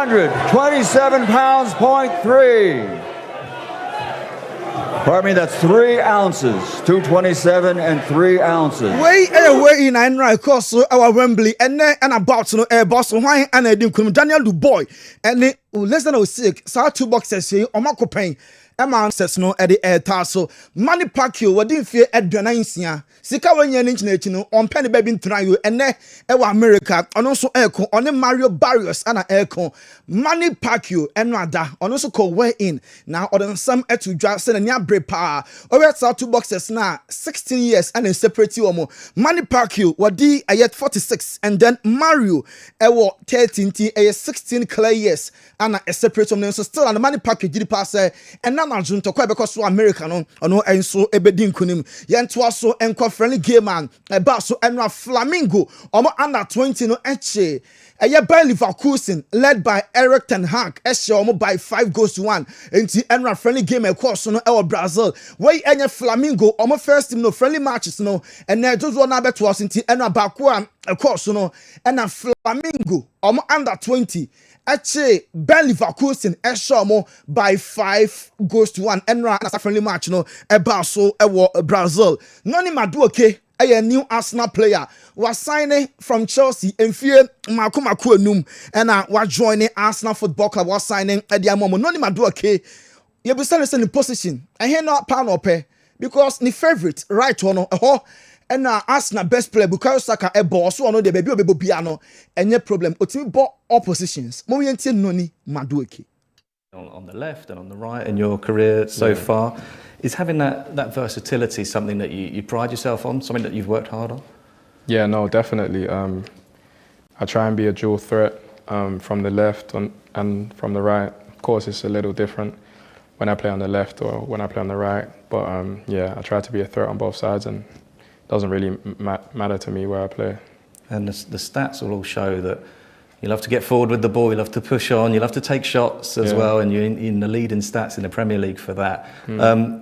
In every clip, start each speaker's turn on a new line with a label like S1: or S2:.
S1: 227 pounds, 0.3. Pardon me, that's 3 ounces. 227 and 3 ounces.
S2: Way in and right course our Wembley and about no air boss why and I didn't Daniel Duboy and less than 06 saw 2 boxes here on Marco Payne. Emma says no at the air tassel. Money pack you, what didn't fear at Danaisia. Sika when you're in on Penny Baby Trial and Ewa America, and also Echo on the Mario Barrios and Echo. Money pack you and Nada, on also call way in. Now, on some to just send a near break power. Over at 2 boxes now, 16 years and a separate you. Money pack you, what D I yet 46, and then Mario Ewa 13 a 16 clear years and a separate so still on the money pack you did pass and now. Junto kwa because so America no ono enso ebedin kunim yentoa so enko friendly game man eba so enra Flamingo omo under 20 no eche eye by Leverkusen led by Eric ten Hag ehye omo by 5 goals to 1 enti enra friendly game course no e Brazil wey enye Flamingo omo first team no friendly matches no and na jozo na beto us enti enra baako a course no and Flamingo omo under 20 Actually, Ben Leverkusen Eshomo by 5 goes to 1. Enra as a friendly match no about so Brazil. Noni Maduoke, a new Arsenal player, was signing from Chelsea and fear Makumaku Num and was joining Arsenal Football Club was signing at the moment. Noni Maduoke, you be standing in position. I hear not pan up because the favorite right one and now Arsenal best player Bukayo Saka a boss so no the baby piano and no problem. Otimi bought oppositions. Moyenti Noni Madueke.
S3: On the left and on the right in your career so far, is having that versatility something that you pride yourself on, something that you've worked hard on?
S4: Yeah, no, definitely. I try and be a dual threat from the left and from the right. Of course, it's a little different when I play on the left or when I play on the right. But yeah, I try to be a threat on both sides and doesn't really matter to me where I play. And
S3: the stats will all show that you love to get forward with the ball, you love to push on, you love to take shots as well, and you're in the leading stats in the Premier League for that.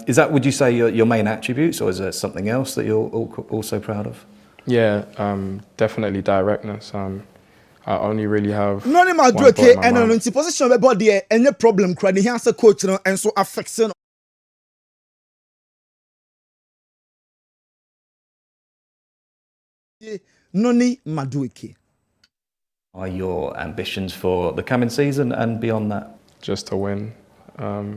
S3: Is that, would you say, your main attributes, or is there something else that you're also proud of?
S4: Yeah, definitely directness. I only really have
S2: no name
S4: one
S2: Madueke
S4: thought in my
S2: and
S4: mind.
S2: on position of body any problem crowd he has a coach and so affection. Noni Madueke.
S3: Are your ambitions for the coming season and beyond that?
S4: Just to win all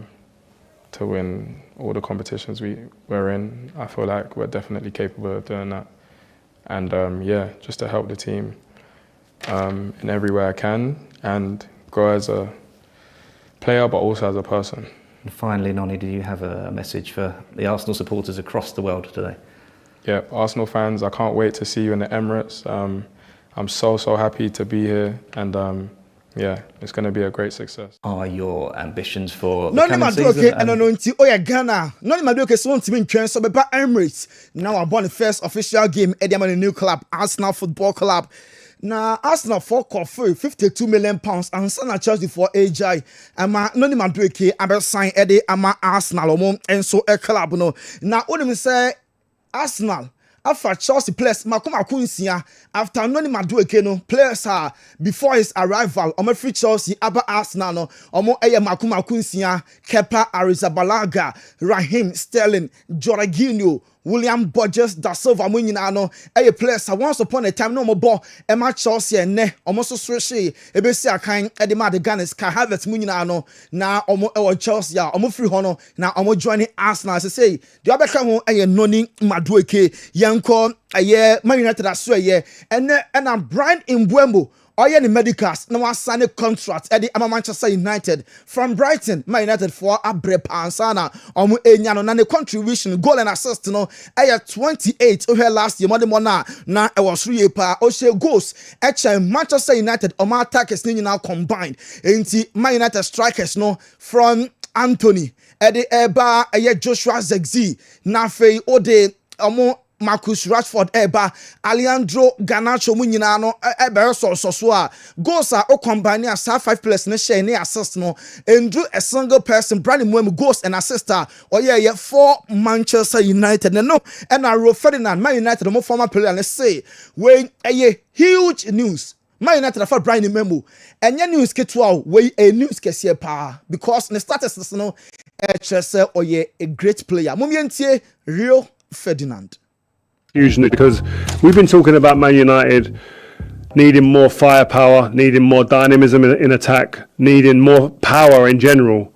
S4: the competitions we're in. I feel like we're definitely capable of doing that. And yeah, just to help the team in every way I can and grow as a player, but also as a person.
S3: And finally, Noni, do you have a message for the Arsenal supporters across the world today?
S4: Yeah, Arsenal fans, I can't wait to see you in the Emirates. I'm so happy to be here, and yeah, it's going to be a great success.
S3: Are your ambitions for the coming season?
S2: Ghana. Noni Madueke so to be in so be Emirates. Now I won the first official game at the new club, Arsenal Football Club. Now Arsenal for 52 million pounds and Sana Chelsea for AJ. Ama Noni Madueke abe sign Eddie ama Arsenal and so a club no. Now what say Arsenal after Chelsea players Makoma Kunsia after Noni Madueke no players are before his arrival free Chelsea aba Arsenal no eye Makoma Kunsia Kepa Arrizabalaga Raheem Sterling Jorginho William Burgess da Silva mo nyina no players once upon a time no mo ball Emma Chelsea ne so switch ebesi akan e de ma de Ganes Kai Havertz mo nyina no na Chelsea free ho no na join Arsenal say the abeka ho Noni Madueke yanko Man United aso and Brian Mbeumo Oye the medicals na was sign a contract at the Manchester United from Brighton. Man United for abre pansana enya no na the contribution goal and assist no 28 over last year na e was 3 pa o she goals Manchester United attackers ni now combined enti Man United strikers no from Anthony Joshua Zexi na fei ode Marcus Rashford Alejandro Garnacho mu nyina no so a goals are o combine as 5 players na share na assist no and a single person Brandon Mbeumo goals and assist for Manchester United no and Ro Ferdinand Man United mo former player let's say when huge news Man United afa Brian Mbeumo enye news ketua we a news kese pa because the status no say oye a great player. Momientie Rio Ferdinand.
S5: Usually, because we've been talking about Man United needing more firepower, needing more dynamism in attack, needing more power in general.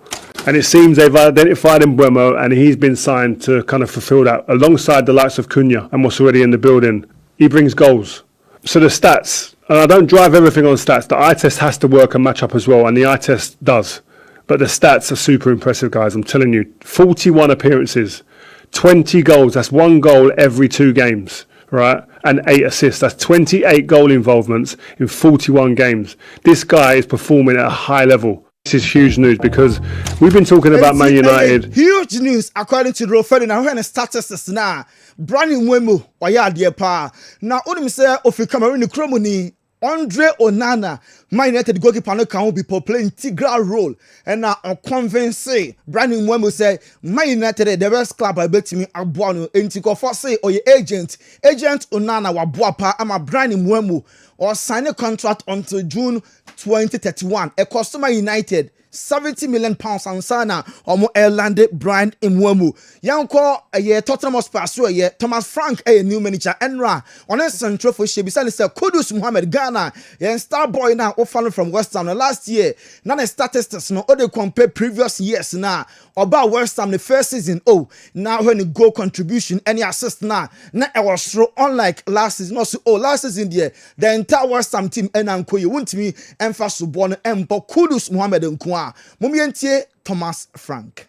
S5: And it seems they've identified Mbeumo and he's been signed to kind of fulfill that alongside the likes of Cunha and what's already in the building. He brings goals. So the stats, and I don't drive everything on stats, the eye test has to work and match up as well, and the eye test does. But the stats are super impressive, guys, I'm telling you. 41 appearances, 20 goals, that's 1 goal every 2 games, right? And 8 assists, that's 28 goal involvements in 41 games. This guy is performing at a high level. This is huge news because we've been talking about Man United.
S2: Huge news according to Rio Ferdinand. When the status now, Brian Mbeumo oya de pa. Now onim say ofi Cameroon kromoni Andre Onana, Man United goalkeeper no can be playing integral role and now on convince Brian Mbeumo say Man United the best club I bet me aboa no enti go for say oye agent Onana wa boa pa ama Brian Mbeumo or sign a contract until June 2031. A customer United £70 million and sana omo Erlande Brian Mbeumo. Yanko a Tottenham Hotspur so a Thomas Frank a new manager Enra on a central for Shebisa say Kudus Mohamed Ghana yen star boy now offering from West Ham last year. None of statistics no they compare previous years now about West Ham the first season. Oh, now when the goal contribution any assist now it was so unlike last season. No, so last season there the entire West Ham team and you want me emphasis born empo Kudus Mohamed Nkwa. Momientie Thomas Frank.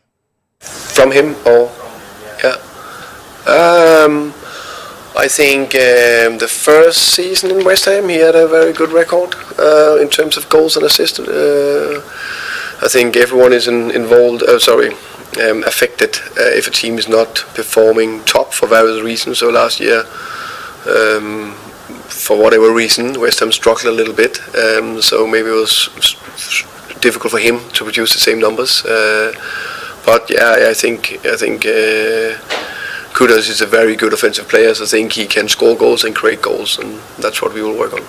S6: From him or yeah. I think the first season in West Ham he had a very good record in terms of goals and assists. I think everyone is involved. Affected if a team is not performing top for various reasons. So last year, for whatever reason, West Ham struggled a little bit. So maybe it was difficult for him to produce the same numbers. But yeah, I think Kudus is a very good offensive player. So I think he can score goals and create goals, and that's what we will work on.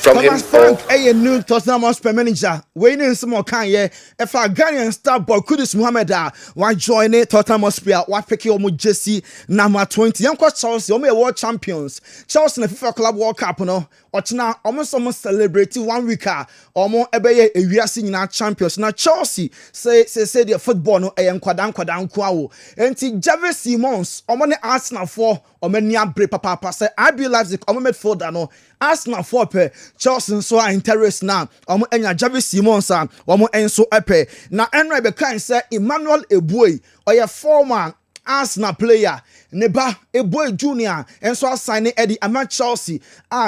S6: From
S2: Thomas
S6: him,
S2: Frank, a new Tottenham Hotspur manager. Waiting some more can ye. If a Ghanaian star boy Kudus Mohamed why join it Tottenham Hotspur? Why pick your Jesse number 20? Young coach Chelsea, you world champions. Chelsea in the FIFA Club World Cup, no. Now almost celebrating 1 week. Almost a year senior champions. Now Chelsea say the football no a kwadam kwao. Enti Javis Simons, omone Arsenal for omenia bre papa say I be Leipzig omo midfielder no. Arsenal for pe Chelsea so are interest now. Omo enya Javis Simons omo enso epe. Na Enra be kan say Emmanuel Eboué oye former Arsenal player Neba Eboué Junior and so signing Eddie Ama Chelsea.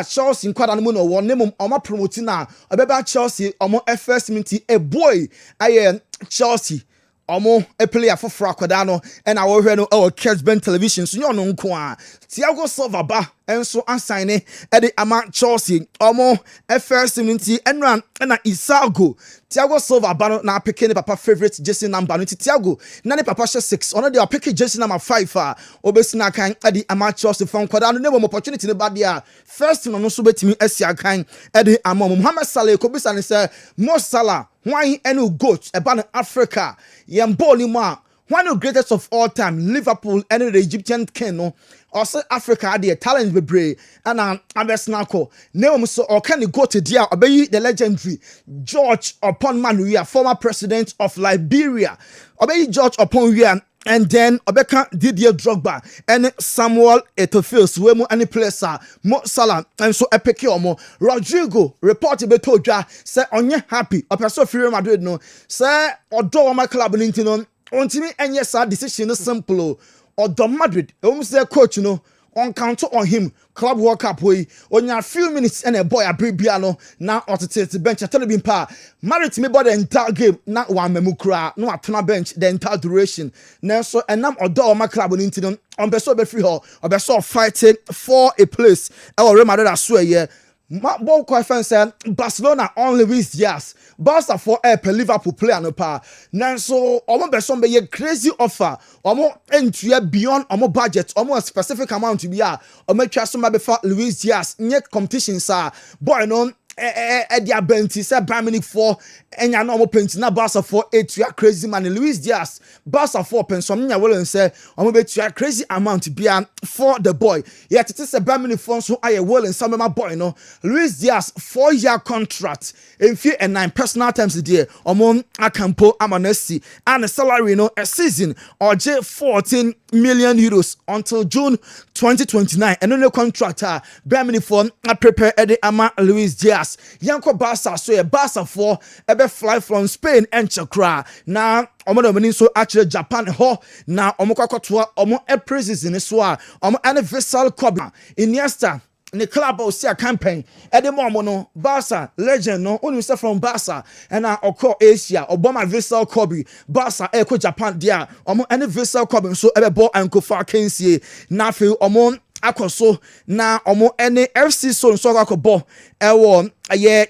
S2: Chelsea nkwada no no won name oma promoting na obeba Chelsea omo first minute Eboué aye Chelsea omo a player for akwada no and our hwe no Kessben television so no nko a Thiago Silva ba enso assign Eddie Ama Chelsea omo first minute enran na Isago Thiago Silva ba na picking papa favorite jersey number no Thiago na ne papa 6 ono dey pick jersey number 5 obesina kan Eddie Ama Chelsea from kwada no name opportunity ne ba dia first no so betimi asia kan Eddie Ama Mohamed Salah ko bisa ne say Mo Salah why any goat about Africa Yambolima one of the greatest of all time Liverpool and the Egyptian king no also Africa the talent be brave and Abesnako name so or can you go to dia obey the legendary George upon Manuia former president of Liberia obey George upon Wia and then Obeka Didier Drogba and Samuel Eto'o Wemu any placer Mo Salah and so epeke omo Rodrigo report be told ya say onye happy opeso Real Madrid no say odo my club ninti no ontimi enye sa decision simple odo Madrid say coach no on count on him club World Cup we only a few minutes and a boy a bribiano now otete bench tell him pa married me about the entire game na one memukra no atona bench the entire duration now so and nam odo my club into them on beso be free ho obeso fighting for a place our Real Madrid aswear Ball quite said Barcelona on Luis Diaz. Barca for per Liverpool player no pa. Nanso omo besom be crazy offer. Omo entry beyond omo budget. Omo a specific amount to be a. Omo twa so be for Luis Diaz. Nye competition sa. Boy no Edia Benti said Bayern Munich for enya no mo penti na Barca for etua crazy man Luis Diaz Barca for pensom nya well say omo betua crazy amount bia for the boy yet it is a Bayern Munich for so aye well in some my boy no Luis Diaz 4-year contract in few and 9 personal terms there omo akampo amanesi and the salary no a season or 14 million euros until June 2029 and no contract Bayern Munich for prepare Eddie Ama Luis Diaz Yanko Barca so a Barca for ebe fly from Spain and Chakra. Now omo no mean so actually Japan ho na omo kwakotwa omo preseason so omo anniversary club Iniesta in the club of see a campaign at the moment no Barca legend no only say from Barca and now occur Asia Obama vessel Kobe Barca echo Japan there omo anniversary club so ebe ball and ko fa kensie na fe omo akoso na omo ene FC so akobɔ ɛwɔ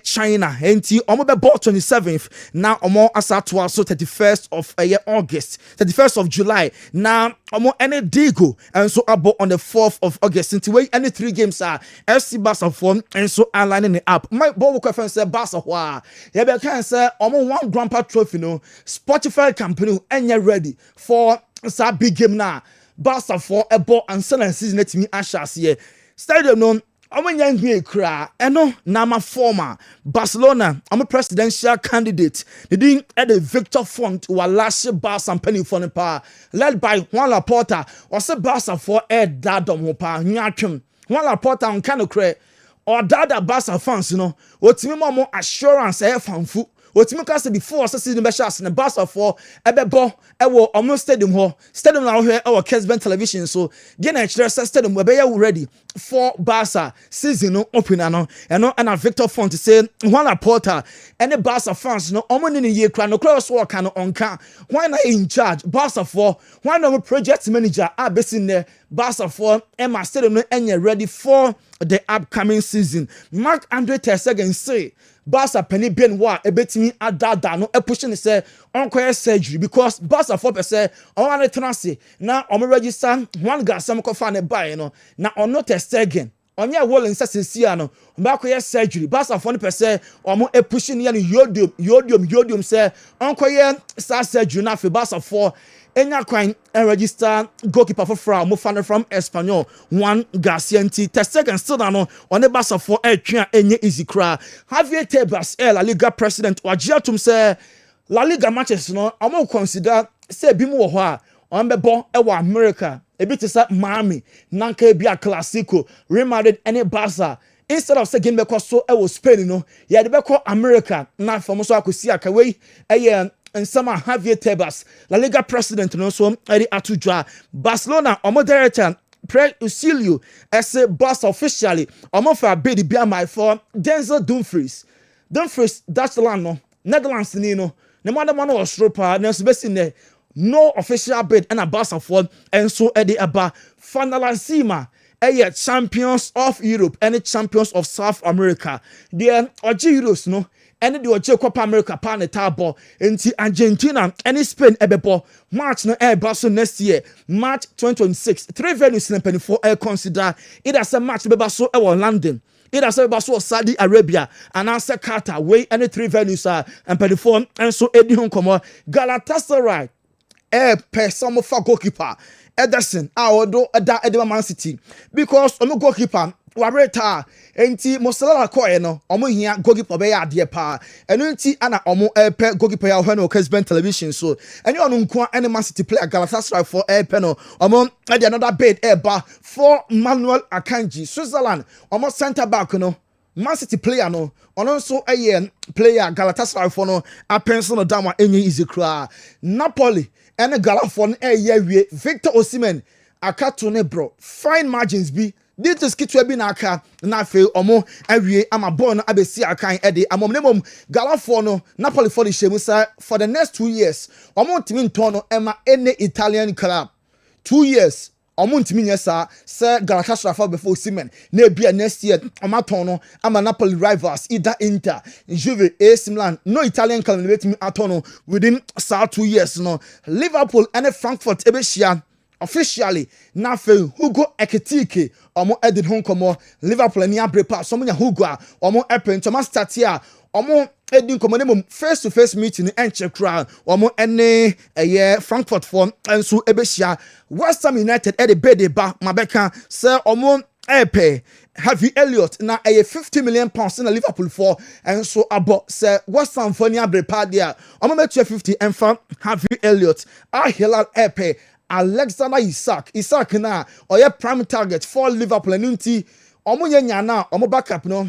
S2: China enti omo be ball 27th na omo asatwa so 31st of August 31st of July na omo ene Digo and so abo on the 4th of August enti we any 3 games are FC Barca form and so aligning the up my ball ko fan say Barca wa ye be kan say omo one grandpa trophy no Spotify company enye ready for sa big game na Barca for a ball and sudden season to me ashas here. Stadium no I'm young here cry. Eno nama former Barcelona. I'm a presidential candidate. They doing at the Victor Font who are last year Barca and penny for the power led by Juan Laporta or say Barca for a dadom hopa nyakim. Juan Laporta on kind of cray or dada Barca fans, you know. What's me more assurance air fanfu. What me can say before season be shots in the Barca for ebebo ewo almost stadium now here our Kessben television so get na chere stadium we be ready for Barca season no open and Victor Font say Juan Laporta any Barca fans no omo ni ye kra no cross work no onka why na in charge Barca for why no project manager abesin there Barca for Emma stadium no enye ready for the upcoming season Marc-Andre ter Stegen say Barca penny ben wa ebetimi adada no pushing say onkoye surgery because Barca for say on an transi na o register one guy some ko fa ne buy no na ono ter Stegen onye wall in sesia no mbakoye surgery Barca for ne say omo pushing ya no yodium say onkoye sa surgery na fe Barca for Enya kwan register goalkeeper for Fra mo fan from Espanyol one Garcianti ter Stegen still no on the Barca for etwa enye easy cra Javier Tebas La Liga president wagiatum say La Liga matches no amo consider say bi mo ho a on be bon e wa America e bi te say Miami nanka bi a Clasico Real Madrid any Barca instead of say game be so e was Spain no ye de be call America na from so akosi akawei and some Javier Tebas, La Liga president, and also Eddie Atudra, Barcelona, Omo director, Pre Usilio, as a boss officially, Omo for a bid be my for Denzel Dumfries, Dutch land, no, Netherlands, no matter one or Stropa, no, best in there, no official bid and a boss of one, and so Eddie Abba, Finalisima. Champions of Europe and champions of South America. Then Euros no and the Copa America pan the table into Argentina and Spain ebebo March no Barcelona next year March 2026 3 venues in penny for consider it as a match beba so London it has a so Saudi Arabia and answer Qatar way any 3 venues are and penny for and so Eddie Honkomo Galatasaray per some of goalkeeper Ederson do Edema Man City because omo goalkeeper wareta enti Mosala Koye no omo hia goalkeeper be ya de pa eno enti ana omo pe goalkeeper ya no Kessben television so enyo ono nko any Man City player Galatasaray for pe no omo e another bid ba for Manuel Akanji Switzerland omo center back no Man City player no ono so player Galatasaray for no apenso no dama enye easy cra Napoli and a Galafon Victor Osimhen akato ne bro fine margins be this is kitwe bi na aka na fe omo awie ama ball no abesi akan ede amom ne mom Galafon no Napoli for the shemusa for the next 2 years omo timi nton no ema any Italian club 2 years ɔmo ntimi nyɛ saa sɛ Galatasaray fa before Osimhen na ebia next year ɔmatɔn no ama Napoli rivals either Inter, Juve, AC Milan, no Italian club na betimi atɔn no within saa 2 years no. Liverpool and Frankfurt ebeshia officially na fe Hugo Ekitike omo edit hon komo Liverpool ni abrepa so mo nya Hugo a omo epen to ma start here omo edin komo nem face to face meeting en check crowd omo ene Frankfurt form enso ebeshia West Ham United e de bede ba mabeka say omo epe Harvey Elliott na 50 million pounds na Liverpool for and so about say West Ham for ni abrepa there omo metu 50 and from Harvey Elliott Hilal epe Alexander Isak na oye prime target for Liverpool nti omo nya na omo backup no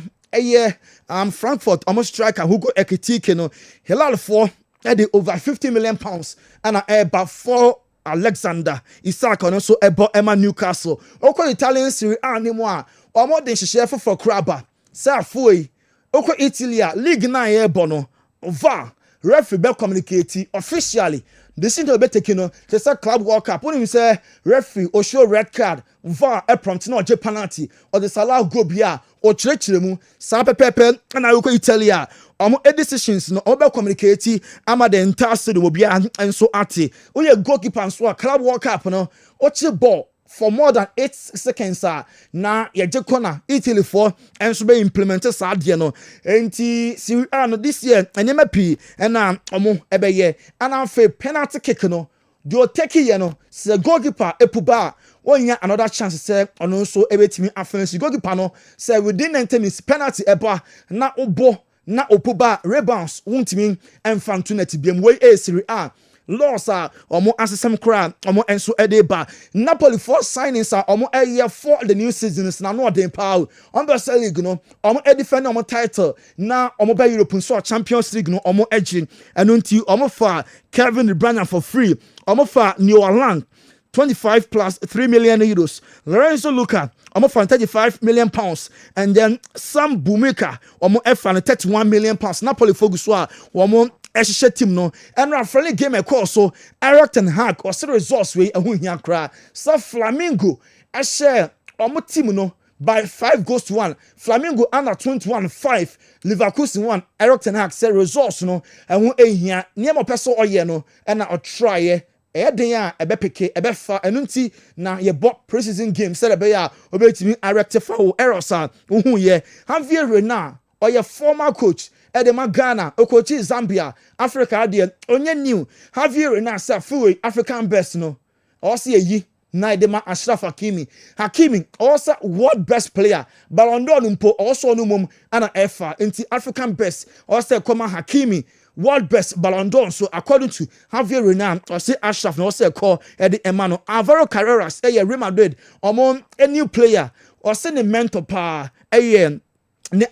S2: Frankfurt omo striker Hugo Ekitike no Hilal for over 50 million pounds and about for Alexander Isak no so about Emma Newcastle oko Italian Serie A ni mo a omo de hihye for Kraba sa foi oko Italy league na bono va referee be communicate officially the thing to be taken no they say club World Cup when you say referee or show red card VAR a prompt no je penalty or the Salah go bia or chire mu sa pepepe na we ko Italy omo decisions no obe communicate ama the entire stadium will be and so ate o ye goalkeeper so club World Cup no o chi ball for more than 8 seconds na yeje corner Italy for and so be implemented sa de no enti Serie A no this year enema pi na omo ebeye and afa penalty kick no do take ye no se goalkeeper epuba onya another chance say ono so ebetimi afensi goalkeeper no say within 90 minutes penalty eba na obo na opuba rebounds wuntimi emfantu na tibiem we Serie A loss omo asesem kra omo enso edeba Napoli for signings omo year for the new seasons na no den pa on the league no omo defend omo title na omo be European so Champions League no omo edging eno nti omo for Kevin De Bruyne for free omo for New Orleans 25 plus 3 million euros. Lorenzo Luca, almost 35 million pounds. And then Sam Bumika, almost 31 million pounds. Napoli Foguswa, almost a team no. And our friendly game a course so Eric Ten Hag or some resource way a win cry. So Flamingo, a share almost team no by 5 goals to 1. Flamingo under 21-5. Leverkusen 1. Eric Ten Hag said resource no. And who a here near my person or no. And I'll try den a ebepeke ebefa enunti na ye bot preseason game said ebe ya obetimi rectify errors hu ye Javier Renard or your former coach Edema Ghana coach Zambia Africa de onye new Javier Renard say full African best no or see yi na Edema Ashraf Hakimi also world best player Ballon d'Or mpo also no mum ana efa into African best or say come Hakimi world best Ballon d'Or so according to Javier Renard or say Ashraf no say call Eddie Emmanuel Alvaro Carreras Real Madrid among a new player or say the mentor pa the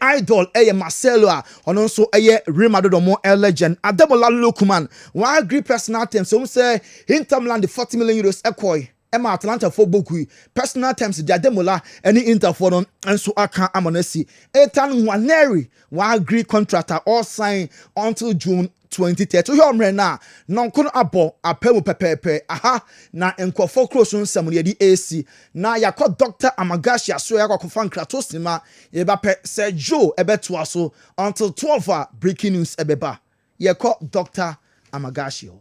S2: idol Marcelo on also Real Madrid or more legend Ademola Lookman one agree personal terms so say Inter Milan the 40 million euros ekoi Emma Atlanta for Bokui personal terms the Ademola any Inter for them and so aka amonesi Ethan Nwaneri one agree contractor all sign until June 2030 here na non kono abo apemu pepepe aha na enkofo close nsam ye di AC na yakọ Dr. Amagashi aso yakọ fan kratosima ye ba pe se Joe ebeto aso until 12 breaking news ebeba yakọ Dr. Amagashi.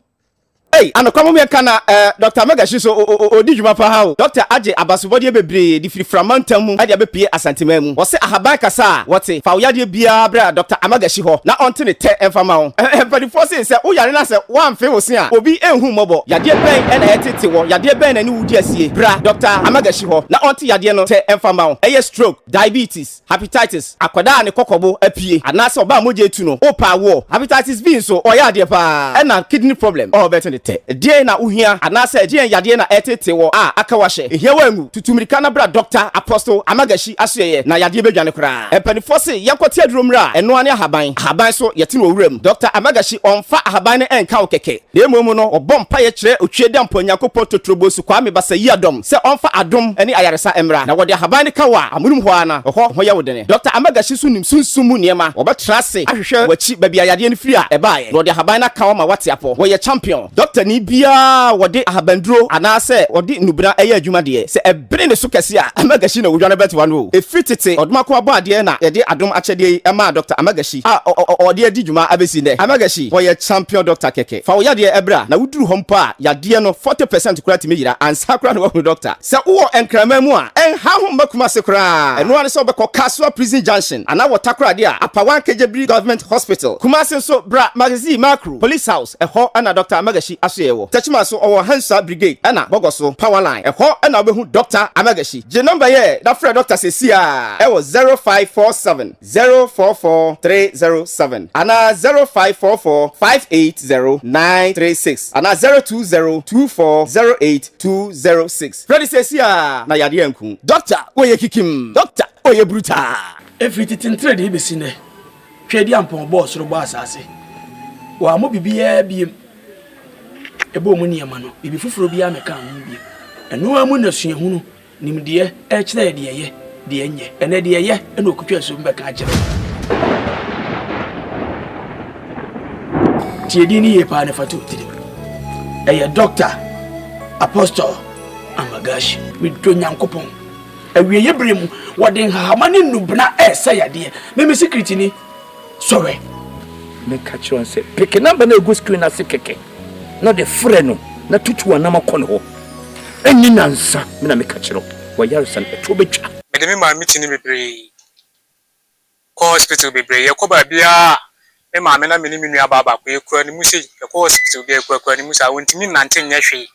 S7: Hey, ano kwamo me kana Dr. Amagashi so odi djuma pa ha o Dr. Aje Abasubode bebre di Framantam mu ade abepie asanteman mu wo se ahaban kasa wote fa uyade bia bra Dr. Amagashi ho na onte ne te emfama ho everybody force say wo yare na say wan fe wo se a obi enhu mobo yade ben e na etete wo yade ben na ni wudi asie bra Dr. Amagashi ho na onte yade no te emfama ho eye stroke diabetes hepatitis akwada ne kokobo apie anase oba moje etu no opa wo hepatitis B so oyade pa e na kidney problem or better die na uhia anase die yade na etete wo akawahye ehia wangu tutumirika na bra Dr. Apostle Amagashi asoye na yade bedwane kra empanifo se yakote adromra eno ane ahaban so yete no owuram Dr. Amagashi onfa ahaban ne enka okeke na emomu no obompa ye kire otwede amponyakopo totrobo su kwa me basa yi adom se onfa adom ani ayaresa emra na wode ahaban ne kawa amunum ho ana ho ya wodene Dr. Amagashi su nim sunsumu niema obetra se ahwehwe wachi babia yade ne firi a ebaaye wode ahaban na kawa ma wate apo wo ye champion Dr. doctor ni bia wode ahabanduro anase wode nubra eye adwuma de se ebere ne so kese a amagashi na wodwane betwa no efitete odumako abo ade na ye de adom achede ema Dr. Amagashi ode adi dwuma abesi ne Amagashi for your champion doctor keke fa wo yade ebra na wuduru hompa yade no 40% kura ti meyira ansa kura no wo doctor se wo enkrama mu a enha ho makuma se kura eno ane se obekọ Kaswa prison junction ana wo takura de a apawan Kejebri government hospital Kumasi so bra magazine macro police house eho ana Dr. Amagashi asoyewo techima so owo Hansa brigade ana bogoso power line eho ana obehu Dr. Amagashi je number ye da frɛ doctor sesia ewo 0547 044 307 ana 0544 580 936 ana 020 2408 206 Freddy sesia na yade anku doctor oye kikim doctor oye brutal
S8: every tintre de besi ne twedi ampon boss ro bo asase wa mo bibia biem ebo mu niema no bibi fufuro bia meka ho biem eno amu na suahunu nimde e kire de ye de enye ene de ye ena okutwa so mbeka akire tiedi ni ye pa ne fatu tiri eye doctor apostle Amagashi with Donyankopon awie yebremu wode hahamane nubna ese yade me secret ni sorry me catch on say pick number na go screen na sekeke na de freno na tutu wa na makono ho enyi nansa me na me catch ro wa yarsan eto betwa me de me ma meeting ni bebre ko hospital bebre ye ko ba bia me ma me na me ni minu aba ba ko ekura ni musi ye ko hospital be ekura ni musa wontimi nante nya hwe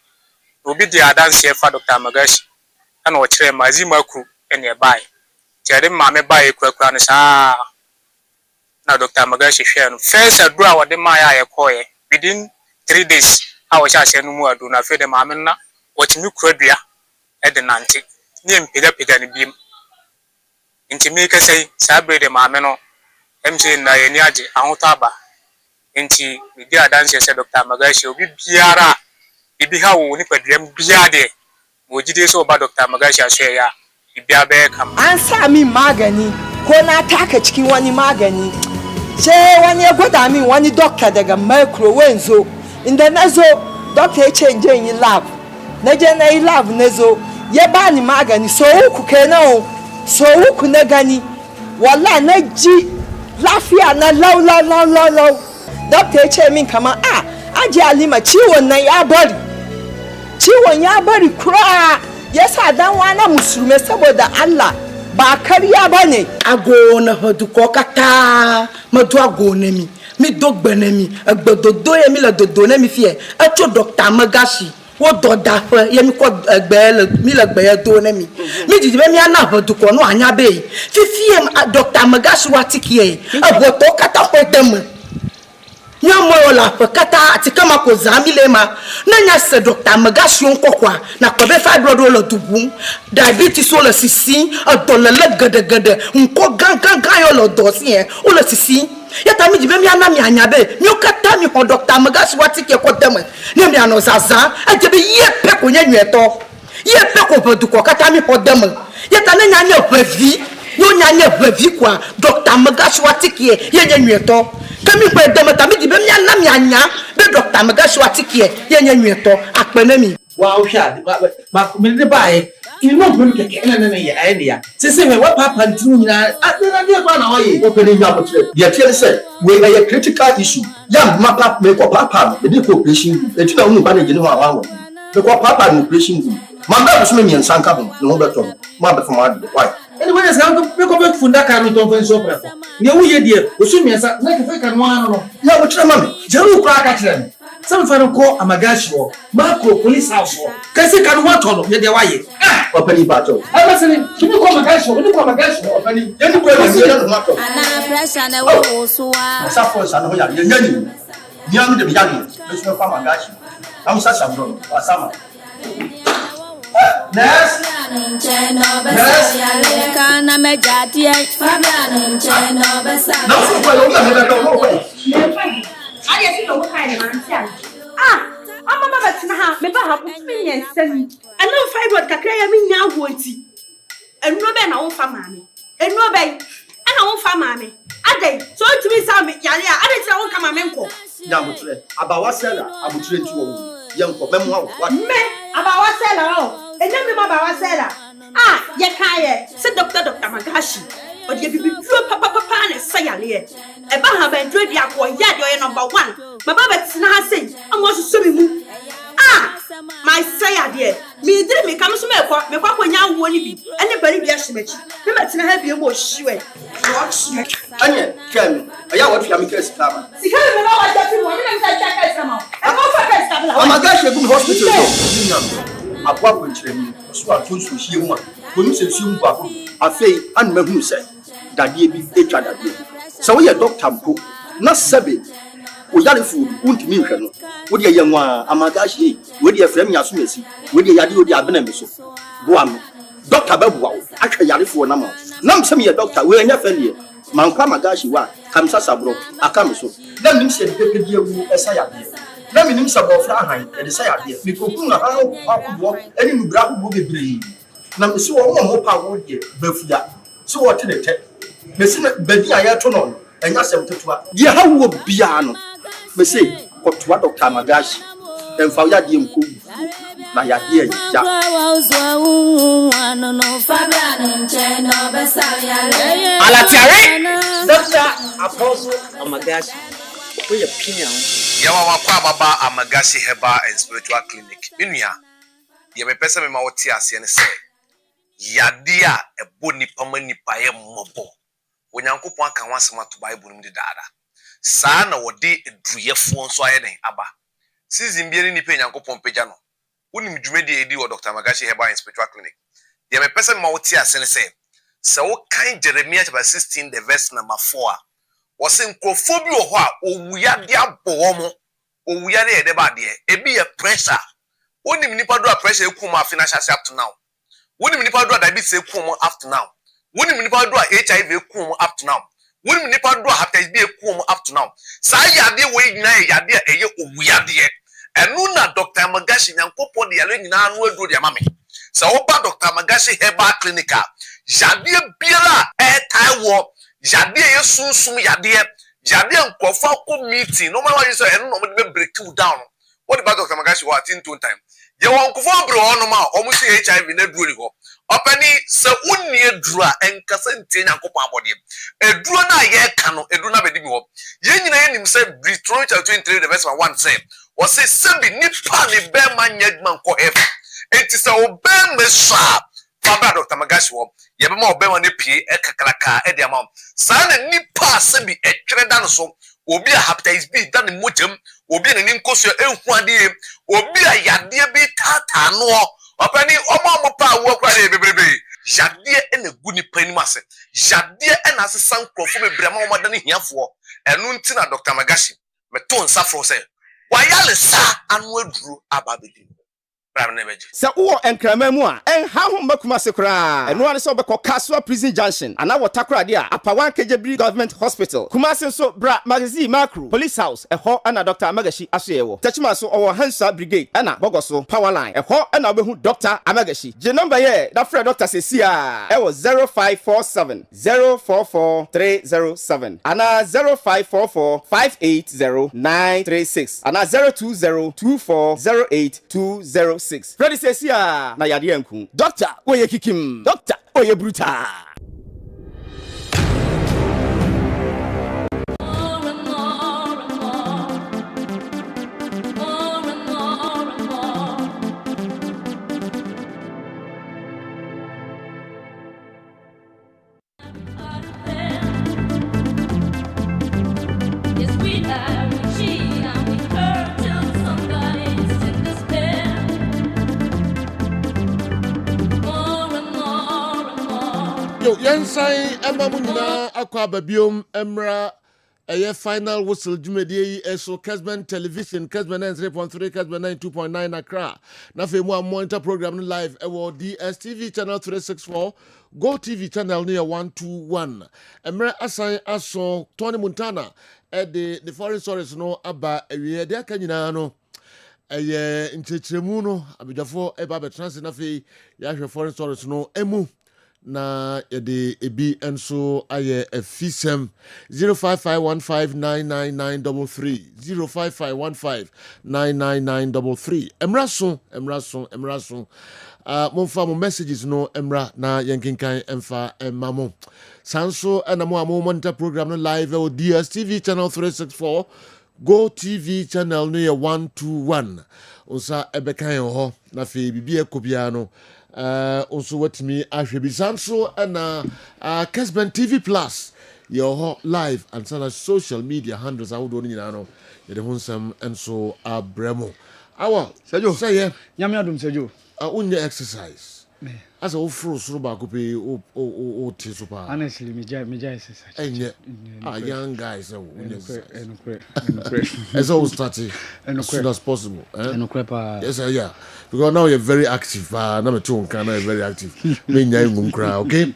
S8: obi di adanse e fa Dr. Amagashi ana o kire mazi makru ene e bai tiade ma me bai ekura no sa na Dr. Amagashi hwe no first adura wode ma ya koye within 3 days a wo sha se no mu adu na fe de ma me na wotimi kuradua e de nante ni empega ni biem intimi kesei sa bre de ma me no MC na ye ni age ahotaba enti mi di adanse se Dr. Amagashi obi biara ibi ha wo ni padriam bia de mo jide so ba Dr. Amagashi aso ya bia be kam
S9: an sa mi magani ko na taka cikin wani magani sai wani ya gwada min wani doctor daga micro wenzo inda nazo doctor ya change yin lab na je na yi lab nazo ya bani magani so uku kenan so uku na gani wallahi na ji lafiya na law doctor ya ce min kaman aji Alima ciwon nan ya bari kura yasa dan wana musulmi saboda Allah ba kariya bane
S10: agona hodu kokata madu agona mi dogbene mi agbododo ye mi la dodo na mi fie acho Dr. Amagashi wo doda fa ye mi ko egbe mi la gbe do na mi didi be mi ana hodu ko no anya be fifie Dr. Amagashi watikie aboto kata ko dem nyamo wala kata atikama ko zamile ma na nya se Dr. Amagashi onkokwa na ko be fibroid lo dubu diabetes o lo sisi adolele gede nko gangan yo lo dosie o lo sisi yata mi jibe mi ana mi anyabe mi okata mi ho Dr. Amagashi watike ko dem ne mi ano zaza ajebe ye pe ko nya nyeto ye pe ko bodu ko kata mi ho dem yata na nya nya bavi yo nya nya bavi kwa Dr. Amagashi watike ye nya nyeto kami pe dem ta mi jibe mi ana mi anya be Dr. Amagashi watike ye nya nyeto apene mi
S8: wa o hwa ba me de bai ini mo gbemi keke na ye aye ya sese we wa papa ntinu nyina na de kwa na oye
S11: o pe ni ya potre ye tie se we a critical issue ya ma papa me ko papa me di cooperation e ti na unu ba na je ni ho awa me ko papa no operation ma ba so me mi nsanka ho no be to ma be fo ma de why
S8: anyway let's go me ko be funda ka no ton fen so prefo ne wo ye die o so mi nsa na ke fe ka no ano no
S11: ya wo tire ma me
S8: je ru kra ka kire me some fa no ko Amagashi wo macro police house wo kasi ka no wato no ye de wa ye
S11: o pe ni ba to
S8: ama se ni kimi ko Amagashi wo o pe ni ye ni ko e
S11: ye no to
S12: ana pressure na wo so wa
S11: sa force ana ho ya ye nyani ni am de bi ya ni e so fa Amagashi am sa bro asama
S12: Yes. Kana mejati Fabian Cheno besa.
S11: No so no
S13: I see no kind of man. I'm mama tina ha me ba ha me nsani. And no fibroid kakra ya me nya agwonti. Enu be na wo fa maame. Enu be ana wo fa maame. Adai so ntimi sa me yale a adai tira wo ka maame nko.
S11: Ya mutre abawa sela abutre nti wo. Yanko Bemo, what?
S13: Me about what seller oh. And then me about what seller. Ah, ye kaya. Said Dr. Magashi. But you be papa and say a leer. A baha ben dread yakwa yard your number 1. My baba tina say, I'm also swimming. Ah, my say dear. Me didn't me come to me when you won't be. Anybody be a shimmy. Me met in a heavy more sure.
S11: Anya, Ken, I am what Yamika's cover.
S13: See, how you know what that one and I check some more. I'm also
S11: Oh my gosh, a good hospital. A pop with him, so I told you she won. When you say she won, I say, and me who say that ye be each other. So we are doctor, not Sabi. We are food, won't mean her. Would your young one, Amagashi, would your friend Yasumesi, would your Yadi, the Abenemis? Guam, Doctor Babu, actually Yarifu Nama. Nam some your doctor, we are not failure. Manka Magashi, what comes as a bro, a camiso. Let me say, the dear who as I appear. Let me name some of Frahan and the Saya dear. We could walk any brown will be brave. Nam so more power would get, Befia. So what in a tech? Messin Bedia Yatonon, and Yasem Tetua. Dear, how would piano? Me say, what Doctor Magashi, and Fayadium Cook, my idea.
S7: Alatiare,
S14: Doctor Apostle Amagashi, we opinion.
S15: Yawa Baba Amagashi Herbal and Spiritual Clinic. Minya, ye me pesa me ma woti ase ne se. Yadia e boni pamani paye mobo. Onyankopon aka wansem to Bible mu de dada. Saa na wode eduyefo nso aye den aba. Season bi ni nipa Onyankopon pagya no. Wonim dwumedi edi wo Dr. Amagashi Herbal and Spiritual Clinic. Ye me pesa me ma woti ase ne se. Se wo kan Jeremiah chapter 16 the verse number 4. Was in Crophobia or Wuyadia Bomo or Wuyade de Badia, a be a pressure. Wouldn't Nipa do a pressure come financial up to now? Wouldn't Nipa do a diabetes come up to now? Wouldn't Nipa do a HIV come up to now? Wouldn't Nipa do a hepatitis come up to now? Saya de way na yadia a Wuyadia. And Nuna Dr. Amagashi and Popo the Alena will do their mammy. So Opa Dr. Amagashi Herbal Clinica. Jadia Bira air Taiwo. Jade ye sunsum yade jade nkofo ko meeting no matter what you say no me break you down. What about Dr. Magashi what in two time ye won nkofo bre ono ma omo say HIV na duro ni ho opani se unni edura enkasa ntie nyankopon abode eduro na ye ka no eduro na bedi bi ho ye nyina ye nim say Deuteronomy 23 the verse 1 say o say sebi nipa ni be man yegman ko ef enti se obem mesha Baba Dr. Magashi wo ye be ma obema ne pie ekakraka e de ama sa na nipa sebi etwere da no so obi a hepatitis B da ne mojem obi a ne nkoso enhu ade obi a yade bi tata no opani omo pa wo kwa de bebrebe yade e na gu nipa ni mase yade e na sesan krofo bebre ma omo da ne hiafo enu nti na Dr. Magashi meto nsafro se wayale sa anu aduru ababedi
S7: Se wo enkrama mu a en ha ho makuma se kra eno ane se obekọ Kaswa Prison Junction ana watakra de a Apawan Kejebri Government Hospital Kumasi so bra magazine macro Police House eho ana Dr. Amagashi asoyewo Techima so owo Hansa Brigade ana bogoso Power Line eho ana obehu Dr. Amagashi je number ye da frɛ Dr. Sesia e wo 0547 044 307 ana 0544 580936 ana 020 2408 Ready says ya na yade anku. Doctor, oye kikim. Doctor, oye bruta.
S16: Yo, Yansai, Emma Munina, Aqua Babium, Emra, a final whistle, Jumedi, so Kessben Television, Kessben 3.3, Kessben 2.9 Accra. Nothing more monitor program live, DSTV channel 364, Go TV channel near 121. Emra Asai Aso, Tony Montana, at the foreign stories no about a year, there can you know. In Chechemuno, Abidafo, Eba Transit, Nafi, Yasha foreign stories no emu. na yɛde ebi nso ayɛ afisɛm 0551599933 0551599933 mmra so momfa mo messages no mmra na yɛnkenkan mfa mma mo sanso ɛna mo a mo monitor program no live o DSTV channel 364 Go TV channel no yɛ 121 onsa ɛbɛkan ho na fe bibia kobia no also watimi ahwɛ bi sanso ɛna Kessben TV Plus yɛ ho live and sana social media handles awodo no nyina no yɛde ho nsɛm nso abrɛmo awa
S2: Sergio
S16: say
S2: nyame adom Sergio
S16: unye exercise as a fro soro ba ko pe o ti so pa
S2: honestly me exercise
S16: enye young guys unye exercise
S2: enokre
S16: as all starting as soon as possible
S2: enokre pa
S16: yes yeah because now you're very active na me too kan na very active me nya ngum kra okay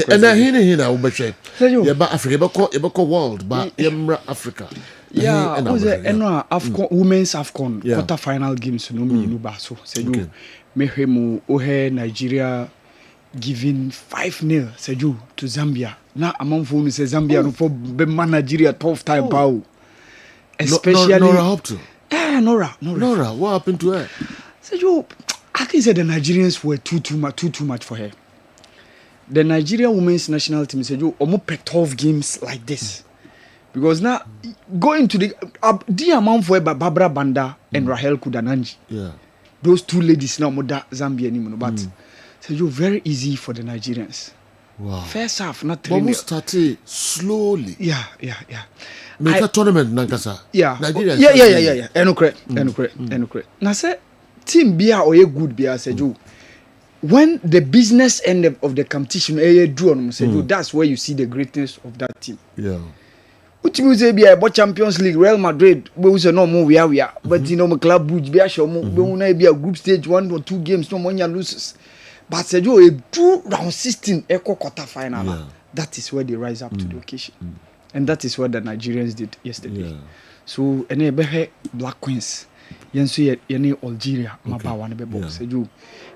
S16: and then hina wo behwe ye ba Africa ye ba world ba yemra Africa
S2: yeah was eno Afcon women's Afcon quarter final games no me no ba so Sergio mehemu ohe Nigeria giving 5-0 Sergio to Zambia na amamfo no say Zambia no for be Nigeria tough time power especially Nora
S16: what happened to her
S2: Sergio I can say the Nigerians were too much for her. The Nigerian women's national team Sergio almost play tough games like this because now going to the amount for Barbara Banda and Rahel Kudananji. Those two ladies now mother Zambia anymore, but Sergio very easy for the Nigerians.
S16: Wow.
S2: First half not
S16: almost started slowly.
S2: Yeah.
S16: Make a tournament nankasa.
S2: Yeah.
S16: Nigeria.
S2: Yeah. Enokre. Now say team bia or a good bia Sergio. When the business end of the competition draw on Sergio, that's where you see the greatness of that team.
S16: Yeah.
S2: Which means be about Champions League, Real Madrid, we say no more we are. But you know, my club Buj be a show more. We be a group stage 1 or 2 games, no money loses. But Sergio, a 2 round 16 echo quarter final. Yeah. That is where they rise up to the occasion, and that is what the Nigerians did yesterday. Yeah. So, any Black Queens, yensu any Algeria, maba one be box. Sergio,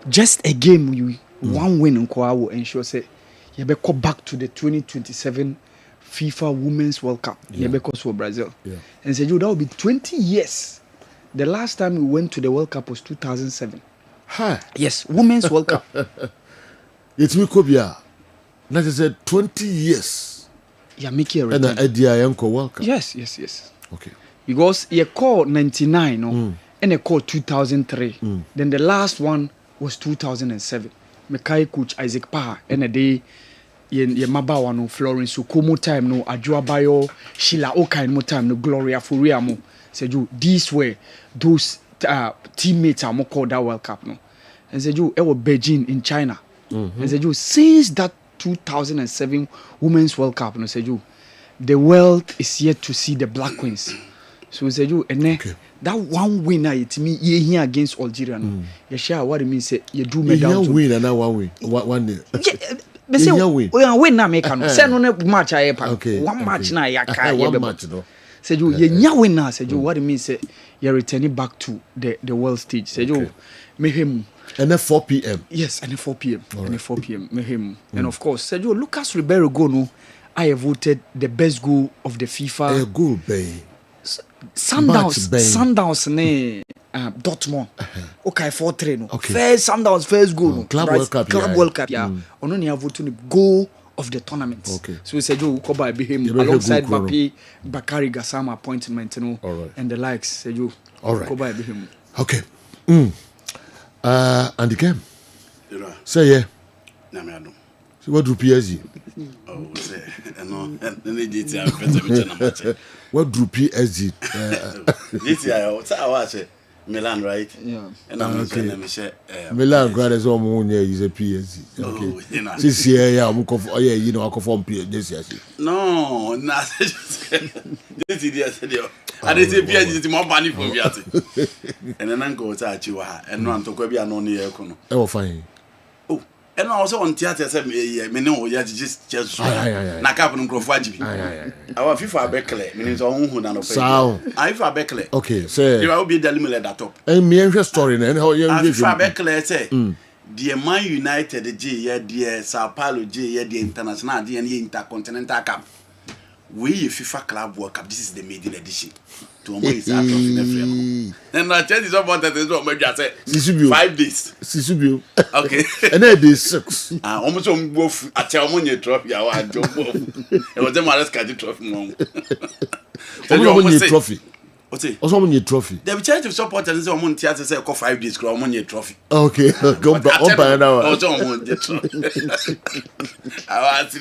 S2: just a game you one win in Kwa will ensure say you be go back to the 2027. FIFA Women's World Cup, because for Brazil. And said, that will be 20 years. The last time we went to the World Cup was 2007.
S16: Hi.
S2: Yes, Women's World Cup.
S16: It's me Kobia. That is 20 years.
S2: Yeah, make it a return.
S16: And the Dianco World Cup.
S2: Yes.
S16: Okay.
S2: Because you called 99, and you called 2003. Then the last one was 2007. Mekai coach Isaac Parr, and a day. Ye mabawa no Florence Ukomo time no Ajuabayo Sheila Okai mo time no Gloria Furia mo said you these were those teammates are more called that World Cup no and said you were Beijing in China and said you since that 2007 Women's World Cup no said you the world is yet to see the Black Queens so said you and that one winner it me here against Algeria no you share what it means say you do medal
S16: to win and now one day
S2: They say we win na make no say no match aye pa one match na ya ka ye be say you nya win na say you what it means say you returning back to the world stage say you mehem
S16: and then 4 p.m.
S2: yes and then 4 p.m. and then 4 p.m. mehem and of course say you Lucas Ribeiro go no I have voted the best goal of the FIFA
S16: a goal bay
S2: Sundowns ne Dortmund okay 4-3 no first Sundowns first goal no
S16: Club World Cup
S2: yeah ono ne vote no goal of the tournament so we said you go by him alongside Mbappe Bakary Gassama appointment no and the likes said you go by him
S16: okay and the game say yeah so what do PSG
S17: say no GTI better match
S16: what do PSG
S17: GTI what's our Milan, right?
S2: Yeah.
S17: And I'm saying,
S16: Milan, God is all moon. Yeah, he's a PSG. Okay. This year, yeah, I'm going for. Yeah, you know, I go for PSG this year.
S17: No, not this idiot. I didn't say PSG is more money for me. And then I go to Achiwa and run to Quebia no near Kono.
S16: Oh, fine.
S17: Oh, and also on theatre, said me, no, yeah, just Nakapon Crofaji. Our FIFA Beckley, means on who none of
S16: so
S17: I FIFA Beckley.
S16: Okay, say
S17: you will be the limit at top.
S16: And me and your story, and how you
S17: FIFA Beckley say, the Man United the J the Sao Paulo J the international the intercontinental cup. We FIFA Club World Cup. This is the maiden edition. To is out of the frame. And I tell you about that is what maybe I say 5 days.
S16: Sisubio.
S17: Okay.
S16: And then day 6.
S17: Almost on both at your trophy. I want to go. It was the Maras Kadi trophy.
S16: Trophy. Also on your trophy.
S17: The church of support and on theater say 5 days go on your trophy.
S16: Okay. Go back on now.
S17: Also on the trophy. I want to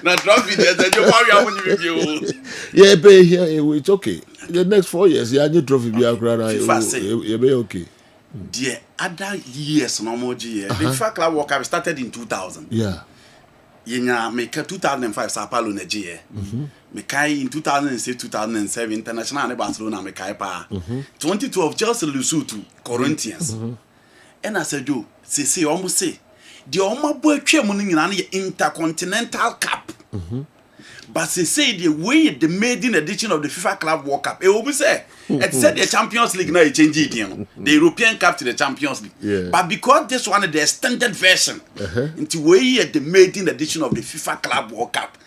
S17: now trophy there you worry I want you.
S16: Yeah, be here it's okay. The next 4 years you new trophy be akra you be okay.
S17: The other years no more year. The FIFA Club World Cup started in 2000.
S16: Yeah.
S17: Yenya make 2005 Sao Paulo Nigeria. Mekai in 2006 2007 international ne Barcelona mekai pa 2012 Chelsea lose to Corinthians and I said you say almost say the omabo atwa mu nyina na Intercontinental Cup but say the way the maiden edition of the FIFA Club World Cup it will be say it said the Champions League now it change it the European Cup to the Champions League but because this one the extended version into way the maiden edition of the FIFA Club World Cup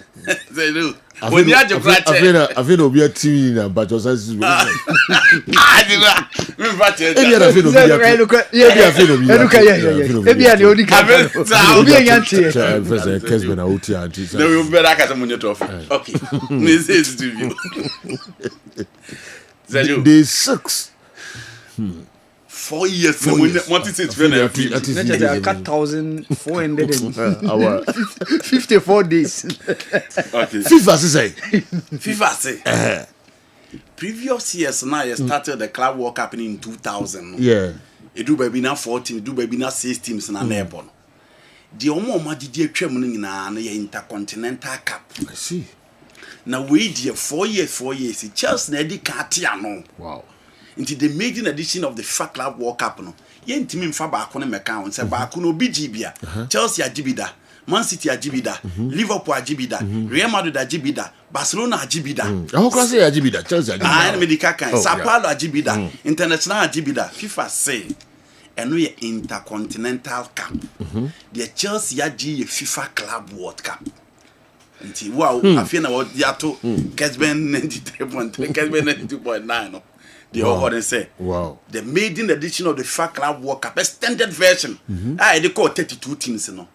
S17: when you had your I
S16: feel obi a TV na but just as me
S17: I
S16: Kessben na uti anti
S17: no you better catch money trophy okay me say it to you
S16: day 6
S17: 4 years no what is it when I feel
S2: 1454 days
S17: okay
S16: FIFA say
S17: previous years now you started the Club World Cup in 2000
S16: yeah
S17: it do baby now 14 do baby now 6 teams na airborne the omo magidi atwa mu nyina na Intercontinental Cup
S16: I see
S17: now we there 4 years Chelsea na di katia no
S16: wow
S17: into the maiden edition of the FIFA Club World Cup no yentimi mfa ba ko ne meka won se ba ko no bigibia Chelsea ajibida Man City ajibida Liverpool ajibida Real Madrid ajibida Barcelona ajibida
S16: how can say ajibida Chelsea ajibida
S17: ah medical kan Sao Paulo ajibida international ajibida FIFA say eno ye Intercontinental Cup the Chelsea aji FIFA Club World Cup nti wow afia na wo yato Kessben 93.3 Kessben 92.9 no the wow. Say
S16: wow
S17: the maiden edition of the FIFA Club World Cup extended version they call 32 teams no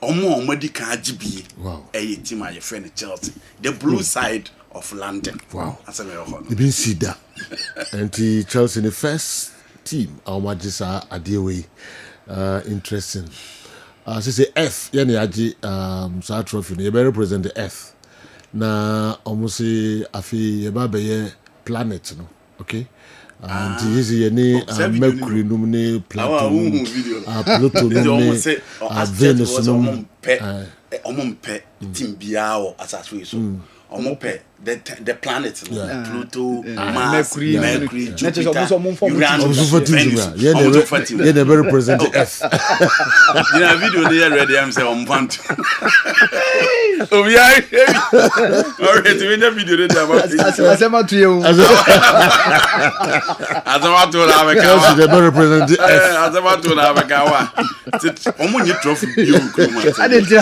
S17: omo di kan agibi
S16: wow
S17: team your friend Chelsea the blue side of London
S16: wow
S17: asem yo ho
S16: you been see that and the Chelsea the first team Almajisa Adewe interesting say F yani aji sa trophy you better represent the F na almost afi yeba be planet no okay and this is Mercury numne Pluto numne Venus numne
S17: omompe timbia o asase so omompe the planets Pluto Mars Mercury Jupiter Uranus
S16: yeah they represent the F
S17: you know video they ready am say omfant obiya already we the video they about
S2: asema to you
S17: asema to na
S16: Chelsea they represent the F
S17: asema to na bekawa omunye trophy bio kuma
S2: David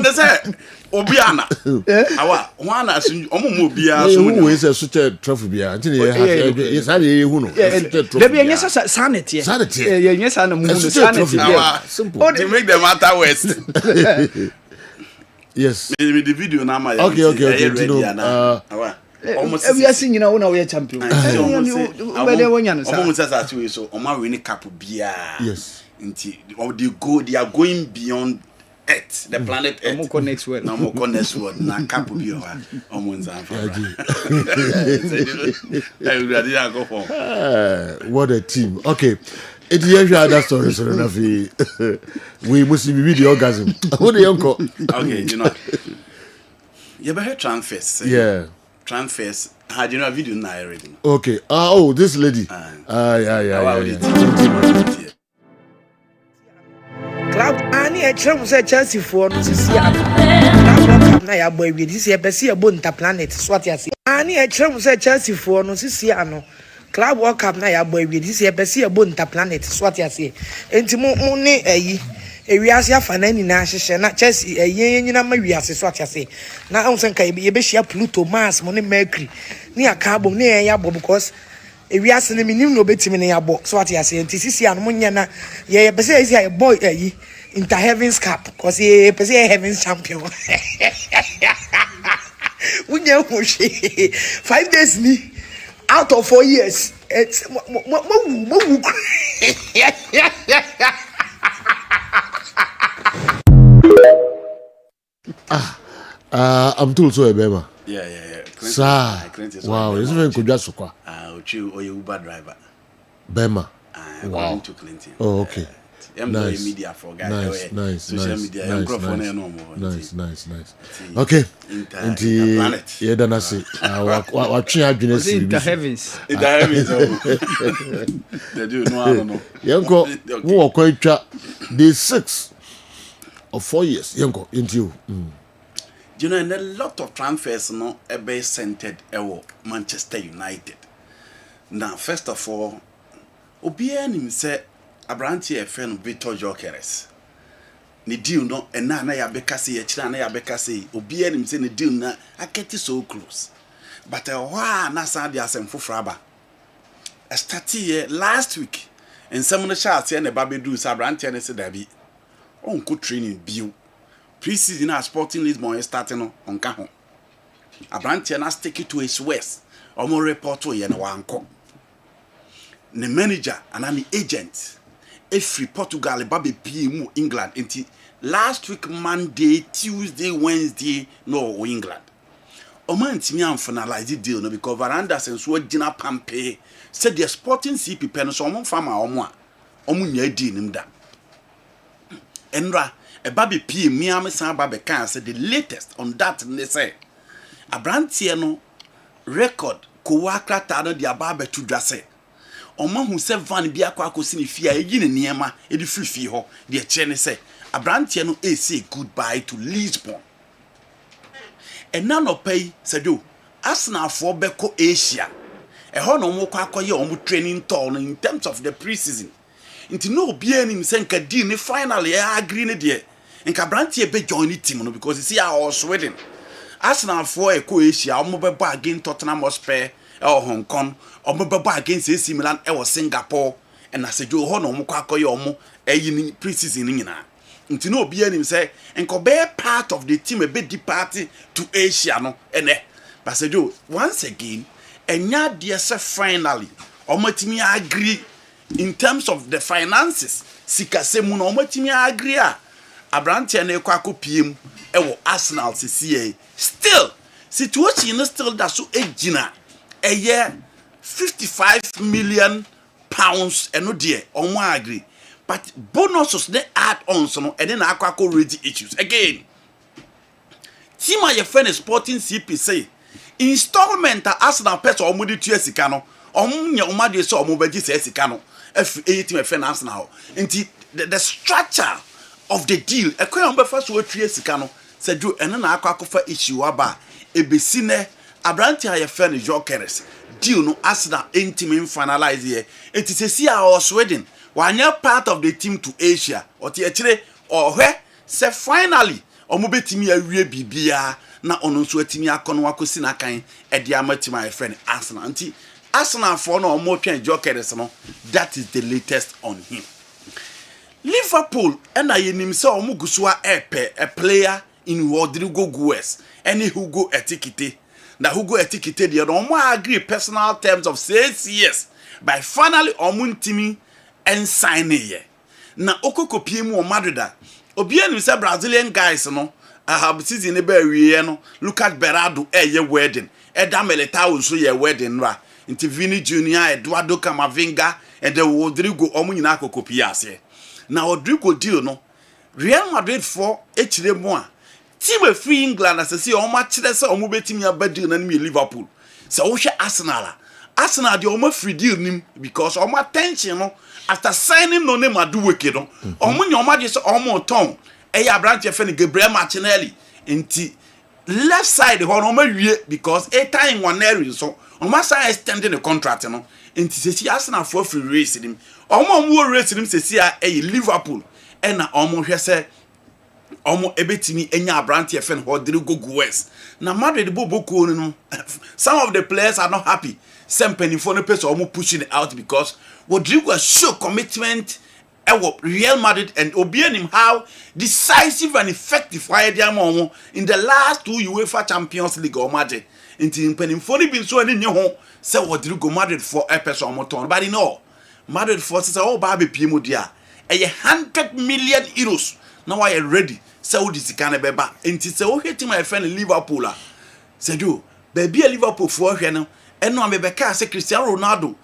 S17: they say obiana awa wana omumu obia
S16: so we say such a trophy bia ntine ye sa ye hu no
S2: David yenya sanity yenya sana mu sanity
S17: simple to make them matter west
S16: yes
S17: me the video na ma
S16: okay
S17: awa
S2: almost we are singing now we are champion
S17: almost as we so o ma win cup bia
S16: yes
S17: nti they are going beyond Earth, the planet Earth.
S2: Amoko next world.
S17: Na amoko next world. Na kapu bi oha. Omunza fa.
S16: What a team. Okay. It is other stories so na fi we must be the orgasm. Who the uncle?
S17: Okay, you know. You better transfers.
S16: Yeah.
S17: Transfers. Had you know a video now already?
S16: Okay. Oh, this lady. Yeah.
S10: Club ani e chere mu say Chelsea for no sisi a club na ya boy we this year be see a bonta planet so what you see ani e chere mu say Chelsea for no sisi a no Club World Cup na ya boy we this year be see ebo interplanet so what you say enti mo ne ayi ewiase afa na ni na hyehyɛ na Chelsea yen nyina ma wiase so what you say na am sen kai ye be hia Pluto Mars mo ne Mercury ne aka bom ne ya bo because ewiase ne minim no betimi ne ya bo so what you say enti sisi an mo nya na ye be say isi boy ayi Inter Heavens Cup because he be say Heavens champion Unya hoshi 5 days ni out of 4 years, it's
S16: I'm told so, Bema.
S17: Yeah.
S16: Sir, wow, it's very good. Just so
S17: or Uber driver.
S16: Bema.
S17: Wow. To Clinton.
S16: Oh, okay.
S17: Nice. Media for guys. Social media.
S16: Nice. Okay. Planet. Yeah, then I say. Watching Agnes.
S14: Inter Heavens.
S17: They do. No, I don't know.
S16: Yanko, who are quite day 6 of 4 years. Yanko, into you.
S17: You know, and a lot of transfers no be centered at Manchester United. Now, first of all, Obian himself. Abranti e fen Victor Jokeres ni deal no ena na ya bekase ya kira na ya bekase obi anim se ni deal na aketi so close but na san dia sem fofraba start here last week and some no chance na ba bedu sa Abranti na se dabi on ko training bio pre-season na Sporting Lisbon starting no on ka ho Abranti na stick it to his west omo report ye na wanko the manager and the agent every Portugal baby PM England until last week Monday, Tuesday, Wednesday no England. Oman timi am finalize deal no because Varandas and so Gina Pampe said the Sporting CP pen so omo fama omo nya di nim da. Enra a baby PM me am san baby kan said the latest on that they say Abrantie no record ko wakrata no dia baby to dwase Oma hu se van bi akwa akosi ne fia eyi ne niema e di free ho de che ne se Abrantie no say goodbye to Lisbon and none of pay said do Arsenal for beko Asia e ho no mo kwa akoye o mo training tour in terms of the pre-season nti no bi anim se nka di ne final e agree ne de nka Abrantie be join the team no because you see our Sweden Arsenal for eko Asia o mo be ba against Tottenham Hotspur Hong Kong Omobaba against AC Milan Singapore and as a Joe Hono Mukakoy omo a pre-season nyina. Nti no obi anim say enko be part of the team a bit party to Asia no ene. But say Joe once again enya dia say finally omatimi agree in terms of the finances sikasemu no omatimi agree a Abrantie na ekwa PM ewo Arsenal CCA still situation is still that so ejina a year 55 million pounds and no dear on one agree but bonuses they add on so and then akwa ready issues again team your friend Sporting CP say installment Arsenal person omudi tu esika no omunya omade so omobaji se esika no every team friend Arsenal nti the structure of the deal ekwan ombefa so atu esika no say do eno na akwa fa issue aba ebesine Abrantie your friend Jokeres deal no Arsenal team finalize here. It is a see our Sweden. One year part of the team to Asia. Or the or where say finally omo betimi awie bibia na ono so atimi akono wakosi na kan e dia mati my friend Arsenal. Anti Arsenal for no omo twen Jokeres no. That is the latest on him. Liverpool and I yenim say omo gusua a player in Rodrigo Goes any Hugo Etikite. Na Hugo Etikite the omo agree personal terms of 6 years by finally omuntimi and sign ye na okokopie mu o Madrid obi anu say Brazilian guys no have season e ba wie no Lucas Berardo ye wedding Eda Militao so ye wedding ra nti Vini Junior Eduardo Camavinga and the Rodrigo omu nyina akokopie ase na Rodrigo deal no Real Madrid for echire mu a team of free England as see o ma kire say o mo betimi abadi na me Liverpool so wo hwe Arsenal the o free deal nim because o ma tension no after signing no name Aduweke no o mo nya o ma de say o mo ton e ya Abrantie fe ni Gabriel Martinelli nti left side ho no ma wie because a time one area so Omasa extending the contract no enti sesi Arsenal for free race him omo race him sesi Liverpool na omo hwe se omo ebetimi enya abrante efen Rodrigo Goes na Madrid boboko no some of the players are not happy some penifo no person omo pushing out because Rodrigo show commitment Real Madrid and obeying how decisive and effective in the last 2 UEFA Champions League or Madrid into penifo ni bin so ani nye ho say Rodrigo Madrid for a person omo ton but no Madrid for say oh ba be pie dia 100 million euros now I am ready. So this can be back. And it's a hit my friend Liverpool. Said you, baby Liverpool for him. And no, I'm a say Cristiano Ronaldo.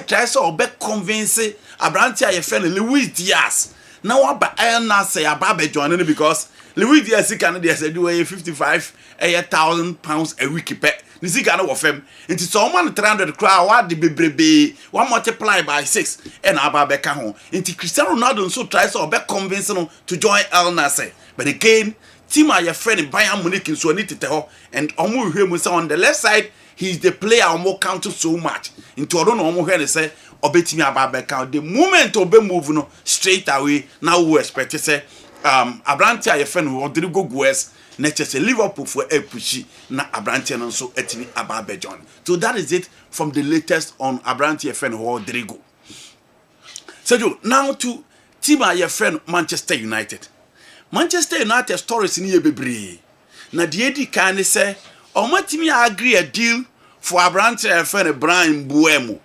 S17: Try so back convince Abrantia your friend Luis Diaz. Now I not say about joining because Luis Diaz can say do a 55,000 pounds a week. This is kind of him. It is someone 300 crowd. What the baby one multiply by 6 and Abba home. Into Cristiano Ronaldo so tries to be convincing to join Al Nassr. But again, team are your friend in Bayern Munich in so need to tell and Omu Hemu on the left side. He's the player Omo counted so much. Into I don't know Omo say obetimi Abba the moment Obe move no straight away. Now we expect to say Abrantia your friend Rodrigo Goes. Next Liverpool for a pushy na Abrantia and so etimi Ababejon. So that is it from the latest on Abrantia friend Rodrigo. So now to team your friend Manchester United. Manchester United stories in here bebre. Na die kan say omatimi agree a deal for Abrantia friend Brian Buemo.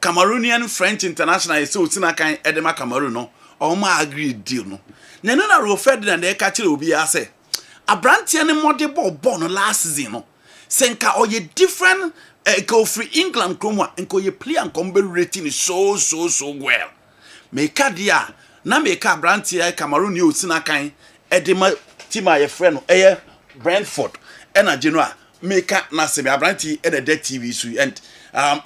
S17: Cameroonian French international so tina kan edema Cameroon no. Oma agree deal no. Na no na Ro Ferdinand e ka kire obi ase. Abrantia ne mode ball no last season no senka oye different go free England kromwa enko ye play and come rating so well make dia na make Abrantia Cameroon you sina kan edema team aye friend no Brentford and a general make na se Abrantia e the TV so and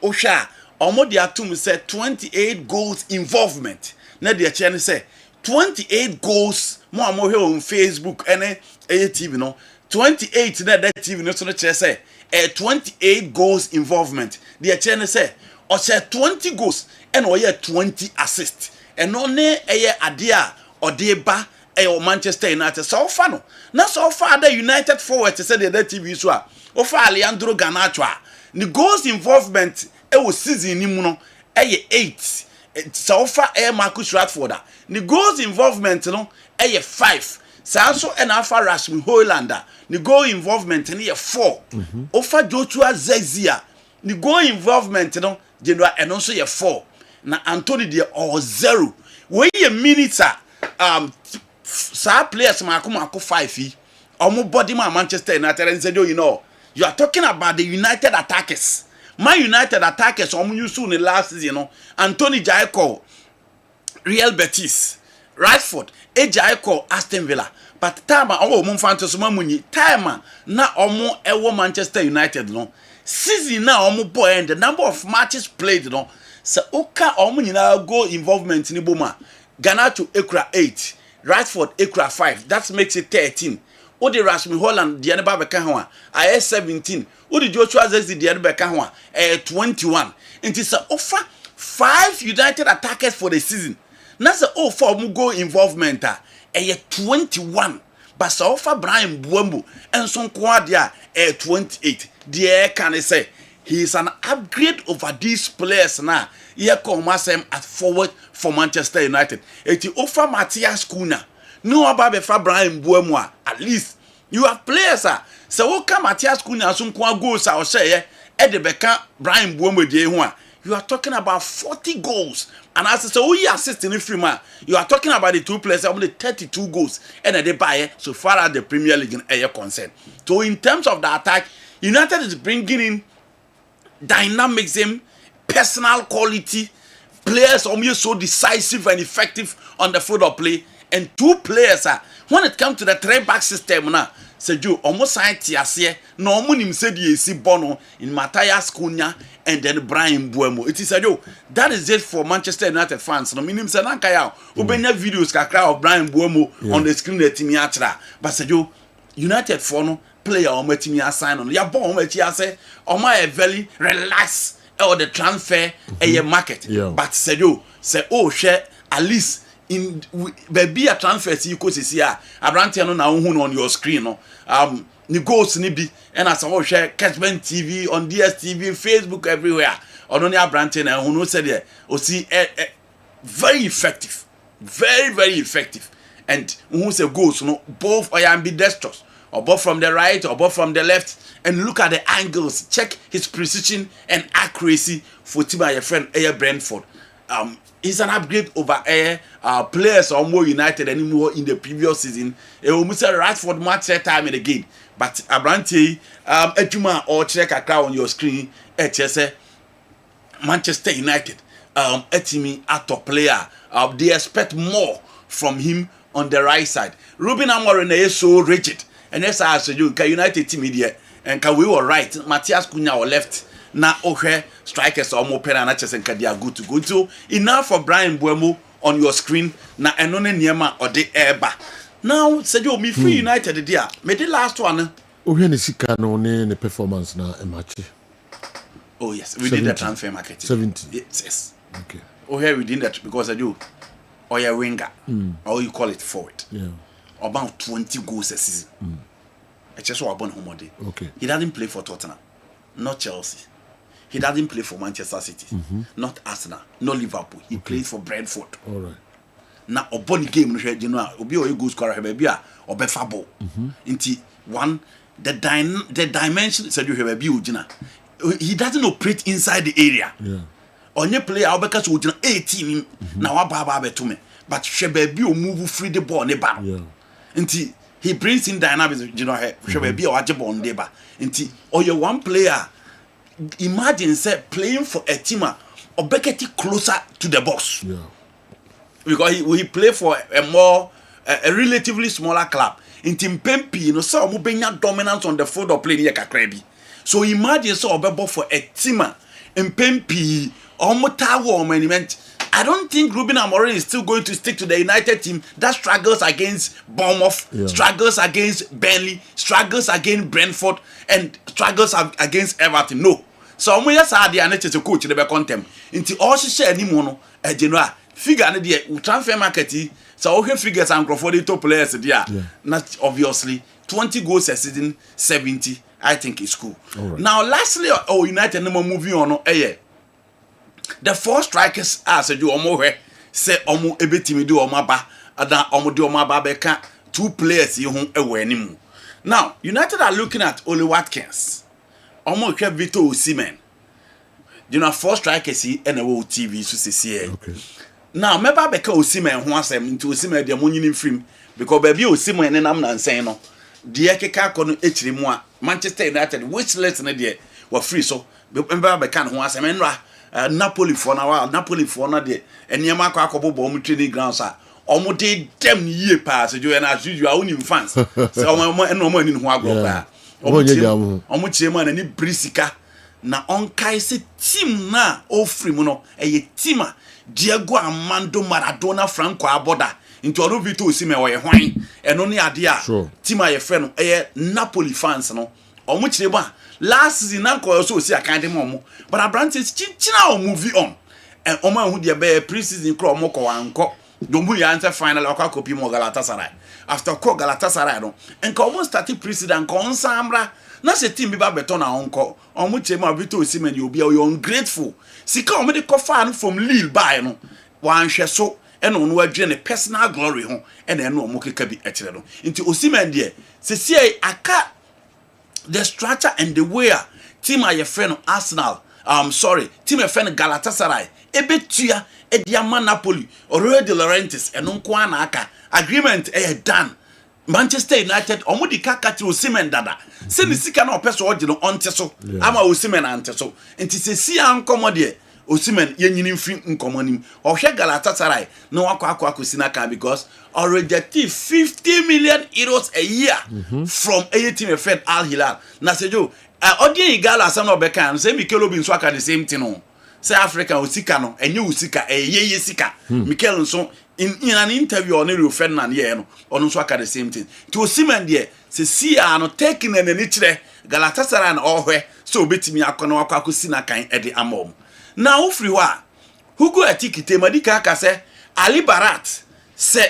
S17: ohwa omo dia tum say 28 goals involvement na dia che ne say 28 goals more on Facebook and TV no 28 that TV no so no say 28 goals involvement the channel say or say 20 goals and or 20 assists and no ne adea or de ba Manchester United so far no na so far the United forward say the TV so o fa Leandro Garnacho the goals involvement was season ni mu no 8 so far Marcus Rashford the goals involvement no 5 Sanso and Alpha Rasmus Hoylander the goal involvement in 4 Ofa Joshua Zezia the goal involvement no general and also 4 na Anthony de or 0 wey a minute sa players mako 5 omo body man Manchester United and said you know you are talking about the United attackers my United attackers omo use in the last season you know Anthony Jaiko Real Betis Rashford Jaiko Aston Villa but time omo mfanto munyi time na omo ewo Manchester United no season na omo boy and the number of matches played no so oka omo nyina go involvement ni boma Garnacho ekura 8 Rashford ekura 5 that makes it 13 Odi Rasmus Holland the aneba beka ho a 17 Odi Joshua Zexi the aneba beka ho a 21 it is offer 5 United attackers for the season na se for mu go involvement 21 but so offer Brian Buembo and so kwa dia 28 there can say he is an upgrade over these players now here come asem at forward for Manchester United eti offer Matthias Cunha no about be Brian Buemo at least you have players so what come Matthias Cunha so kwa goals or say e de beka Brian Buemo dey ho you are talking about 40 goals and as so we assist in free man you are talking about the two players only 32 goals and they buy so far as the Premier League in air concern so in terms of the attack United is bringing in dynamism personal quality players almost so decisive and effective on the field of play and two players when it comes to the 3-back system now Seju almost science no munim said ye see Bono in Matthias Cunha and then Brian Buemo. It is Seju that is it for Manchester United fans. No minim Sanankaya ubenya videos kakra of Brian Buemo on the screen at Timiatra. But Seju United for no player on matimi assign on ya bon machi ase a very relaxed or the transfer market but said you say share at least in be a transfer see you see abrante no na hu on your screen no ni goals ni bi and as share Kessben TV on DSTV Facebook everywhere on only abrante na hu no said there o see very effective very effective and who say goals no both or ambidextrous or both from the right or both from the left and look at the angles check his precision and accuracy for team your friend Brentford. He's an upgrade over players or more United anymore in the previous season. Almost a Rashford match time and again. But Abrante, Ejuma or check a crowd on your screen. Manchester United, a team at top player. They expect more from him on the right side. Ruben Amorim is so rigid, and as I said, you United team here, and we were right. Matthias Cunha or left. Na ohe strikers or more penalties and they are good to go. So enough for Brian Buemo on your screen. Na enone niema or the airba. Now said you me free United there. Me the last one.
S16: Ohe ni sika no ne performance na match.
S17: Oh yes, we did the transfer market. 70. Yes.
S16: Okay.
S17: Ohe we did that because I do. Or a winger, or you call it forward.
S16: Yeah.
S17: About 20 goals a season. It's just what born home day.
S16: Okay.
S17: He doesn't play for Tottenham, not Chelsea. He doesn't play for Manchester City, not Arsenal, not Liverpool. He plays for Brentford.
S16: All right.
S17: Now, a bonny game, you know, obi or goal scorer, baby, or befabo. Into one, the dimension said you have a view, he doesn't operate inside the area.
S16: Yeah.
S17: On your player, I'll be catching 18 now. Baba to me, but Shebebi will move free the ball, neighbor. Until he brings in dynamics, you know, Shebebi or Ajabon, neighbor. Until or your one player. Imagine say playing for a team or Beckett closer to the boss.
S16: Yeah.
S17: Because he play for a relatively smaller club. In Team Pempi, you know, so Mubenya dominance on the field of play near Kakrebi. So imagine so Obebo for a team in Pempi or Motawa management. I don't think Ruben Amorim is still going to stick to the United team that struggles against Bournemouth, struggles against Burnley, struggles against Brentford, and struggles against Everton. No. So I'm just had the annex to coach in the contempt. Into all she said, Nimono, a general figure, and the transfer market. So okay, figures and for the top players, not obviously 20 goals a season, 70. I think is cool. Right. Now, lastly, United number moving on. The four strikers as you omo say omo ebetimi do omaba ada omo do omaba beka two players you hon ewe animu. Now United are looking at Oli Watkins, omo hwe Victor Osimhen. You know four strikers and a TV so see. Okay. Now meba beka Osimhen ho asem into Osimhen de monyini film because baby Osimhen nenam na nsen no de ekeka ko no echiri mu a Manchester United which list na de wa free so meba beka ho asem enra Napoli for now de eniema kwa akobobo omu training grounds a omu de dem yie pass you and as usual onim fans so omu eno omu ani ho agro pa omu chiema na ni brisika na onkai se team na ofri mu no eye team a Diego Armando Maradona Franco Aboda into Oru Victor Osimhen wo ye hwan eno ne ade a team a ye frɛ no eye Napoli fans no omu chireba last season nanko so si akande mo but Abrantes china o movie on and omo hu de be pre-season kro omo ko anko dombu ya ante final akwa copy mo Galatasaray after ko Galatasaray no and ko omo start pre-season ko onsamra na se team bi ba beto na onko omo chema Victor Osimhen you be you ungrateful sika omo de ko fan from Lille by no wan hwe so and on wadwe ne personal glory ho and eno omo keka bi ekire no nti Osimhen de se sie aka the structure and the way team a your friend Arsenal team a friend Galatasaray ebetua ediama Napoli Aurelio De Laurentiis enonko ana aka agreement done Manchester United omudi kaka ti Osimhen dada se ni sika na opeso oje no onte so ama Osimhen ante so enti se si ankomo de Osimhen yenyini mfi nkomonim ohwe Galatasaray no akwa sinaka because already 50 million euros a year from a team friend Al Hilal na sejo odien igala asem no bekan say Mikel Obi nso aka the same thing no say Africa osika no enye osika eyeye sika Mikel nso in an interview on Rio Ferdinand here no ono nso aka the same thing to Osimhen there se see no taking an nichre Galatasaray na ohwe so betimi akona akwakosi na kan e de amom na ofri wa Hugo etikite madika aka se Ali Barat se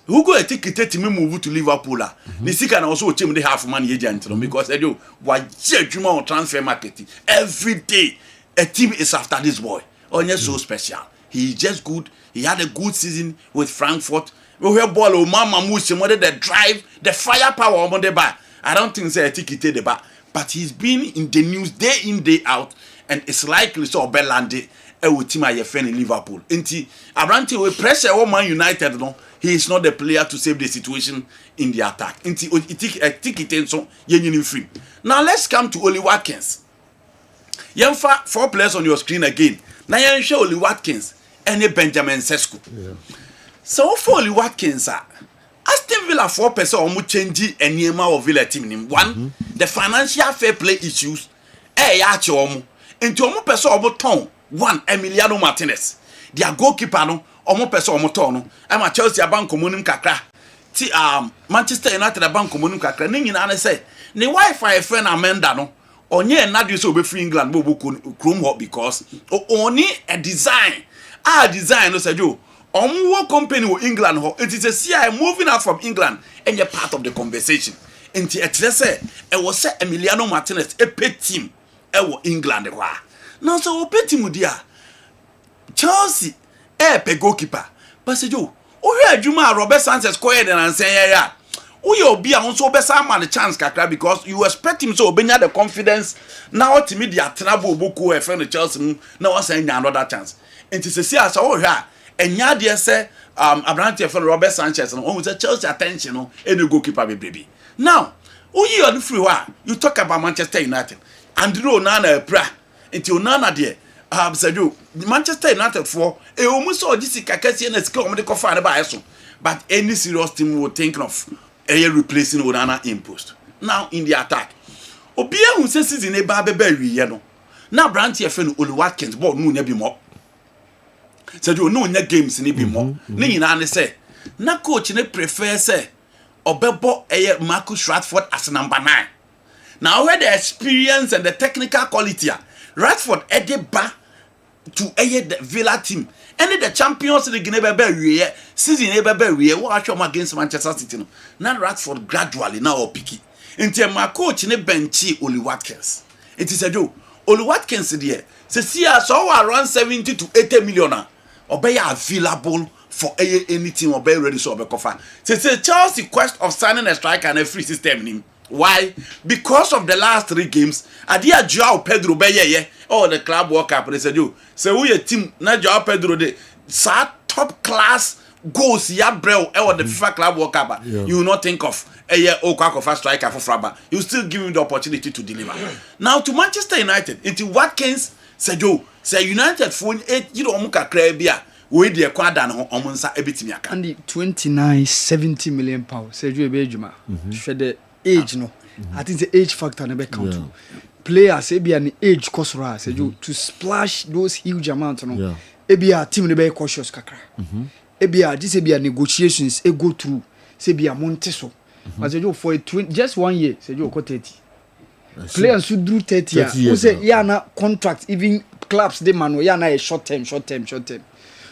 S17: Hugo etikite timi move to Liverpool ni sika na also chem de half man ye agent no because edo wa je adwuma on transfer market every day a team is after this boy onye so special he is just good he had a good season with Frankfurt we hear ball o mama musi mo the drive the firepower on the bar I don't think say etikite the bar but he's been in the news day in day out and it's likely so Belande e wo team aye fan in Liverpool enti Abrante we pressure o Man United no he is not the player to save the situation in the attack enti etikite so yenyini free now let's come to Oli Watkins yemfa 4 players on your screen again na yen show Oli Watkins and Benjamin Sesko so for Oli Watkins Aston Villa 4% almost change eniema of Villa team nim one the financial fair play issues ya che omo enti omo person omo ton one Emiliano Martinez their goalkeeper no omo person omo ton no ama Chelsea bank komunum kakra ti Manchester United bank komunum kakra ni nyina na say ni wifi friend Amanda no onye na do so be free England bo Chrome hot because oni a design no say jo Omwo company in England ho it is a CI moving out from England and you're part of the conversation. Inti etrese e was say Emiliano Martinez a pet team e wo England wa. Now so o pet team dia Chelsea pe goalkeeper. But say jo o hwe adwuma Robert Sanchez ko eden ansen ya. O ye obi a nso obesa man the chance kakra because you expect him so obenya the confidence now ultimately atrabo oboku e friend Chelsea na was say another chance. Inti se see as o hwe enya de say Abrante for Robert Sanchez no who say Chelsea attention no any goalkeeper baby. Now, who you on free wa you talk about Manchester United. Andrew Onana pra until Onana there said you Manchester United for e almost all this kakasi na sika o de ko fa na ba eso. But any serious team will think of replacing Onana in post. Now in the attack. Obia who say season e ba be wi no. Na Abrante for Oli Watkins ball no nya bi mo. Said you no nya games ni bi mo ni nyina ne say na coach ne prefer say obebo Marcus Rashford as number 9 now where the experience and the technical quality Rashford ba to the Villa team and the Champions League ne be season ne be what show against Manchester City no na Rashford gradually now picky until my coach ne benchi Oli Watkins it is a do Oli Watkins there say see so around 70 to 80 million obey available for anything obey ready so obey cover. Say Chelsea quest of signing a striker and a free system nim. Why? Because of the last 3 games, Adia Joao Pedro be the club World Cup they said you. Say we a team na Joao Pedro de sa top class goals ya bro the FIFA Club World Cup. You will not think of Okwakofa striker for Fraba. You still give him the opportunity to deliver. Now to Manchester United, into Watkins said you say United phone 8 you don't muka krabia we dey kwada no omonsa ebetimi aka
S2: and the 29-70 million pounds say you be adwuma hwe the age no I think the age factor no be count players e bia ni age kosora say you to splash those huge amounts no e bia team no be cautious kakra e bia this e bia negotiations e go through say bia monte so but say you for just 1 year say you got 30 players who do 30 years who say yeah na contract even clubs they man yeah na a short term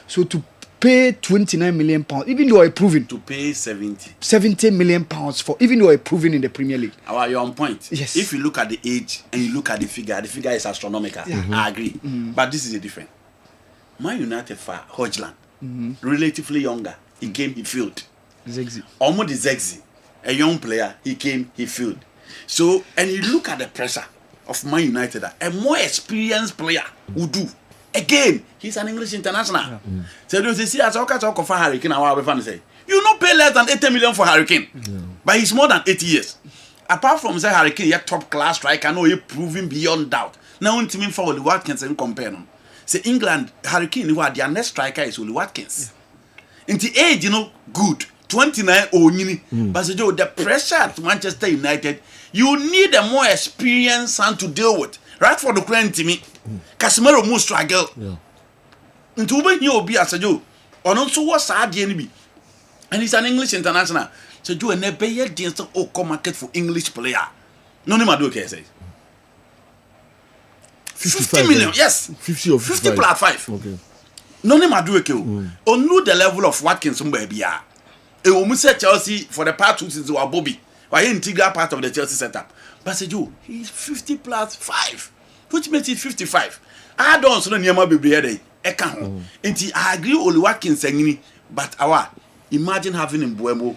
S2: so to pay 29 million pounds even though approving
S17: to pay
S2: 70 million pounds for even though approving in the Premier League.
S17: You're on point.
S2: Yes.
S17: If you look at the age and you look at the figure is astronomical. I agree. But this is a different. Man United for Hodgland, relatively younger, he came, he failed.
S2: Zegzi.
S17: Almost Zegzi, a young player, he came, he failed. So, and you look at the pressure of Man United, a more experienced player would do. Again, he's an English international. So you see, as I talk for Hurricane, I will say, you not pay less than 80 million for Hurricane, but he's more than 80 years. Apart from say Hurricane, you're top class striker, I know you're proving beyond doubt. Now, when team for Oli Watkins and compare them, say England Hurricane, who are their next striker is Oli Watkins. In the age, good. 29 but the pressure at Manchester United, you need a more experienced son to deal with. Right for the current team, Casemiro must struggle. Into when you be as a Joe, or not so what's hard the enemy. And he's an English international. So you never yet didn't oh come market for English player. No name do okay say. 50 million, yes.
S16: 50 or
S17: 50 plus 5.
S16: Okay.
S17: No name do okay. On know the level of Watkins baby. E wo mu say Chelsea for the past 2 seasons were Bobby. Why integral part of the Chelsea setup. But say you he's 50 plus 5. Which makes it 55. I don't know niam bebre here e ka ho. Enti I agree Oli Watkins engini but imagine having in Buemo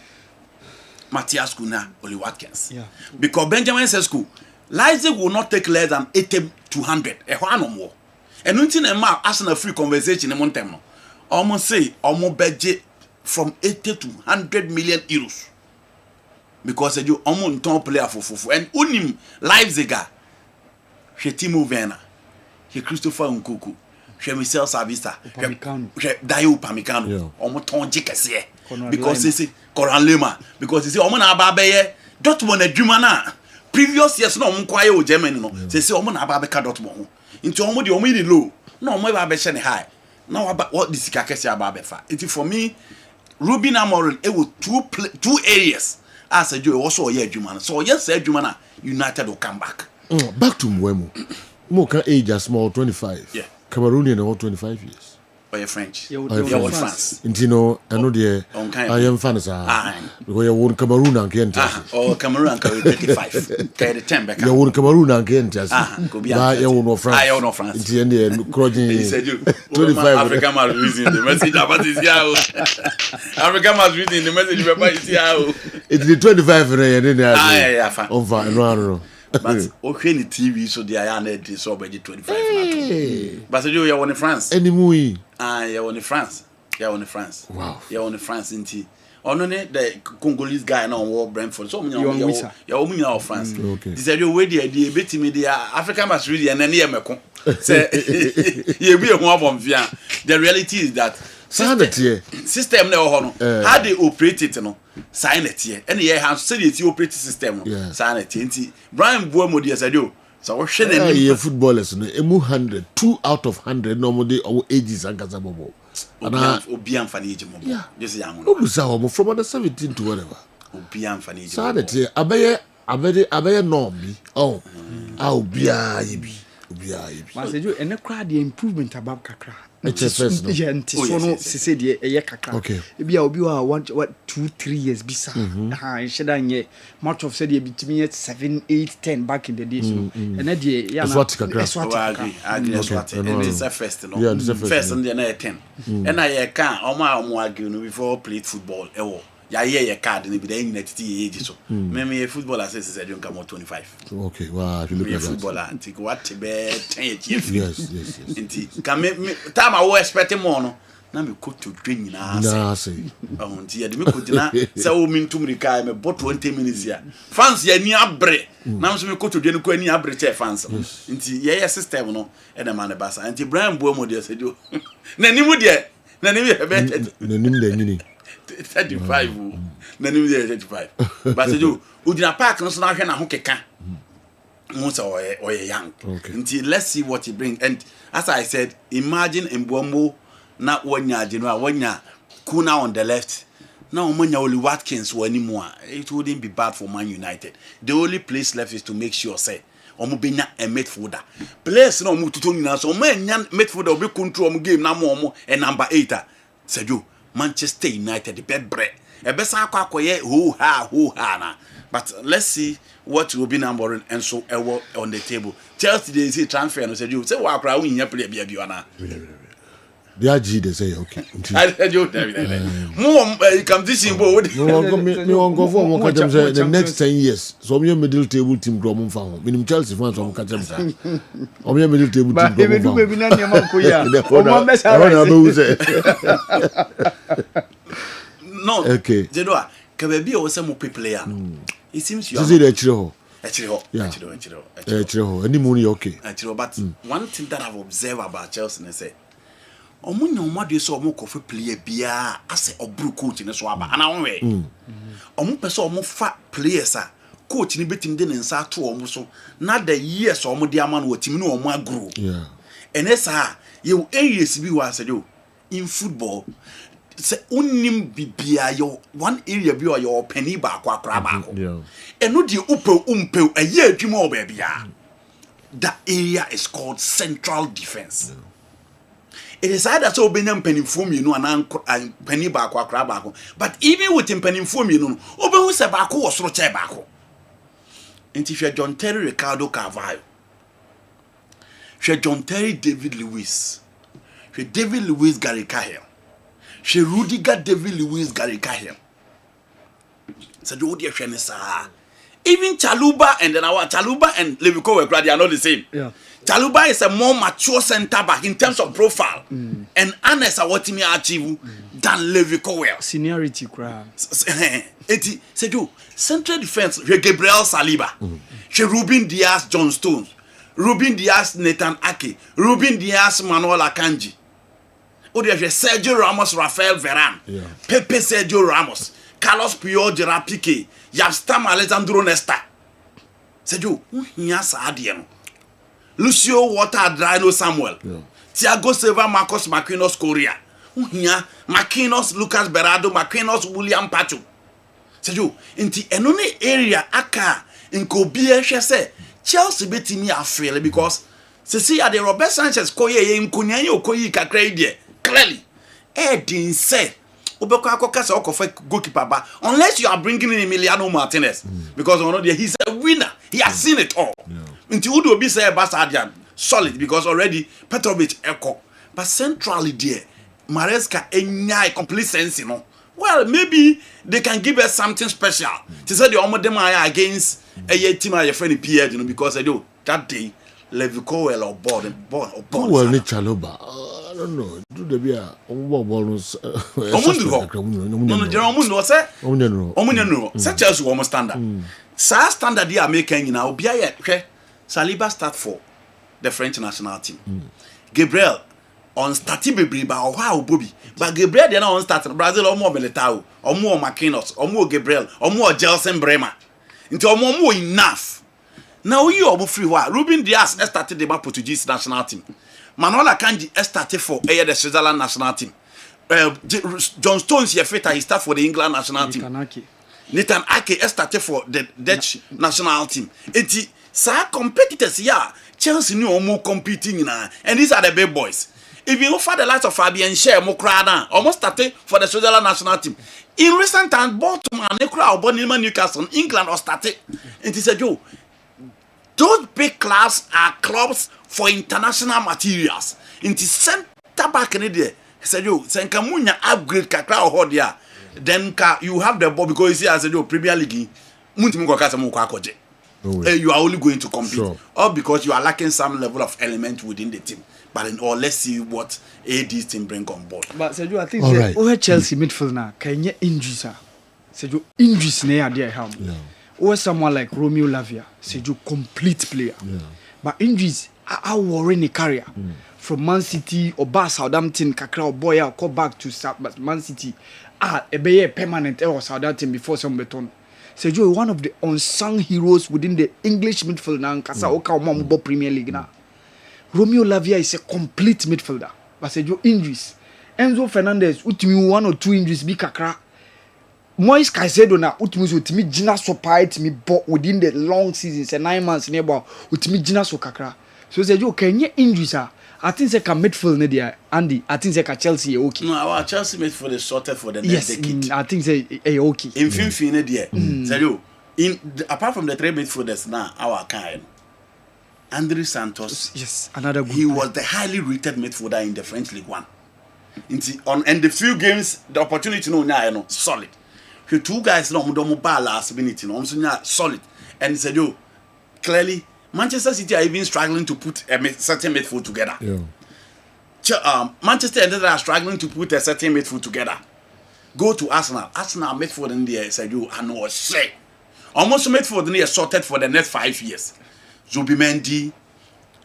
S17: Matthias Kuna, Oli Watkins. Yeah. Because Benjamin Sesko, Leipzig will not take less than 80 to 100. No more. And until a map asking a free conversation in Montemo, almost say almost budget from 80 to 100 million euros. Because you almost top player for and unim Leipzig, she Timo Werner, she Christopher Nkunku, she Michel Savista, she Dayo Upamecano, almost ton jikese. Because they say Koran Lema, because they say Omona Ababe, Dortmund a Jumana. Previous years no Mquire or Germany no. They say Omona Ababeka Dortmund. Into Omo the Omini low. No more Babeshani high. Now about what this Kakesi Ababefa. It is for me, Ruben Amorim, it was two areas. As a Joe also a year Jumana. So yes, Jumana United will come back.
S16: Back to Mwemo. Moka age as small 25.
S17: Yeah.
S16: Cameroonian about 25 years.
S17: By French.
S16: You're France. Intino, I know the I am fans are. Because you won Cameroon and Kent.
S17: Oh, Cameroon 35. Carry 10 back.
S16: You won Cameroon and Kent.
S17: You
S16: won France.
S17: I know France.
S16: It's in the Crowding.
S17: He said you 25 Africa must reason the message about this year. Africa must reason the message about this year.
S16: It's the 25 and
S17: yeah.
S16: Over no.
S17: But okay, the TV so they are not so already 25. But you are on France.
S16: Any movie?
S17: You're on France. You're on France.
S16: Wow.
S17: You're on France in T. Only the Congolese guy now war Brentford. So many you're only of France.
S16: Okay.
S17: This is your way the bit media Africa must really and any American. Say you be a one via. The reality is that system now how they operate it no sign it here and yeah have said it operating system no sign it nti Brian Buemo dey said you so we share
S16: the footballers no emu 100 2 out of 100 normally our ages and kasa bobo
S17: obi amfani age mo just young no
S16: obusa homo from under 17 to whatever
S17: obi amfani age
S16: sign it here abeye no bi obia yibi
S8: ma say you ene crowd the improvement above kakra.
S16: It's first no.
S8: Yeah, no say the kakra.
S16: Okay.
S8: Ebi obi what 2-3 years bisa. Sheda nye much of said between 7, 8, 10 back in the days. And then the yeah.
S17: I agree. It's a first no. Yeah, first and then 10. And I can omo argue before played football. Yeah, card and be the next age so. Maybe footballer says I don't come 25.
S16: Okay, wow. If you look at
S17: footballer, take what to be 10 years.
S16: Yes.
S17: Can me time I was expecting more no. Na me go to train na
S16: say.
S17: Oh, dear, me go na say o min to me kai me bought 20 minutes here. Fans ya ni abre. Na so me go to train ko ni abre che fans. Nti ye system no e na man basa. Nti Brian Buemo dey say do. Na ni mu dey. Na ni be
S16: na ni dey nyini.
S17: 35 na nim dey 35 but you udina park no so na hwe na ho keka mo say oye young until let's see what he bring and as I said imagine Mbuombo na wonya ageno a wonya Kuna on the left now wonya Oli Watkins wani mu a it wouldn't be bad for Man United. The only place left is to make sure say omo benya a midfielder place na omo tutu nyina so omo enya midfielder obi control omo game na mo e number 8 Sergio Manchester United the bed bread. A best akoye ho ha na. But let's see what will be number and so on the table. Chelsea they say transfer no say you say wa kra win ya play bia na.
S16: They are G they say okay.
S17: I said you more come this in board.
S16: Me won go for mo catch say the next 10 years. So me middle table team grow mo fa ho. Minimum Chelsea fans so catch say. O me middle table team grow mo.
S8: But baby na niam ko ya.
S17: No.
S16: Okay.
S17: Jedwa, ka baby o say mo player. It seems you
S16: are. This is the
S17: Achiro.
S16: Any money okay.
S17: Achiro, but one thing that I've observed about Chelsea is say omunya omade so omo kofe player bia ase obru coach ne so aba ana wonwe omo pese omo fa players a coach ni betim de ne nsa to omo so na the years omo de ama no watimi ne omo agro
S16: yeah
S17: and esa you areas bi wa sajo in football say unim bibia yo one area bi or your penny ba kwa ba ko eno de umpe aye adwuma o ba bia that area is called central defense. It is either so benyam penifum you know and penny ba kwa ba ko but even with penifum you know obehu se ba ko wo soro che ba ko enti John Terry Ricardo Carvalho John Terry David Lewis David Lewis Gary Cahill Rudiger David Lewis Gary Cahill said oh dear even Chaluba and then our Chaluba and Levico were are not the same.
S2: Yeah.
S17: Chaluba is a more mature center back in terms of profile and honest at what he achieve than Levico well.
S8: Seniority crowd.
S17: Eti said you central defense Gabriel Saliba Ruben Diaz John Stones Ruben Diaz Nathan Ake Ruben Diaz Manuel Akanji Sergio Ramos Rafael Varane Pepe Sergio Ramos Carlos Puyol Gerard Piqué Yabstam Alessandro Nesta Sergio hiya saadie no Lucio Walter Adriano Samuel Thiago Silva Marcos Marquinhos Correa hiya Marquinhos Lucas Berardo Marquinhos William Pacho Sergio inti enone area aka inkobi ehwe se Chelsea betimi afele because see at the Robert Sanchez koye nkonya ye okoyi kakra ide clearly Edin say obeko akoka se okofa goalkeeper ba unless you are bringing in Emiliano Martinez because he's a winner, he has seen it all. Until Udo be say Basadian solid because already Petrovic echo but centrally there Maresca enya complete sense you know. Well maybe they can give us something special to say the omodem are against a team are your friend Pierre you know because they do that day Levico well or board
S16: well ni Chaluba I don't know do the be a ball
S17: no such as one standard sa standard they are making now be Saliba start for the French national team Gabriel on starting bebre ba o ha obobi but Gabriel dey na on start Brazil omo Militao omo Marquinhos omo Gabriel omo Gelson Bremer nti omo enough now you omo free wa Ruben Diaz started the Portuguese national team Manuel Akanji started for the Switzerland national team John Stones here fit he start for the England national team Nathan Ake started for the Dutch national team eti sa competitors here Chelsea ni omo competing na and these are the big boys. If you offer the likes of Fabian Schär, Mokrana, almost started for the Switzerland national team. In recent times, Baltimore, Necra, Bonilman, Newcastle, England, or started. And he said, Joe, those big clubs are clubs for international materials. In the center back in there, he said, Joe, Senkamunya upgrade Kakra or Hodia. Then you have the ball because you see, I said, Joe, Premier League, you are only going to compete. Or because you are lacking some level of element within the team. But or let's see what AD's team bring on board.
S8: But Sergio, I think over Chelsea midfield now, can you injuries? Sergio, injuries near there help. Or someone like Romeo Lavia, Sergio, complete player. But injuries are worrying a career from Man City or Southampton, Kakra or Boya, or go back to Man City. A be permanent or Southampton before some beton. Sergio, one of the unsung heroes within the English midfield now. Kasa Oka Mambo Premier League now. Romeo Lavia is a complete midfielder. But Sergio injuries. Enzo Fernandez, utimi 1 or 2 injuries be kakra. Moise Caicedo na utimi jina so pied me within the long season, say 9 months nearby, utimi jina so kakra. So Sergio, can you injuries? I think they can midfield there, Andy. I think they can Chelsea okay.
S17: No, our Chelsea midfield is sorted for the next decade.
S8: I think they okay.
S17: In Finfine there, Sergio. Apart from the 3 midfielders now, our kind. Andre Santos,
S8: yes, another good
S17: he was the highly rated midfielder in the French League 1. And the few games, the opportunity no solid. The 2 guys no ball last minute, solid. And said, yo, clearly Manchester City are even struggling to put a certain midfield together. Manchester United are struggling to put a certain midfield together. Go to Arsenal. Arsenal midfield in there said, yo, I know say. Almost midfield in there sorted for the next 5 years. Zubimendi,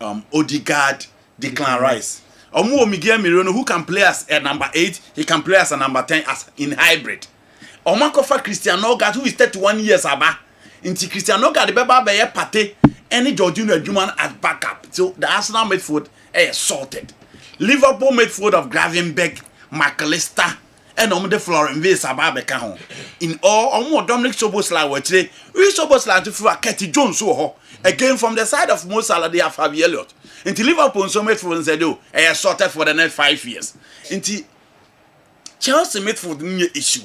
S17: Odegaard, Declan Rice. Omo Miguel Mirano, who can play as a number 8, he can play as a number 10 as in hybrid. Omakofa Christian Nogard, who is 31 years aba. Inti Christian Nogard, the beba be Pate, any Jorginho Juman as backup. So the Arsenal midfield is sorted. Liverpool midfield of Gravenberch, McAllister, and the Florent Vase Ababeka home. In all, more Dominic Sobosla were today. We Sobosla to for Katy Jones so again from the side of Mo Salah, they have Fabi Elliott. Into Liverpool, so Medford said, "Oh, I have sorted for the next 5 years." Into Chelsea Medford new issue,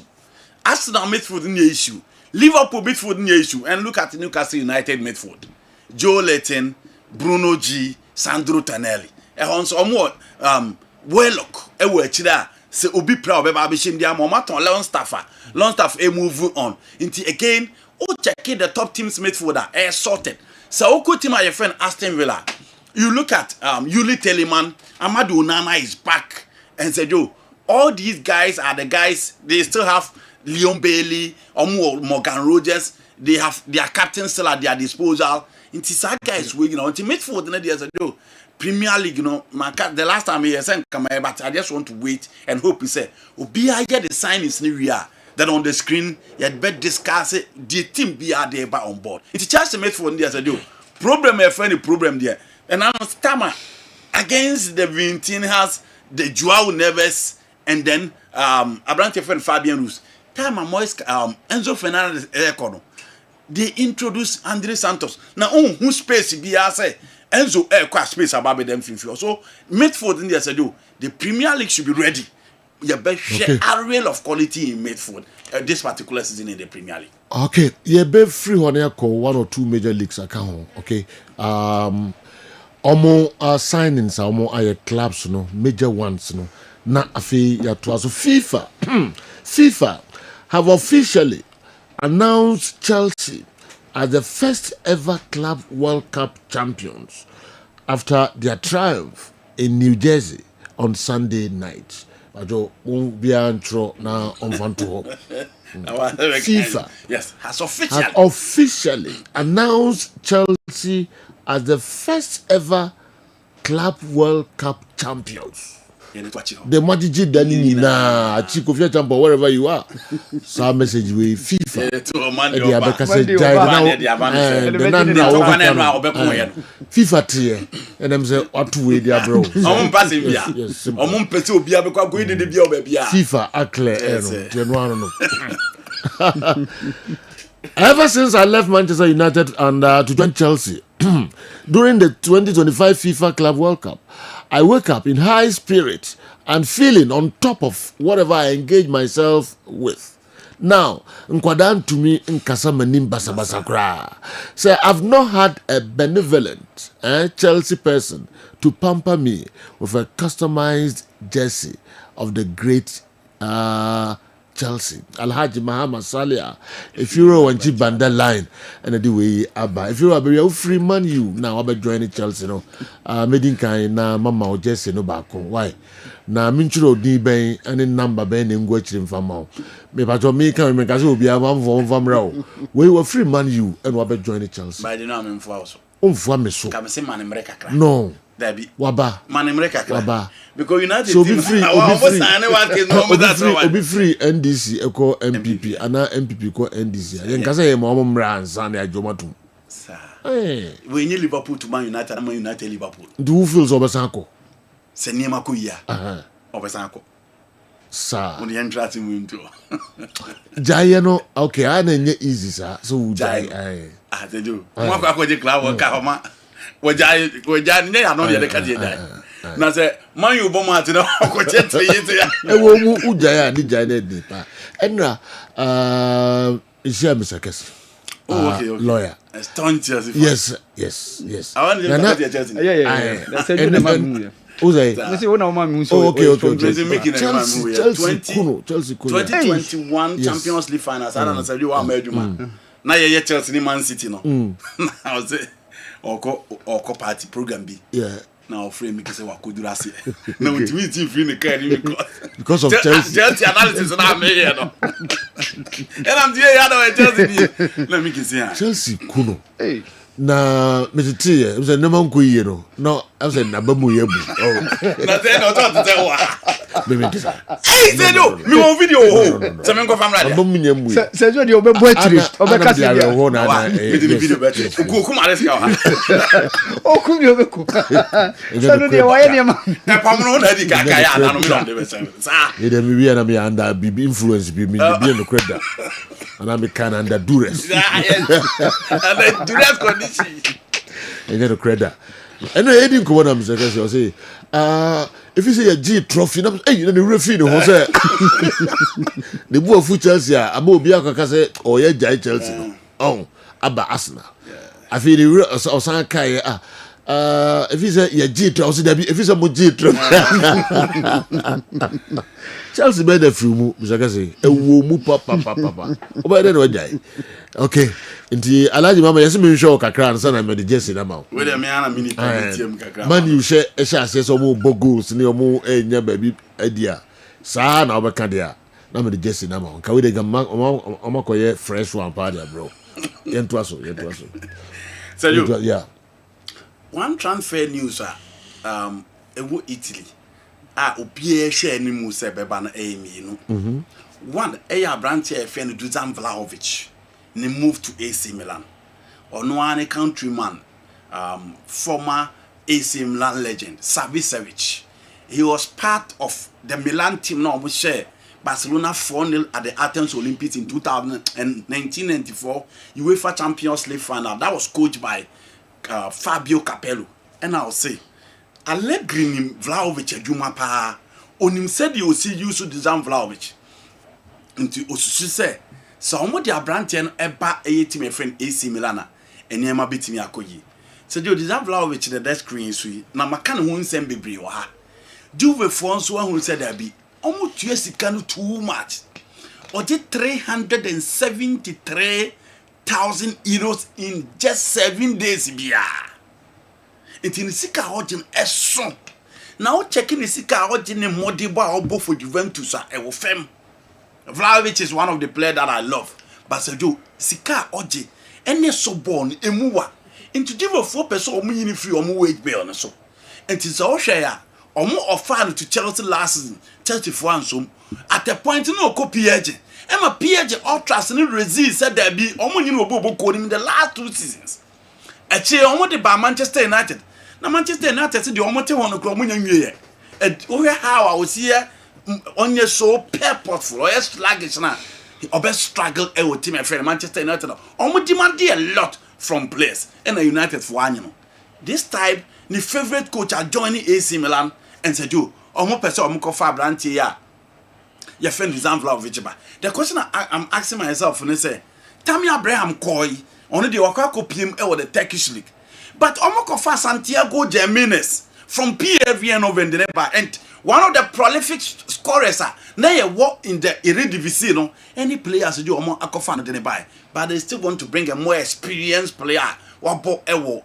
S17: Arsenal Medford new issue, Liverpool Medford new issue, and look at Newcastle United Medford, Joe Letton, Bruno G, Sandro Tonelli, and on what Wellock, a word chida. Se obi proud be ba be shim dia momaton Longstaff move on into again check the top teams midfielder sorted so oku team your friend Aston Villa you look at Yuli Telemann Amadou Onana is back and said yo all these guys are the guys they still have Leon Bailey or Morgan Rogers they have their captain still at their disposal into sad guys we into midfield they said yo Premier League, the last time he sent come but I just want to wait and hope he said, Obi I get the sign is new year. Then on the screen, you had better discuss it, the team be there back on board. It's just a mate for India as I do. Problem any problem there. And I'm Stammer against the Vintin has the Joao Neves and then Abrante friend Fabian Rus. Time Enzo Fernandez Econo. They introduce Andre Santos. Now who space be I say Enzo quite space about them feel so midfield in there said the Premier League should be ready. You better share array of quality in midfield this particular season in the Premier League.
S16: Okay, you be free on here call 1 or 2 major leagues account. Okay, omo signings omo clubs major ones na afi ya to so FIFA have officially announced Chelsea as the first ever Club World Cup champions after their triumph in New Jersey on Sunday night. FIFA
S17: has
S16: officially announced Chelsea as the first ever Club World Cup champions. The Majiji Dani na Chikofia Champa wherever you are. So message with FIFA. FIFA tier and them say what to way their bro. FIFA Ever since I left Manchester United and to join Chelsea during the 2025 FIFA Club World Cup, I wake up in high spirits and feeling on top of whatever I engage myself with. Now, nkwadan to me nkasa manim basa kra. Say I've not had a benevolent Chelsea person to pamper me with a customized jersey of the great Chelsea. Alhaji Mahama Salia. If you're on Banda line and the way Abba. If you're a free man, you now about joining Chelsea. Medin kind na mama or Jesse no bako. Why? Na minchuro di ben any number ben in watching from now. Me pato me can make us be a one from row. We were free man you and about joining Chelsea.
S17: By the name for
S16: me so.
S17: Come say man America.
S16: No.
S17: Debbie.
S16: Waba.
S17: Man America.
S16: Waba.
S17: Because United
S16: so be free. Be free. NDC equal MPP. Ana MPP equal NDC. Yen kasa ye mo mra ansa na ajomatum.
S17: Sir. We need Liverpool to Man United. Man United Liverpool.
S16: Do you feel so Obasanko?
S17: Se niema ko ya. Obasanko.
S16: Sir.
S17: On the entrance mu into.
S16: Jaya no okay, I na nye easy sir. So
S17: Jaya. They do. Mo kwa je club work homa. Wajai ne ya no de ka je dai. Na say man you bomb at no ko chete yete ya.
S16: E wo mu ujaya ni jaya ne pa. Enra isia Mr. Kessben.
S17: Okay.
S16: Lawyer. Yes.
S17: I want to look at Chelsea.
S1: Yeah. That's a good man.
S16: Who's that?
S1: Okay.
S16: Chelsea
S17: 2021 Champions League finals. I don't know say you are made man. Now you Chelsea ni Man City no. I was say oko party program bi.
S16: Yeah.
S17: Now frame me say wa kodura se. Na ultimate team free the card
S16: because of Chelsea.
S17: Chelsea analysis na me here no. And I'm there ya no Chelsea. Let me say
S16: Chelsea kuno. Hey. Na metiti e say na man ko yie no. No, I say na ba mu ye bu. Oh.
S17: Na say no to say wa. Hey, say no. Me on video. So me go family.
S2: Say you dey obebo etiri, obeka se dia.
S17: Me dey video better. Ku ma let's go.
S2: O ku mi obeku. So no dey why dey ma.
S17: E pam no na di kaka ya na no me don dey be say. Sa.
S16: E dey me na me under bibi influence bi me dey no credit. And I'm kind of under duress.
S17: Under duress condition.
S16: E dey no credit. And I didn't come on am say if you say a G trophy, hey, you know the referee no say. The boy of Chelsea, abo obi akaka say oh yeah Jai Chelsea. Oh, aba Arsenal. I feel the Osan kai if you say a G trophy, if you say mo G trophy. Chelsea be the free mu, Mr. say e wo mu papa. Oba dey no Jai. Okay. Inti alaji mama yesi me show kakra nsa na me de jersey na ma.
S17: We dey me ana mini team kakra.
S16: Man you share e share say so mo goals ni omo enya baby adia. Sa na obeka dia. Na me de jersey na ma. Ka we dey gam omo koye fresh one pa dia bro. Yentu aso.
S17: So you.
S16: Yeah.
S17: One transfer news ewo Italy. Obi share ni mu se beba na emi no. One branch e fe no Dusan Vlahovic. He moved to AC Milan. Onoane countryman, former AC Milan legend, Savicevic. He was part of the Milan team now, which share Barcelona 4-0 at the Athens Olympics in 1994 UEFA Champions League final. That was coached by Fabio Capello. And I'll say, Allegri ni Vlahovic adwuma pa. Onim said you see you to design Vlahovic. Into Osusu say, so omo di abrante no eba team friend AC Milan eniema betimi akoyi so di deserve Vlahovic the desk screen so na maka ne ho nsem bebre wo ha Juve fo nso ahun said that be omo tue sika no too much oje 373,000 euros in just 7 days bia intini sika oje eso na o checking the sika oje ne modibo a obo for Juventus a e wo fem Vlahovic is one of the players that I love. But Sergio, Sika Oji, any so born, Emuwa, into give a 4% of me free or more wage bill on so. And it's all share or more of fun to Chelsea last season, Chelsea for so. At the point, no copy agent. Emma PG ultras and resist said there be almost no bobo coding in the last 2 seasons. A chair almost by Manchester United. Now, Manchester United said the almost on the Cromunian year. And over how I was here. On your so purposeful or sluggish now, or best struggle with team and friend Manchester United. Almost demand a lot from players and a United for one. This time, the favorite coach are joining AC Milan and said, "You almost person almost far branch here. Your friend is Vlahovic." The question I'm asking myself when I say, "Tammy Abraham Koi only the Wakako PM or the Turkish league, but almost far Santiago Jimenez from PSV over in the neighbor and." One of the prolific scorers now you walk in the Eredivisie no any players do more akofan than buy but they still want to bring a more experienced player wabo ewo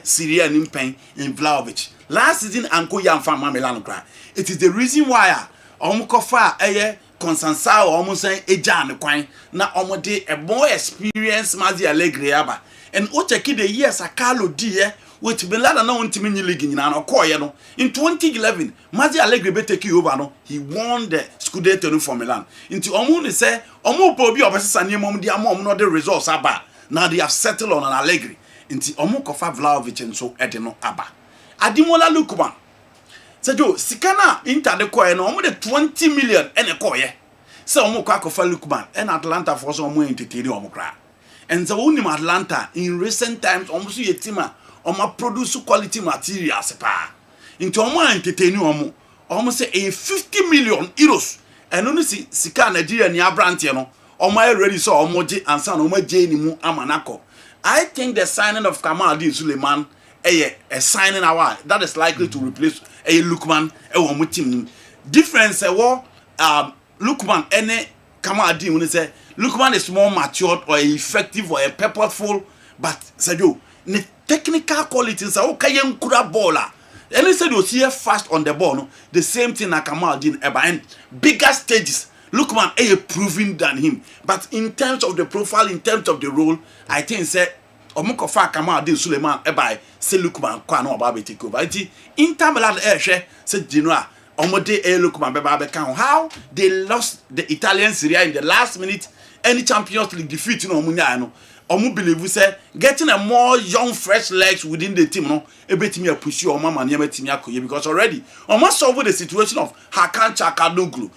S17: Syria nimpen in Vlahovic last season anko yam fan Milan kra it is the reason why omukofa Constanza almost saying eja ne kwan na omode a more experienced Mazi Allegri aba and o check the years Carlo die which Milan na won timi league nyina no koye no in 2011 Mazi Allegri be take over no he won the Scudetto no for Milan into omo ne say omo po bi obesesa ne mom di amom no the results aba now they have settled on an Allegri into omo kofa Vlahovic nso ede no aba Ademola Lookman Sejo sikana Inter de koye no omo de 20 million ene koye say omo kwa kofa Lookman and Atlanta for so omo entertain omo kra and so unim Atlanta in recent times omo so yetima omo produce quality materials pa into omo entertain omo say a 50 million euros and only sika Nigeria ni abrante no omo ready so omo je ansa no omo je ni mu amanako I think the signing of Kamaldeen Suleiman a signing away that is likely to replace a Lookman omo team difference Lookman any Kamaldeen when say Lookman is more matured or effective or a purposeful but Sergio the technical qualities are okay kura baller and said you see fast on the ball no the same thing like Kamaldeen and bigger stages Lookman proving than him but in terms of the profile in terms of the role I think say omukofa Kamaldeen Suleiman say Lookman kwa no about take over Inter Milan say Genoa Omode Lukman Beba Beckham. How they lost the Italian Serie A in the last minute, any Champions League defeat, Omunya, Omu believe we say getting a more young, fresh legs within the team, a bit me a push you, Oma and Yemetinia, because already, almost solve the situation of Hakan Chakadoglu,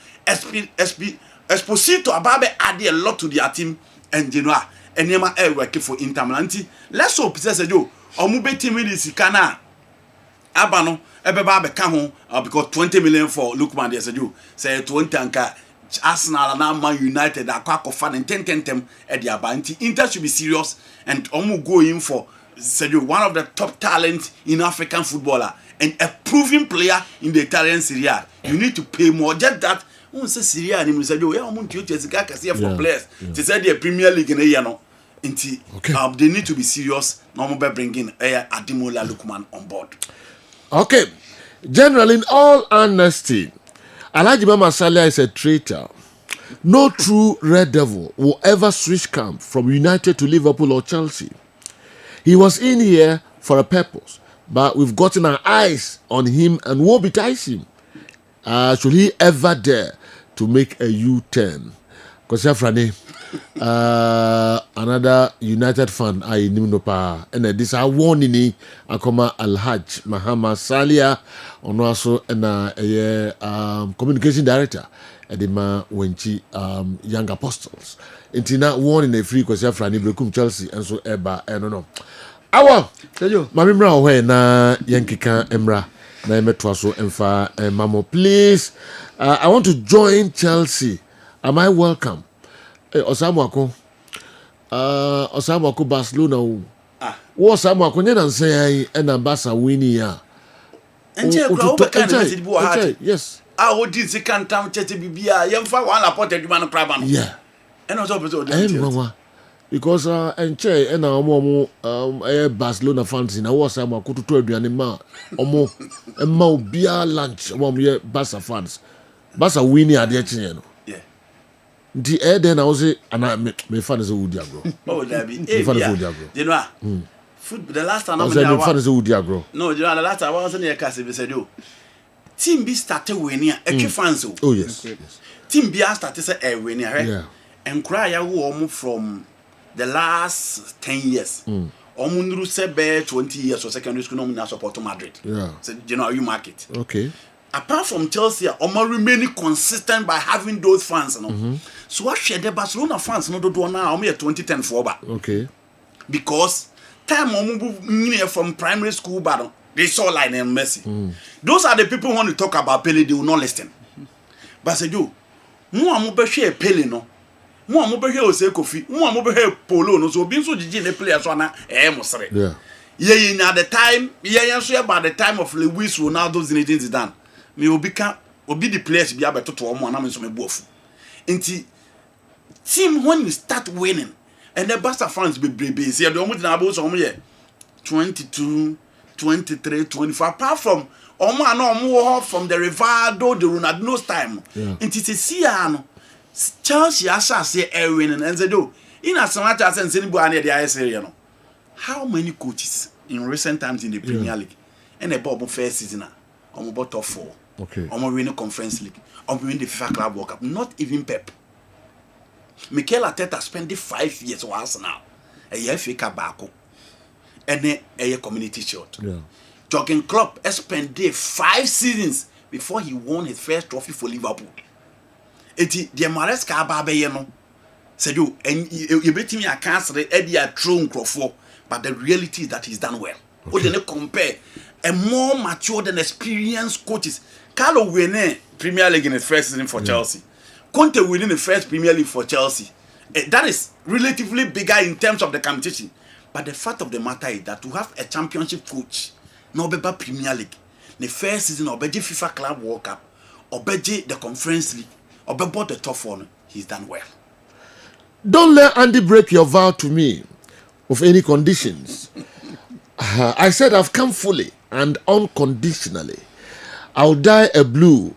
S17: Esposito Ababe added a lot to their team, and Genoa, and Yema Air working for Inter Milan. Let's hope, says a Joe, Omu Betty Sikana. Abano, Ebeba Beckham, because 20 million for Lukman, yes, I do. Say 20 anka Arsenal and now Man United are quack of fun and 10 at the Abanti. Inter should be serious and Omu go in for Sergio, one of the top talents in African footballer and a proven player in the Italian Serie A. You need to pay more. Just that, one says Serie A, and you say, yeah, I'm going to for players. They said the Premier League in a year. They need to be serious. No more bringing Ademola Lukman on board.
S16: Okay, General, in all honesty, Alhaji Mama Salia is a traitor. No true Red Devil will ever switch camp from United to Liverpool or Chelsea. He was in here for a purpose, but we've gotten our eyes on him and won't betice him. Should he ever dare to make a U-turn? Because another United fan I knew pa and this I warning akoma Alhaj Muhammad Salia ono also na communication director edema wenchi young apostles intina warning a free kwesi afrani brekum Chelsea and so eba no awa mamimra ho na yankika emra na emetwa so emfa mamo please I want to join Chelsea. Am I welcome? Osamuako Barcelona wo Osamuako nyena nsan na Barca wini ya yes
S17: Odi zikantam chete bibia yemfa wan laport aduma no kraba no
S16: yeah
S17: and also
S16: because enche na omo Barcelona fans na wo Osamuako tutu aduane ma omo emma obia lunch omo ye Barca fans Barca wini ade chenye no the air then I was and I me fan is a wood agro.
S17: Oh, Debbie, you know, food the last time
S16: I was a fan is a wood agro.
S17: No, you know, the last time I was in the castle, said you. Team B started winning a fans.
S16: Oh, yes.
S17: Team B started a winning, right? And cry a from the last 10 years. Omunru sebe 20 years or secondary school nominal support to Madrid.
S16: Yeah.
S17: So, you know, you market.
S16: Okay.
S17: Apart from Chelsea, Omo remaining consistent by having those fans. So what share the Barcelona fans no do now? Omo 2010 forward.
S16: Okay.
S17: Because time Omo from primary school battle, they saw Lionel Messi. Those are the people who want to talk about Pele. They will not listen. But say you, mo Omo be share Pele no. Mo Omo be share Ose Kofi. Mo Omo be share Polo no. So being so gigi ne players wana mo sere.
S16: Yeah.
S17: Yeah, at the time, yeah, by the time of Luis Ronaldo, Zinedine Zidane. Me obi the players be able to omo na me so me bofu enti team when you start winning and the Barca fans be brebe say the omo na abo so omo ye 22 23 24 apart from omo na omo from the Rivaldo the Ronaldo's time enti se sia no Chelsea asa say e winning and say do in asamacha sense ni bu ane dey area no how many coaches in recent times in the Premier League and a bubble first season omo top 4.
S16: Okay.
S17: Omo win the Conference League. Omo win the FIFA Club World Cup. Not even Pep. Mikel Arteta spent 5 years with Arsenal. A year FA Cup and then a Community Shield.
S16: Yeah.
S17: Jurgen Klopp spent 5 seasons before he won his first trophy for Liverpool. Eti the Maresca Ababe no. Said you and you bet me I can't say Eddie a throne crofo, but the reality is that he's done well. Okay. Then compare a more mature and experienced coaches. Carlo winning Premier League in his first season for Chelsea. Conte winning the first Premier League for Chelsea. That is relatively bigger in terms of the competition. But the fact of the matter is that to have a championship coach, no better Premier League, the first season of FIFA Club World Cup, or the Conference League, or the top 4, he's done well.
S16: Don't let Andy break your vow to me of any conditions. I said I've come fully and unconditionally. I'll die a blue.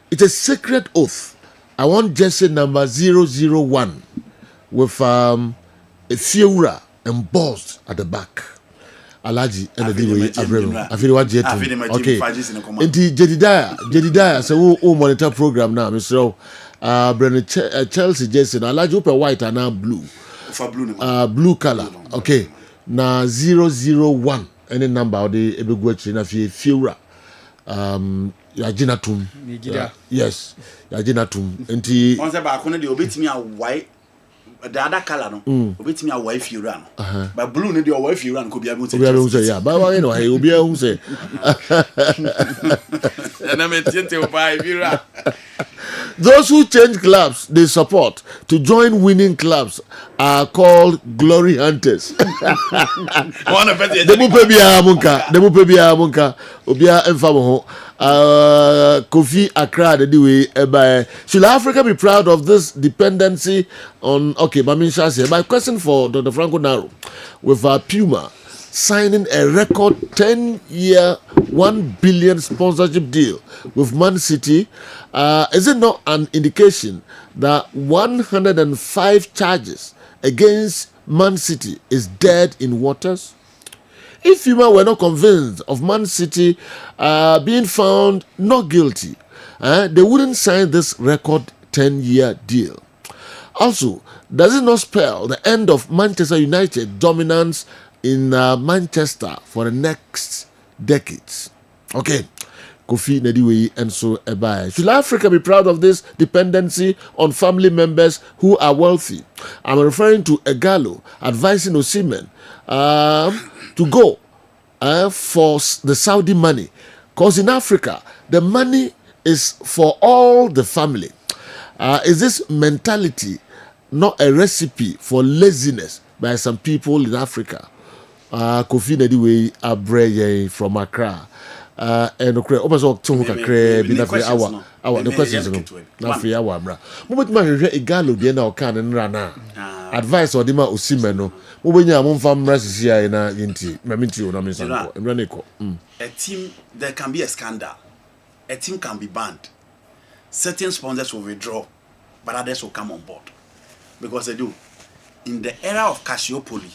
S16: It's a sacred oath. I want jersey number 001 with a Fiora embossed at the back. Alaji and the way I feel what jet. Okay. Inti Jedidiah so who monitor program now, Mr. Brennan Chelsea Jason Alaji open white and now blue.
S17: For blue
S16: blue color. Okay. Na 001 any number the ebegwachi na fiura. Yajinatum. Yes. Yajinatum. Inti
S17: once about the obetimi a white the other color no obetimi a white fiura no but blue no the white fiura no could be able to
S16: yeah but you know he will be able to say
S17: and I'm to buy fiura.
S16: Those who change clubs they support to join winning clubs are called glory hunters. Demu pe bia munka obia emfamo ho Kofi Accra the way by should Africa be proud of this dependency on okay Maminsha say my question for Dr. Franco Naro with Puma signing a record 10-year 1 billion sponsorship deal with Man City, is it not an indication that 105 charges against Man City is dead in waters? If Puma were not convinced of Man City being found not guilty, they wouldn't sign this record 10-year deal. Also, does it not spell the end of Manchester United dominance in Manchester for the next decades? Okay. Kofi Nediwe and so Ebae. Should Africa be proud of this dependency on family members who are wealthy? I'm referring to Egalo advising Osimhen to go for the Saudi money. Because in Africa, the money is for all the family. Is this mentality not a recipe for laziness by some people in Africa? Kofi Nediwe Abreye from Accra. And okay, also to kakre bi na free our the questions no na free our bra. Mo betima hwehwe Igalo de na oka ne nra na. Advice o de ma Osimhen no. Mo benya mo mfa mra sisi ai na yinti. Maminti o na me sanko. Emra ne ko.
S17: A team there can be a scandal. A team can be banned. Certain sponsors will withdraw, but others will come on board. Because they do. In the era of Cassiopoly,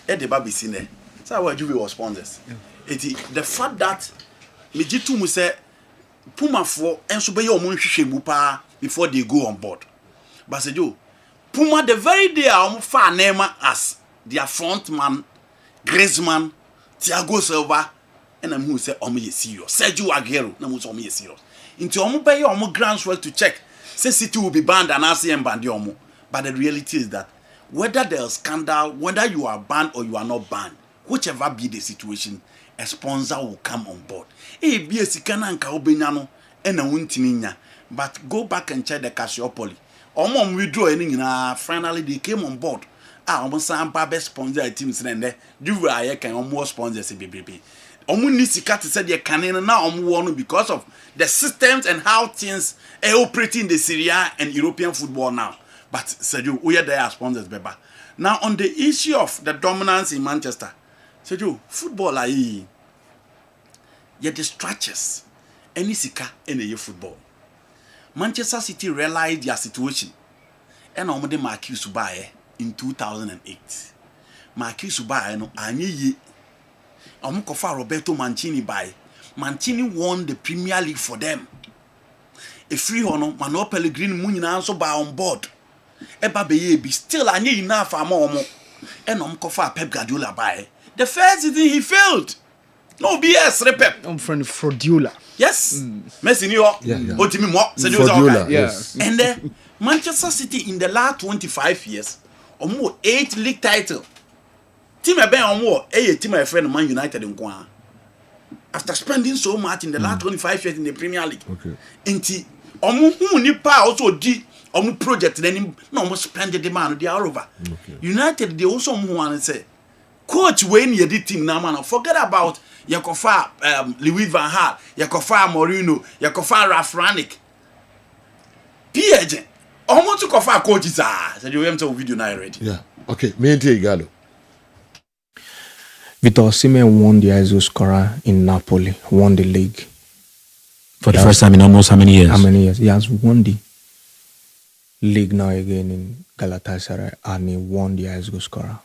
S17: the baby seen so where Juve was sponsors. The fact that Mejitu mu say Puma for enso be your hwehwemu pa before they go on board. But say you Puma the very day fa Neymar as their front man, Griezmann, Thiago Silva, and I'm who say ye serious. Sergio Aguero na mu say ye serious. Into be your groundswell to check. Say City will be banned and RCM banned your. But the reality is that whether there's scandal, whether you are banned or you are not banned, whichever be the situation, a sponsor will come on board. Be a sikana and kaobenyano and a wuntiminya. But go back and check the Cassiopoly. Mom withdraw any finally they came on board. Almost some bad sponsor teams and there. You are can almost sponsors a baby. Omunisika to say they can now because of the systems and how things are operating in the Syria and European football now. But Sergio, we are there sponsors, baby. Now on the issue of the dominance in Manchester, Sergio, football are yet the stretches any sika any football. Manchester City realized their situation and almost Marquis Subaye in 2008. Marquis Subaye no anyi Kofa Roberto Mancini by Mancini won the Premier League for them. A free honor, Manuel Pellegrini Munina also by on board. Eba be still anyi enough amomo. And Kofa Pep Guardiola by. The first season he failed. No BS, Pep.
S2: I'm from Fraudula.
S17: Yes. Messi New York. Otimi mo.
S16: Fraudula. Yes.
S17: And then Manchester City in the last 25 years, almost 8 league titles. Team ebe onwo team my friend Man United in Kwa. After spending so much in the last 25 years in the Premier League.
S16: Okay.
S17: Inti omu hu nipa also di omu project then no omu spend the man they are over. Okay. United they also mu wan say coach when you did team na man forget about Yakofa Louis van Gaal, Yakofa Mourinho, Yakofa Ralf Rangnick. PJ omu to kofa coaches so you have to video now already.
S16: Yeah. Okay, me and Igalo.
S18: Victor Osimhen won the ISO scorer in Napoli, won the league.
S19: For the first time in almost how many years?
S18: How many years? He has won the league now again in Galatasaray and he won the ISO scorer.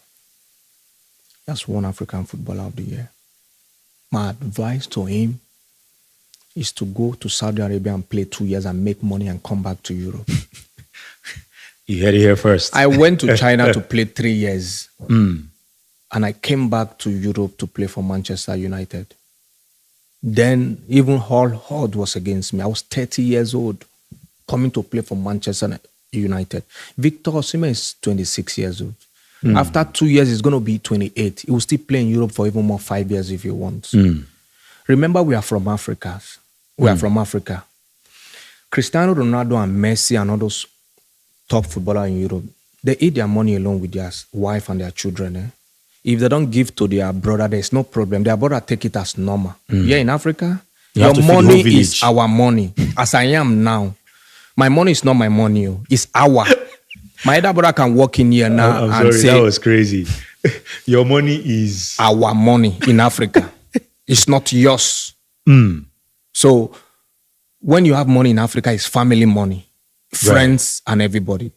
S18: has won African Footballer of the Year. My advice to him is to go to Saudi Arabia and play 2 years and make money and come back to Europe.
S19: You heard it here first.
S18: I went to China to play 3 years. And I came back to Europe to play for Manchester United. Then even Hull was against me. I was 30 years old coming to play for Manchester United. Victor Osimhen is 26 years old. After 2 years, he's going to be 28. He will still play in Europe for even more 5 years if he wants. Remember, we are from Africa. We are from Africa. Cristiano Ronaldo and Messi and all those top footballers in Europe, they eat their money alone with their wife and their children. If they don't give to their brother, there's no problem. Their brother take it as normal. Here in Africa, your money is our money. As I am now, my money is not my money. It's our. My other brother can walk in here now
S19: I'm
S18: and
S19: sorry,
S18: say,
S19: that was crazy. Your money is
S18: our money in Africa. It's not yours. So when you have money in Africa, it's family money, friends and everybody.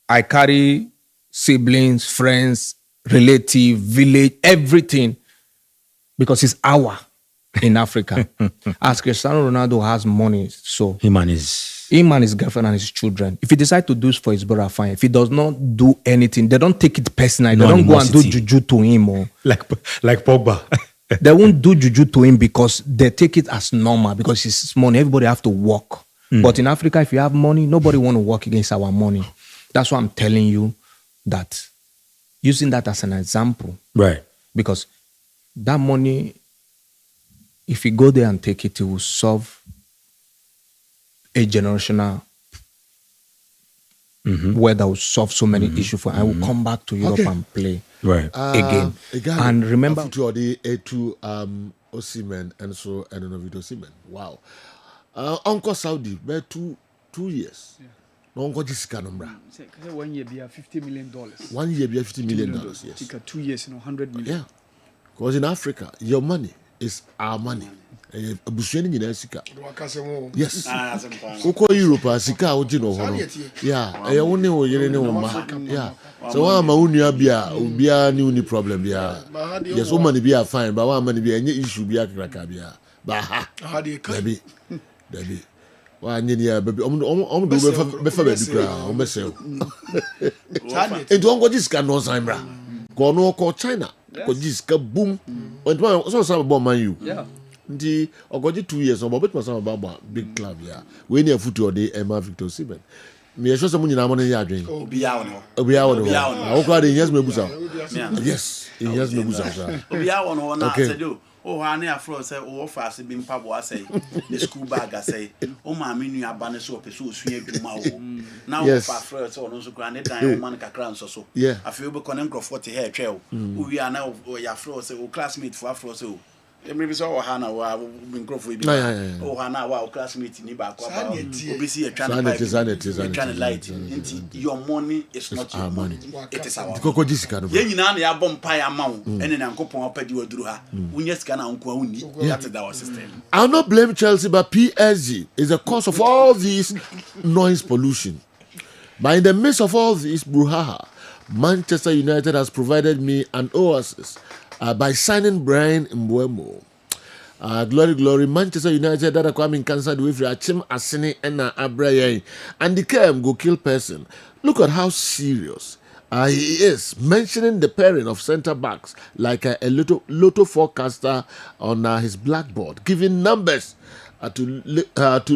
S18: I carry siblings, friends, relative, village, everything, because it's our in Africa. As Cristiano Ronaldo has money, so
S19: him and his
S18: girlfriend and his children. If he decides to do for his brother, fine. If he does not do anything, they don't take it personally. They don't go and do juju to him or
S19: like Pogba.
S18: They won't do juju to him because they take it as normal because it's money. Everybody have to work. But in Africa, if you have money, nobody want to work against our money. That's why I'm telling you that, using that as an example.
S19: Right.
S18: Because that money, if you go there and take it, it will solve a generational where that will solve so many issues for. I will come back to Europe and play again. And remember,
S16: Osimhen and so and Osimhen. Wow. Uncle Saudi, but 2 years. No Uncle Jessica Nombra.
S20: 1 year be $50 million.
S16: 1 year be $50 million. Yes.
S20: Take 2 years, 100 million.
S16: Yeah. Because in Africa, your money is our money. Abusuani nyina sika. Yes. Uko Europe sika oji no hono. Yeah, e woni wo yere ne wo ma. Yeah. So wa ma unua bia obia ni uni problem bia. Yes, wo money bia fine, but wa money bia enye issue bia kraka bia. Ba ha. Dabi. Wa nyini ya baby do be fa baby kra, o mesel. Ento ongo jiska no san bra. Go no ko China. Ko jiska boom. So some man you.
S20: Yeah.
S16: Ndi ogoji 2 years no but some about big club yeah. We near foot or day Emma Victor Kessben. Me show some nyina money ya adwen. Obia wono. I go dey yes me busa. Yes, yes me busa.
S17: Obia wono na say do. Oh ha na afro say o offer bi mpabo asay. The school bag asay. O ma me nu aba ne so opeso osua adwuma wo. Na o offer afro say ono so kra ne dan o man kakra nso so. Afi obi konen crofort he atwa o. O wi ana o ya afro say o classmate for afro say o. Maybe so Hana wa microphone. Oh Hana wa classmate ni ba kwa ba. Obisi e trying to light. Your money is not your money. It is our.
S16: Koko jisika no.
S17: Ye nyina na ya bom pa ya ma wo. Ene na nkopon opadi waduru ha. Unya sika na nko uni. That is our system.
S16: I'll not blame Chelsea, but PSG is the cause of all this noise pollution. But in the midst of all this brouhaha, Manchester United has provided me an oasis by signing Brian Mbeumo. Glory, Manchester United that are coming cancelled with Achim Asini and Abraham. And the cam go kill person. Look at how serious he is, mentioning the pairing of centre backs like a lotto forecaster on his blackboard, giving numbers to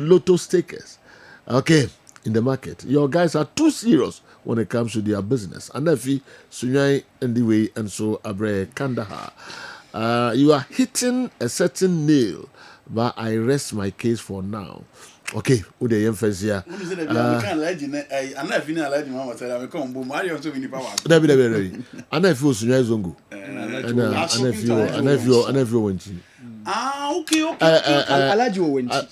S16: lotto stakers. Okay, in the market. Your guys are too serious when it comes to their business. And if you Sunyai and the way and so Abre Kandahar. You are hitting a certain nail, but I rest my case for now. Okay, ude yemfes here. Dabi. Ana if you Sunyai Zongo. Ana if you want to.
S17: Okay.
S16: Alaji Owenchi.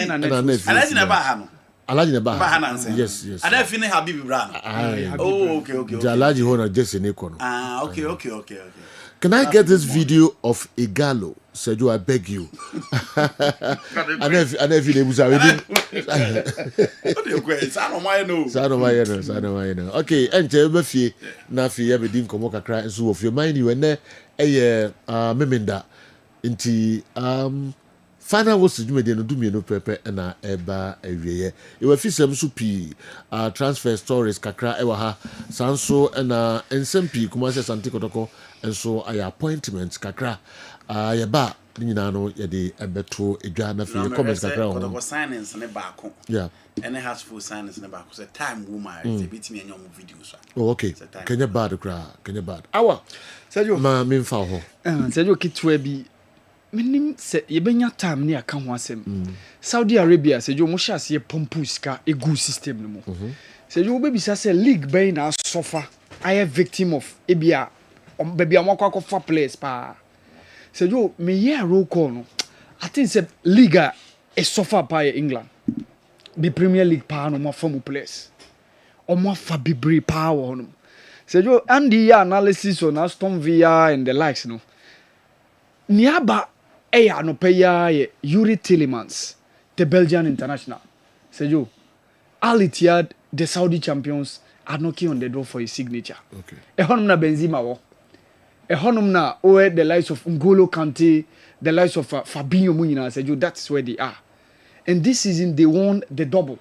S17: Alaji never had.
S16: Alaji Neba. Yes.
S17: And I finish Habibi Brown.
S16: Oh, okay. The Alaji Hona just in Econo.
S17: Okay.
S16: Can I get this video of Igalo? Sergio, I beg you. I never able to. Okay, and Jebefi, Nafi, Ebedim, Komoka cry, and so of your mind, you and there, Meminda, into final was to do me no pepper and eba every year. You were fisem supi, transfer stories, kakra, ewaha, sanso, and SMP, Kumasa Santikotoko, and so I appointments, kakra, yaba, Ninano, yadi, ebeto, ejana for your comments, kakra.
S17: Signings in the back.
S16: Yeah.
S17: And it has full signings in the back. So time woman, it's a bit me and your videos.
S16: Oh, okay. Can you bad, can you bad? Awa,
S2: Sergio,
S16: ma, mean for
S2: Sergio Kitwebi. Menim se yebenya time ne aka ho asem Saudi Arabia se jo mo sha se pompu sika egu system no mo se jo bebisa se league ben na suffer I victim of ebia baby amakwa fa players pa se jo me ye roll call no I think se league e suffer pa England the Premier League pa no mo form players o mo fa bebre pa wo no se jo and the analysis on Aston Villa and the likes no niaba no paya Yuri Tillemans, the Belgian international. Sergio, Al Ittihad, the Saudi champions, are knocking on the door for his signature.
S16: Okay.
S2: A honumna Benzema wo. A honumna the likes of N'Golo Kante, the likes of Fabinho Munina, Sergio, that's where they are. And this season they won the double.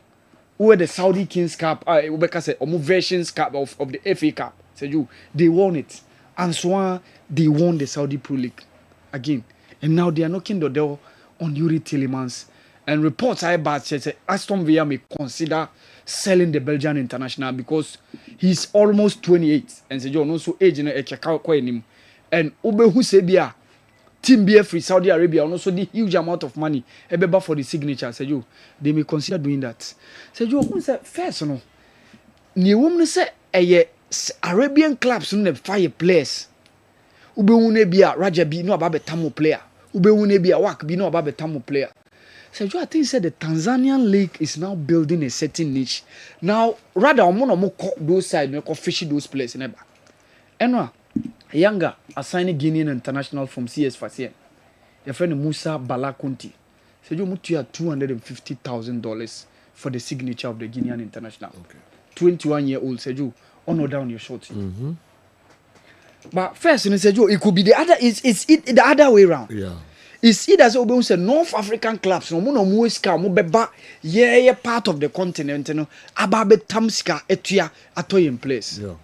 S2: Where the Saudi Kings Cup, versions Cup of the FA Cup. Sergio, they won it. And so they won the Saudi Pro League again. And now they are knocking the door on Yuri Tillemans. And reports I bad said Aston Villa may consider selling the Belgian international because he's almost 28. And say you also age in a him. And Ube Husebia, Team BF free Saudi Arabia also the huge amount of money ebeba for the signature. Say you they may consider doing that. Say you first no. Ni woman say Arabian clubs no fire players. Ube Unebia Rajabi no about Tamil player. Ubewune bi awak bi no aba betamu player. So I think said the Tanzanian league is now building a certain niche. Now rather omo those side no fish those players neba. Enwa Yanga assigning Guinean international from CS Fasien. Your friend Musa Balakunti. So you mutu $250,000 for the signature of the Guinean international. Okay. 21-year-old Seju honor down your short. But first, you said it could be the other. It's the other way around.
S16: Yeah.
S2: It's either so we say North African clubs. No mo muiska mo beba yeah part of the continent. No ababe tamska etuya atoy in place.
S16: Yeah.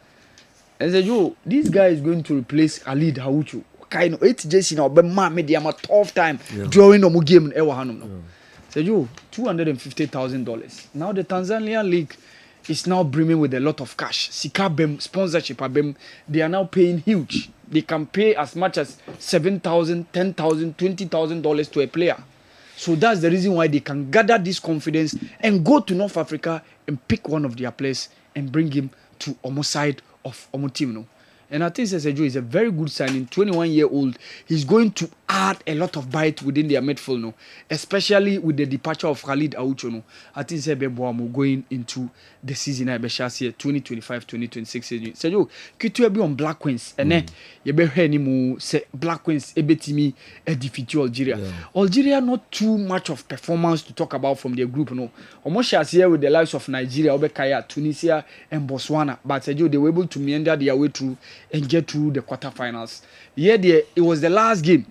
S2: And said this guy is going to replace Khalid Hauchu. Kind of 8 JC now. But man made him a tough time drawing no game ever hanum no. Said $250,000. Now the Tanzanian league is now brimming with a lot of cash. Sikabem sponsorship abem, they are now paying huge. They can pay as much as $7,000, $10,000, $20,000 to a player. So that's the reason why they can gather this confidence and go to North Africa and pick one of their players and bring him to Omo side of Omo team. No? And I think Sesejo is a very good signing. 21-year-old. He's going to add a lot of bite within their midfield, no? Especially with the departure of Khalid Aucho. No? I think Sebeboamo going into the season I 2025-2026 season. Sejo, Kitu be on Black Queens. And then you be hearing say Black Queens ebetimi defeat Algeria. Yeah. Algeria not too much of performance to talk about from their group, no. Almost as here with the likes of Nigeria, Obekaya, Tunisia, and Botswana. But Sejo, they were able to meander their way through and get through the quarterfinals. Yeah, it was the last game.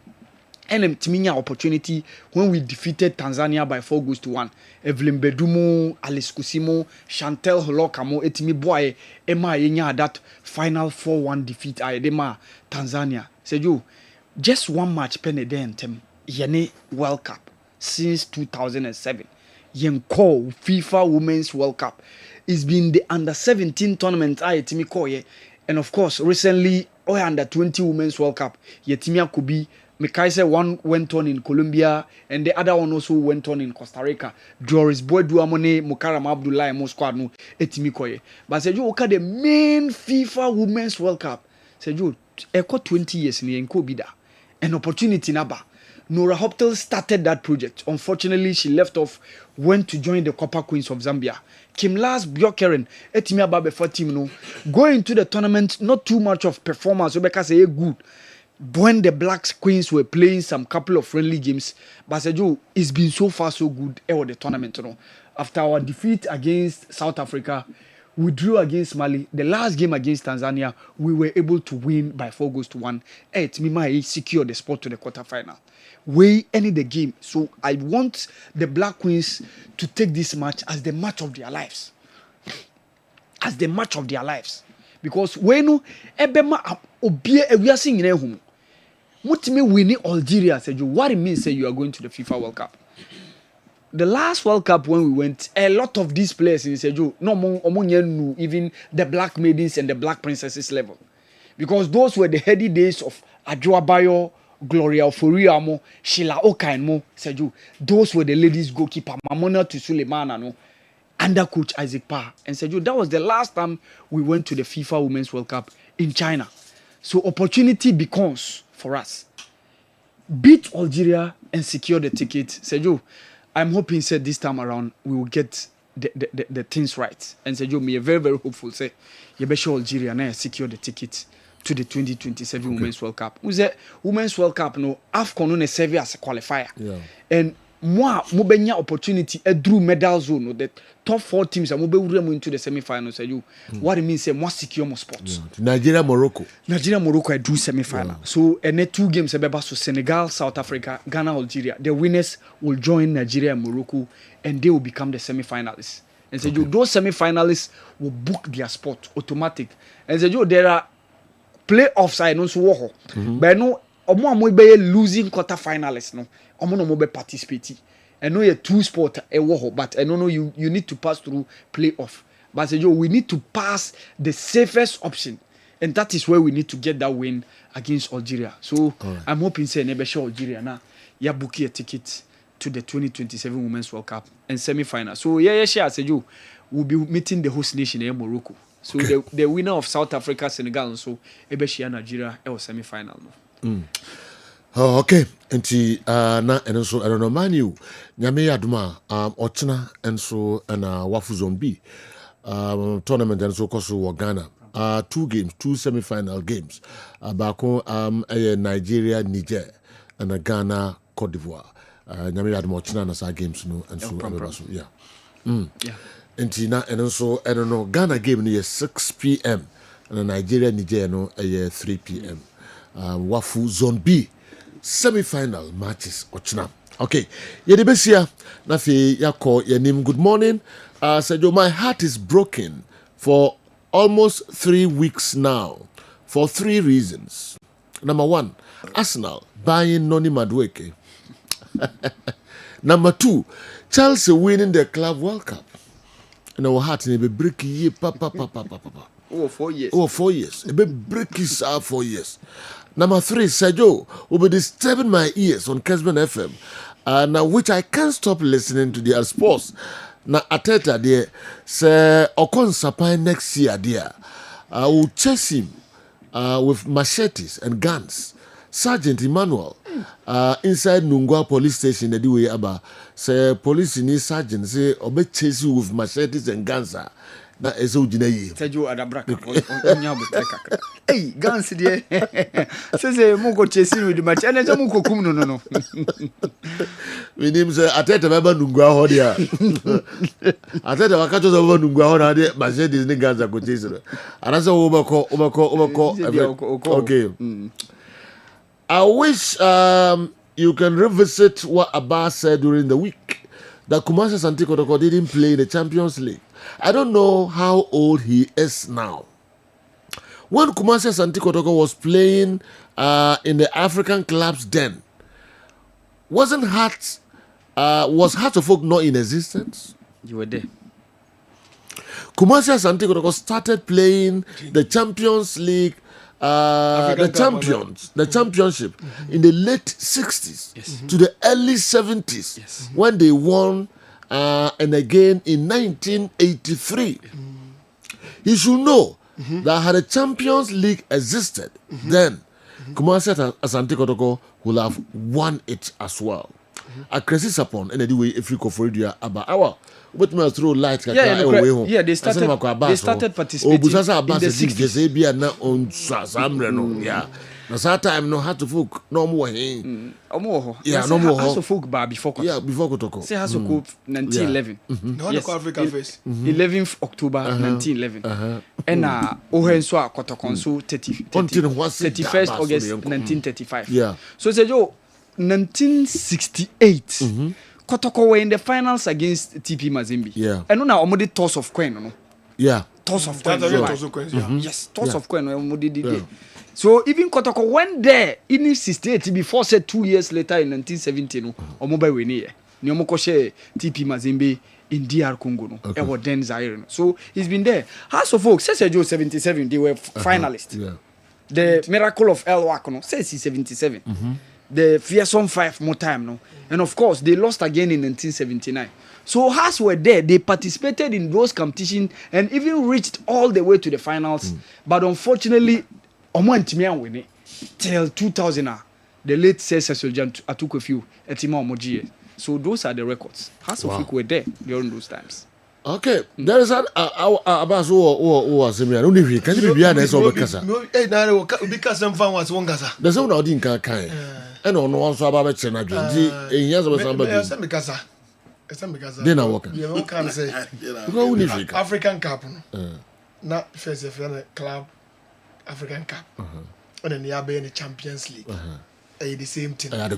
S2: And Timinya opportunity when we defeated Tanzania by 4-1. Evelyn Bedumo, Alice Kusimo, Chantel Holokamo, Etimi Boy, Emma Yenya that final 4-1 defeat Edema Tanzania. Said you just one match penedentem Yene World Cup since 2007. Yenko FIFA Women's World Cup. It's been the under-17 tournament Etimi Koye. And of course, recently, under-20 Women's World Cup, Yetimia Kubi, Mikaise one went on in Colombia, and the other one also went on in Costa Rica. Doris Boyduamone, Mukarama Abdullah, Mosquadno, Etimi Koye. But said you the main FIFA Women's World Cup. Said you, echo 20 years in the Enkobida. An opportunity naba. Nora Hoptel started that project. Unfortunately, she left off, went to join the Copper Queens of Zambia. Kim Last Bjorkeren, Etimia Babe for team no. Going to the tournament, not too much of performance, so because say good.
S20: when the Black Queens were playing some couple of friendly games, but Joe, it's been so far so good the tournament. You know, after our defeat against South Africa, we drew against Mali. The last game against Tanzania, we were able to win by 4-1. It me secure the spot to the quarterfinal. We ended the game, so I want the Black Queens to take this match as the match of their lives, because when ebema obie ewiase nyina ehum mutime winning Algeria said you what it means say you are going to the FIFA World Cup. The last World Cup when we went, a lot of these players in Seju no even the Black Maidens and the Black Princesses level, because those were the heady days of Adwoa Bayo, Gloria Oforiamo, Sheila Okainmo, Seju. Those were the ladies goalkeeper Mamona to Suleimana no, under coach Isaac Parr. And Seju, that was the last time we went to the FIFA Women's World Cup in China. So opportunity becomes for us. Beat Algeria and secure the ticket. Seju, I'm hoping said this time around we will get the things right. And Seju, me very, very hopeful say you better Algeria now secure the ticket to the 2027 Women's World Cup. Who's the Women's World Cup no AFCON no serve as a qualifier. Yeah. And moi benya opportunity drew medal zone no, the top 4 teams are mobile into the semi-finals. What it means say more secure more spots.
S16: Nigeria Morocco
S20: I drew semi-final. So and 2 games so Senegal, South Africa, Ghana, Algeria. The winners will join Nigeria and Morocco and they will become the semi-finalists. And so those semi-finalists will book their spot automatic. And so there are playoffs I know so but no omo be losing quarter finalists no omo no be participate. I know you 2 sport but I don't know you need to pass through playoff. But say we need to pass the safest option, and that is where we need to get that win against Algeria. So I'm hoping say never show Algeria now ya book a ticket to the 2027 Women's World Cup and semi-final. So sure say we'll be meeting the host nation in Morocco. So the winner of South Africa, Senegal, so Ebeshia Nigeria, semi-final.
S16: Oh, okay. Enti na eno so I don't know man you. Nyame yaduma ochina enso na wafu zone B. Tournament enso koso wo Ghana. 2 games, 2 semi-final games. Bako Nigeria, Niger and Ghana, Cote d'Ivoire. Nyame yaduma ochina na sa games no enso so yeah. Yeah. Enti na eno so I don't know Ghana game no 6 p.m. and Nigeria Niger no 3 p.m. Wafu zone B semi-final matches ochina. Okay, yedebesia na fe yako yenim good morning. Said my heart is broken for almost 3 weeks now for 3 reasons. Number 1, Arsenal buying Noni Madueke. Number 2, Chelsea winning the Club World Cup. And our heart in a break ye papa.
S20: Oh, 4 years.
S16: Oh, 4 years. A bit break is 4 years. Number 3, Sergio will be disturbing my ears on Kessben FM, now which I can't stop listening to their sports. Now, Ateta, dear, say, Okon Sapai next year, dear, I will chase him with machetes and guns. Sergeant Emmanuel, inside Nungwa police station, the way about say police in his sergeant say, Obe chase you with machetes and guns. Na ezo jina yi
S20: Tejo adabraka onya betreka hey guns there say mo go chasing with the match and just mo kokum no
S16: we name say Ateta baba Nungwa ho dia Ateta wakacho so baba Nungwa ho na dia machetes ni guns go chase anasa obako okay. I wish you can revisit what Abbas said during the week that Kumasi Santi Kotoko didn't play the Champions League. I don't know how old he is now. When Kumasi Santi Kotoko was playing in the African clubs then, was Hearts of Oak not in existence?
S20: You were there.
S16: Kumasi Santi Kotoko started playing the Champions League, the championship in the late 60s to the early 70s when they won and again in 1983. You should know that had a Champions League existed then, Kumasi Asante Kotoko will have won it as well. A crisis upon and anyway if you go for it about our but me throw light
S20: they started participating in the 60s.
S16: yeah. Na that time no had to folk no more he. Yeah, no more.
S20: House of Folk bar before Kotoko.
S16: Yeah, before Kotoko.
S20: Say House of Folk 1911.
S11: No, the Africa first.
S20: 11th October 1911. And Ohenso Kotoko so 31st August 1935.
S16: Yeah.
S20: So say yo 1968. Kotoko were in the finals against TP Mazembe.
S16: Yeah.
S20: And now omodi toss of coin no.
S16: Yeah.
S20: Toss of coin. Yes, toss of coin omodi did. So even Kotoko went there in 68 before said 2 years later in 1970 no omoba we ni ni omoko share TP Mazembe in DR Congo no. E was then Zaire no. So he's been there. House of Folk says Joe 77 they were finalists.
S16: Yeah.
S20: The Miracle of El Wako no says he's 77. The Fearsome 5 more time no. And of course they lost again in 1979. So Hearts were there. They participated in those competitions and even reached all the way to the finals. But unfortunately, Omo win it till 2000. The late Cesar Soljan took a few. So those are the records. Hearts of Folk were there during those times.
S16: Okay, there is about who was me. I don't know. Can you be honest over Casa?
S11: Because some fan was one Gaza.
S16: There's no doubt in Kakai. And on one so about Chena. In years of somebody. Then I walk.
S11: You can say African Cup. Not first club African Cup. And then you have the Champions League. The same thing. I had the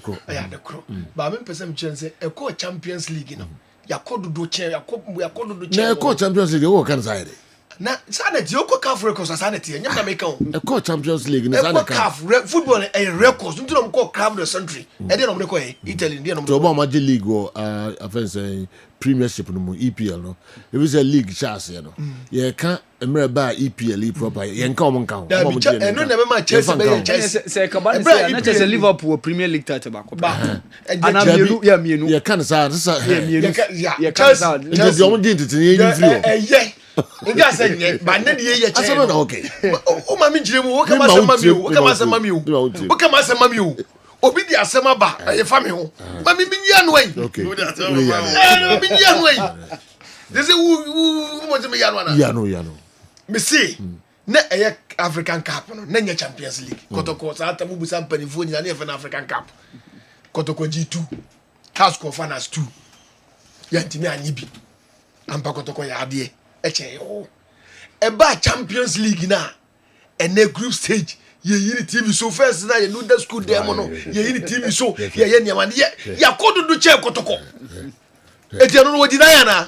S11: crow. But I'm person chance a co Champions League, you know. Yakodu do chair, Yakodu do chair.
S16: Na co Champions League, what can say?
S11: Na sanity, you co calf records as sanity, and you make
S16: a co Champions League in
S11: the calf football a records. You don't call crab the century. And then I'm going Italy, Indian.
S16: To Obama League or offense Premiership no EPL no. It was a league chance, you know. You can't remember EPL proper. You can't count.
S11: And no never my Chelsea.
S20: Say Kabani say not just a Liverpool Premier League title back. And I'm
S16: you can't say
S11: yeah. Chelsea.
S16: Just you didn't
S11: yeah. Nga say but na dey ye che.
S16: Okay.
S11: O ma mi jire mu, o kama say mami o, o kama say mami o. O kama say mami o. Obi di asema ba, e fa me ho. Mami mi nya no wen.
S16: Okay.
S11: Mi nya no wen. They say who mo me ya no na.
S16: Ya no.
S11: Me see. Na e African Cup no, na nya Champions League. Kotoko sa ata mu busa mpanifo nya na e fa na African Cup. Kotoko G2. House Conference 2. Ya ntimi anyi bi. Ampa Kotoko ya ade. Eba Champions League na and a group stage ye yini TV so first na ye no the school demo no ye yini TV so ye nyama ye kodu do che Kotoko eti no wodi na ya na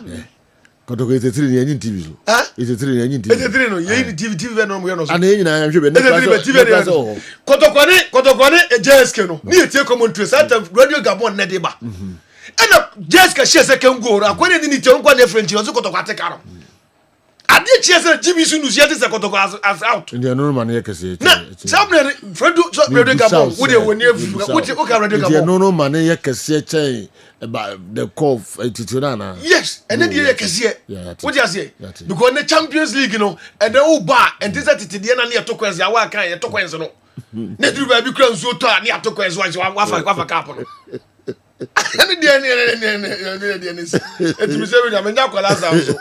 S16: Kotoko is a 3 ye yini TV so is a 3 ye yini TV
S11: is a 3 no ye yini TV no mo ye no so
S16: ana ye nyina ya hwebe
S11: ne so Kotoko ne JSK no ni etie commentary sata Radio Gabon na de ba ena JSK share second goal akwani ni tie nkwa na French no so Kotoko ateka no ade chiese GB su nusia te se Kotoko as out
S16: ndia no man ye kese
S11: na sabre fredo so Radio Gabon wo de woni afu wo ti o ka Radio Gabon
S16: ndia no man ye kese chen about the cough attitude na
S11: yes and then ye kese wo ti ase because the Champions League no and then wo ba and this attitude na na to kwens ya wa kan ye to kwens no na duru ba bi kra nso to na to kwens wa fa cup no ani dia ni etimi se we na menya kwala sa so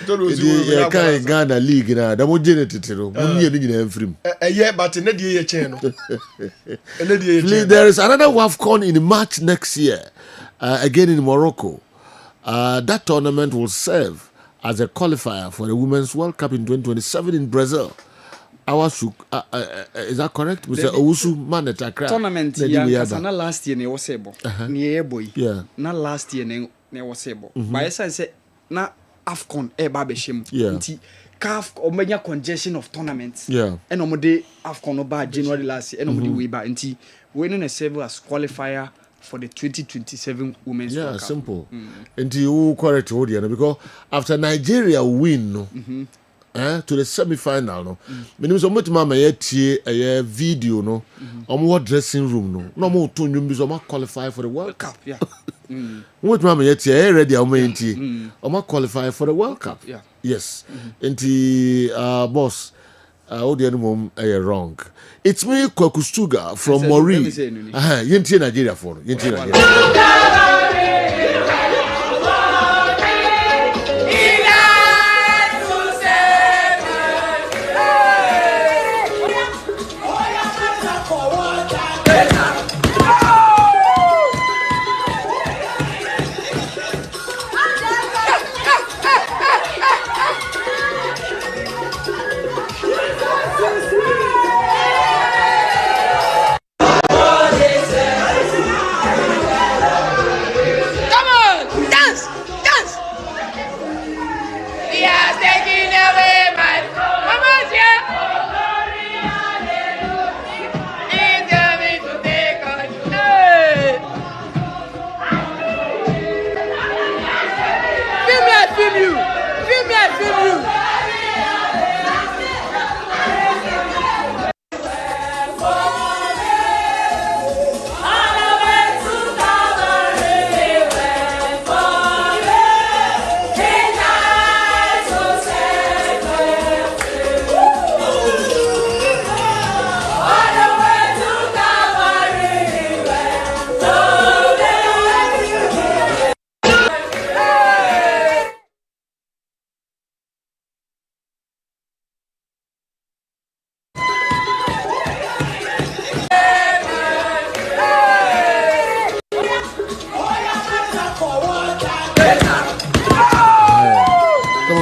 S16: toro si we kan Ghana league na da mo jene titiro mo nie ni nyina mfrim
S11: but na dia ye chen no na dia ye chen.
S16: There is another WAFCON in March next year again in Morocco. That tournament will serve as a qualifier for the Women's World Cup in 2027 in Brazil. Is that correct? Mr. Owusu Manetakra
S20: tournament na last year ne was able. Ne boy.
S16: Yeah.
S20: Na last year ne was able. But I say na AFCON ba be shim. Nti CAF omenya congestion of tournaments.
S16: Yeah.
S20: And omode AFCON ba January last year and omode we ba nti we no serve as qualifier for the 2027 Women's World Cup.
S16: Yeah, simple. Nti you correct because after Nigeria win no. To the semi-final no menim so mutima ma tie a video no omo dressing room no mo to nwum bi so ma qualify for the World Cup mutima ma tie ready omo enti omo qualify for the World Cup yes enti boss odi no mom wrong. It's me Kwakustuga from Mori yenti Nigeria for no yenti Nigeria.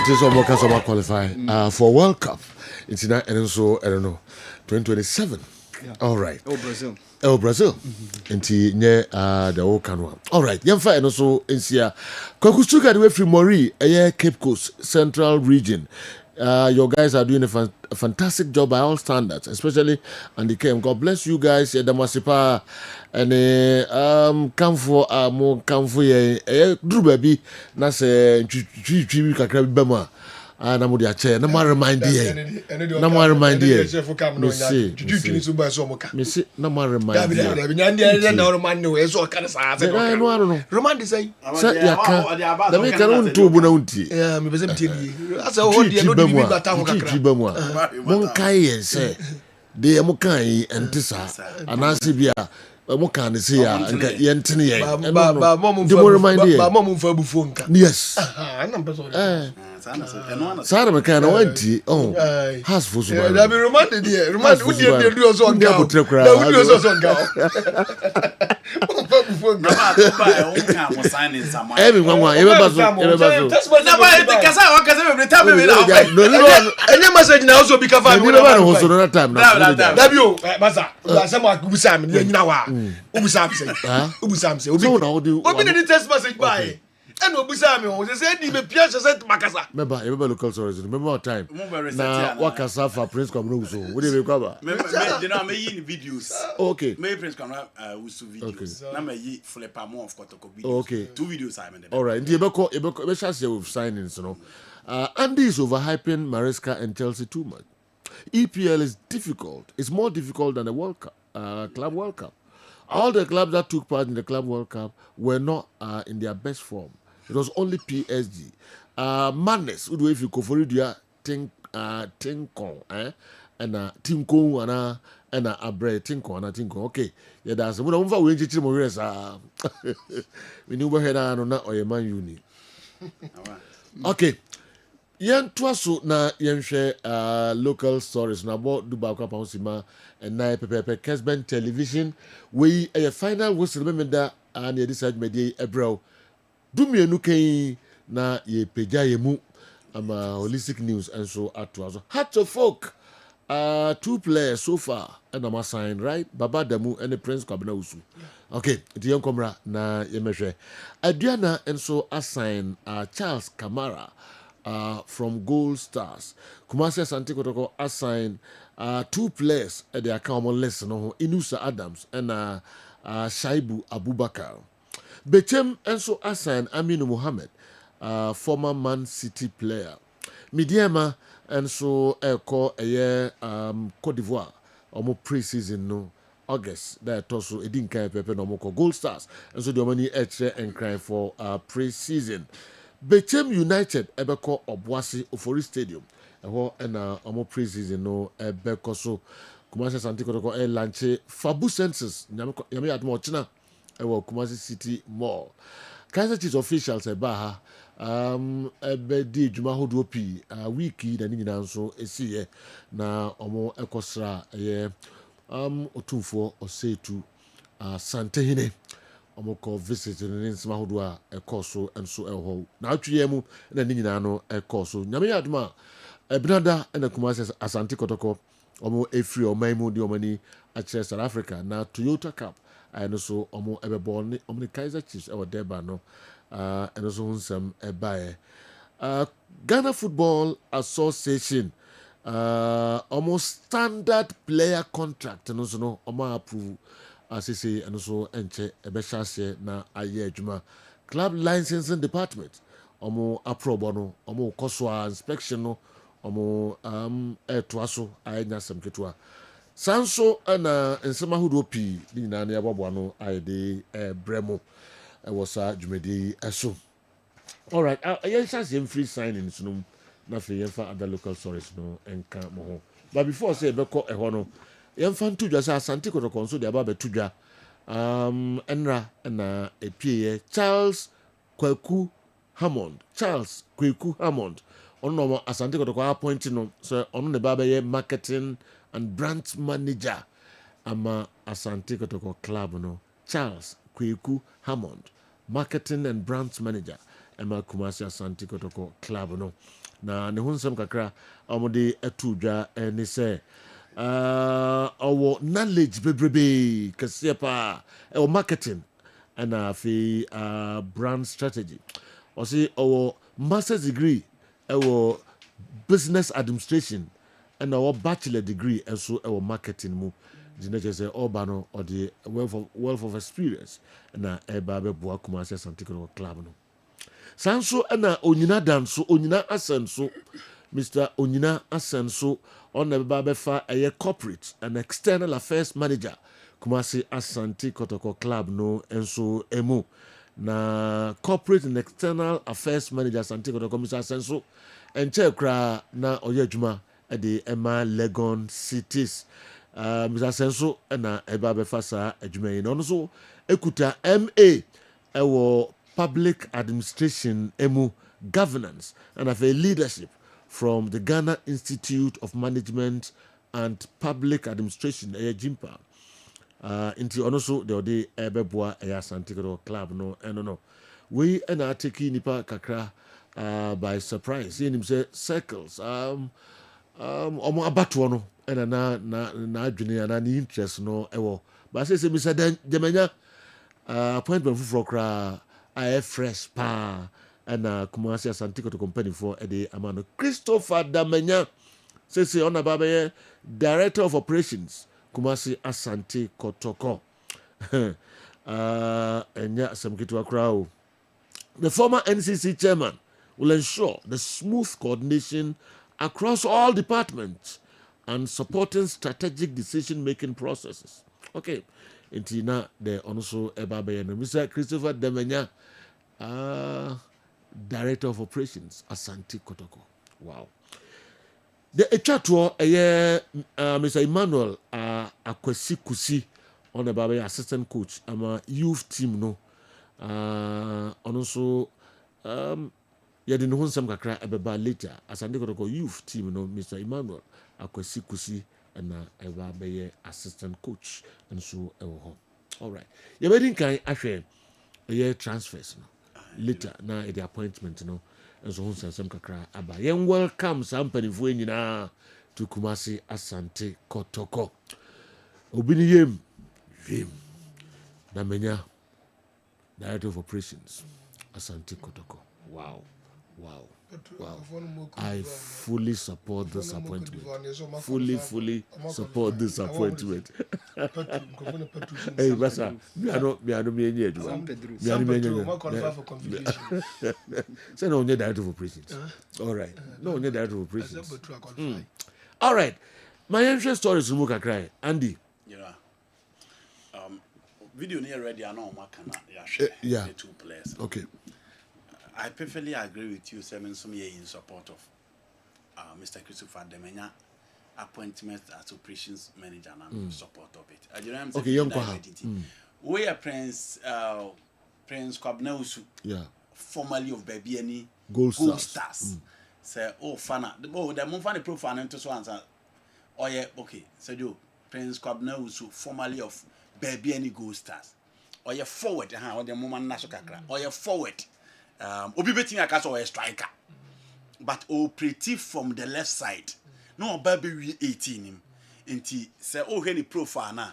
S16: is almost qualify for World Cup. It's in and so I don't know 2027.
S20: Yeah.
S16: All right.
S20: Oh, Brazil.
S16: Oh, Brazil. Nti nye the whole canwa. All right. Yemfa and also insia. Kwakustuka the way from Mori, Cape Coast Central Region. Your guys are doing a fantastic job by all standards, especially on the camp. God bless you guys. Damasipa and come for more come for Drew baby. Na se twi kakra bema. Na mo de ache na mo remind ye na mo remind ye me see na mo remind ye
S8: na remind no e so kan sa se
S16: no
S8: remind say
S16: ya ka da me kan on to bu na unti
S8: me be sem tie ni asa ho de no di bi bata ho kakra
S16: mon kai ye se de mo kan yi entisa anase bia mo kan ne se ya nka ye ntene ye
S8: ba mo remind ye ba mo mfa bu phone ka
S16: yes
S8: na mpeso
S16: Sarah McCann, I went to has for
S8: so. I be reminded here. Remind who did do us on go. Who do us on go.
S16: Everyone, everybody.
S8: That's what the Casa every time we now. Any message now also because I will
S16: never time.
S8: That you, Masa. Some are Ubusam, you know, Ubusam say. Ubusam say. Open any text message by. And Obusami, they said he be Pierre said Macasa.
S16: Remember local stories. Remember our time. Now, what Casa for Prince Comruso? What do you cover?
S17: You know, I'm making videos.
S16: Okay.
S17: Maybe Prince Comruso videos. Now, I'm flip more of Kotoko videos.
S16: Okay.
S17: 2 videos I'm in.
S16: All right. The Ebeko shall say with signings, you know. Andy is overhyping Maresca and Chelsea too much. EPL is difficult. It's more difficult than the World Cup, Club World Cup. All the clubs that took part in the Club World Cup were not in their best form. It was only PSG. Madness, who do if you go for it, you are Tinkon, and Tinkon, and Abre, Tinkon, and Tinkon. Okay, yeah, that's what I'm going to tell you. We knew where I don't know, or a man uni. Okay. Yen twaso na yen share local stories na about Dubai Cup Sima and na pepe Kessben television we a final whistle remember and ye decide media ebro do mienu kan na ye peja ye mu ama holistic news and so atoazo hat to folk 2 players so far and I'm signed right Baba Damu and the Prince Kwabena Usu. Okay, the young comrade na ye mehwe Adriana and so assign Charles Kamara from Gold Stars. Kumasi Asante Kotoko assigned 2 players at the account list, Inusa Adams and Shaibu Abubakar. Bechem also assigned Aminu Mohammed, former Man City player. Midiama and so call a year Cote d'Ivoire, almost pre-season no. August, that also a didn't kind of pepe no more Gold Stars, and so the money extra and crying for pre-season. Bechem United ebeko Obwasi Ofori Stadium eho na omo pre-season no ebeko so Kumasi Asante Kotoko lanche Fabu Census nyame admo china ewo Kumasi City Mall. Kaizer Chiefs officials eba ha ebe di djuma hodo pi wiki na nyina nso esiye na omo ekosra ye otumfo osetu Santehine omoko visit ne nsema hodo a ekoso enso eho na atwie mu na ni nyina no ekoso nyame yaduma ebinada na Kumasi Asante Kotoko omo efri omaimu di omani a South Africa na Toyota Cup and so omo ebebo ni omni Kaizer Chiefs ewo deba no and so nsem ebae Ghana Football Association almost standard player contract no so no omo approve asese and so enche ebeshase na aye adwuma club licensing department omo approve no omo koswa inspection no omo etoaso anya samketua sanso na nsema hudo pi ni nyina na yababo no ayede bremo was dwumedi eso. All right, yes as free signing no na fe yemfa other local stories no enka mo ho. But before say beko eho no yemfa ntudwa say Asante Kotoko so de aba betudwa enra na epie Charles Kwaku Hammond ono no Asante Kotoko appoint no so ono ne baba ye marketing and brand manager ama Asante Kotoko club no Charles Kwaku Hammond marketing and brands manager Emma Kumasi Asante Kotoko club no. na ne ho nsɛm kakra ɔmode atu dwa ne sɛ ɔwɔ knowledge bebrebe kɛseɛ paa ɛwɔ marketing ɛna afei brand strategy ɔse ɔwɔ master's degree ɛwɔ business administration ɛna ɔwɔ bachelor degree ɛnso ɛwɔ marketing mu nti na kyerɛ sɛ ɔba no ɔde wealth of experience ɛna ɛba bɛboa Kumasi Asante Kotoko club no saa nso ɛna onyina da nso onyina asɛn nso Mr. Onyina Asen so on the Babefa a corporate and external affairs manager Kumasi Asante Kotoko club no and so emu na corporate and external affairs manager Asante Kotoko Mr. Asenso and chekra na oyejuma at the Emma Legon cities Mr. Asenso na eba befa sa ejuma yin ono so ekuta MA ewo public administration emu governance and have a leadership from the Ghana Institute of Management and Public Administration, Jimpa. Into also the day Ebeboa Asante Kotoko club no. We and I take nipa kakra by surprise. Seeing him say circles. Omo abatuo no and na adwene na ni interest no ewo. But say Mr. Demenya appointment for kra I fresh pa. And Kumasi Asante Kotoko company for the amano Christopher Damenya says on Babaye Director of Operations Kumasi Asante Kotoko and yeah some kitu crowd. The former NCC chairman will ensure the smooth coordination across all departments and supporting strategic decision-making processes. Okay, intina the also Babaye Mr. Christopher Damenya Director of Operations, Asante Kotoko. Wow. The Echatwo, Mr. Emmanuel Akwesi Kusi, on the Babaye assistant coach, I'm a youth team, no. And also, you didn't know some kakra about later. Asante Kotoko youth team, no, Mr. Emmanuel Akwesi Kusi, and a Babaye assistant coach, and so, all right. You didn't kind of a transfers, no. Later na the appointment no nso ho nsɛm kakra aba yɛn welcome saa mpanimfoɔ nyinaa to Kumasi Asante Kotoko obi ni yem na menya Director of Operations Asante Kotoko. Wow. I fully support this appointment. Fully support this appointment. Hey, Basa, me I don't mean you. Say no, you're Director of Operations. All right. No, you're Director of Operations. All right. My interest story is Muka Cry. Andy.
S17: Yeah. Video near ready. I know
S16: yeah.
S17: The two players.
S16: Okay.
S17: I perfectly agree with you, Seven Sumye, in support of Mr. Christopher Demenya appointment as operations manager and I'm in support of it.
S16: Okay, young
S17: we are Prince Kwabnausu, formerly of Babiani
S16: Gold Stars.
S17: Say, fana. The more funny profile into so answer. Oh, yeah, okay. So, you Prince Kwabnausu, formerly of Babiani Gold Stars. Or you're forward, or the moment Nasokakra, or you're forward. Obi betting a cast or a striker, but operative from the left side. No, baby, we 18 him. Inti say, any profile na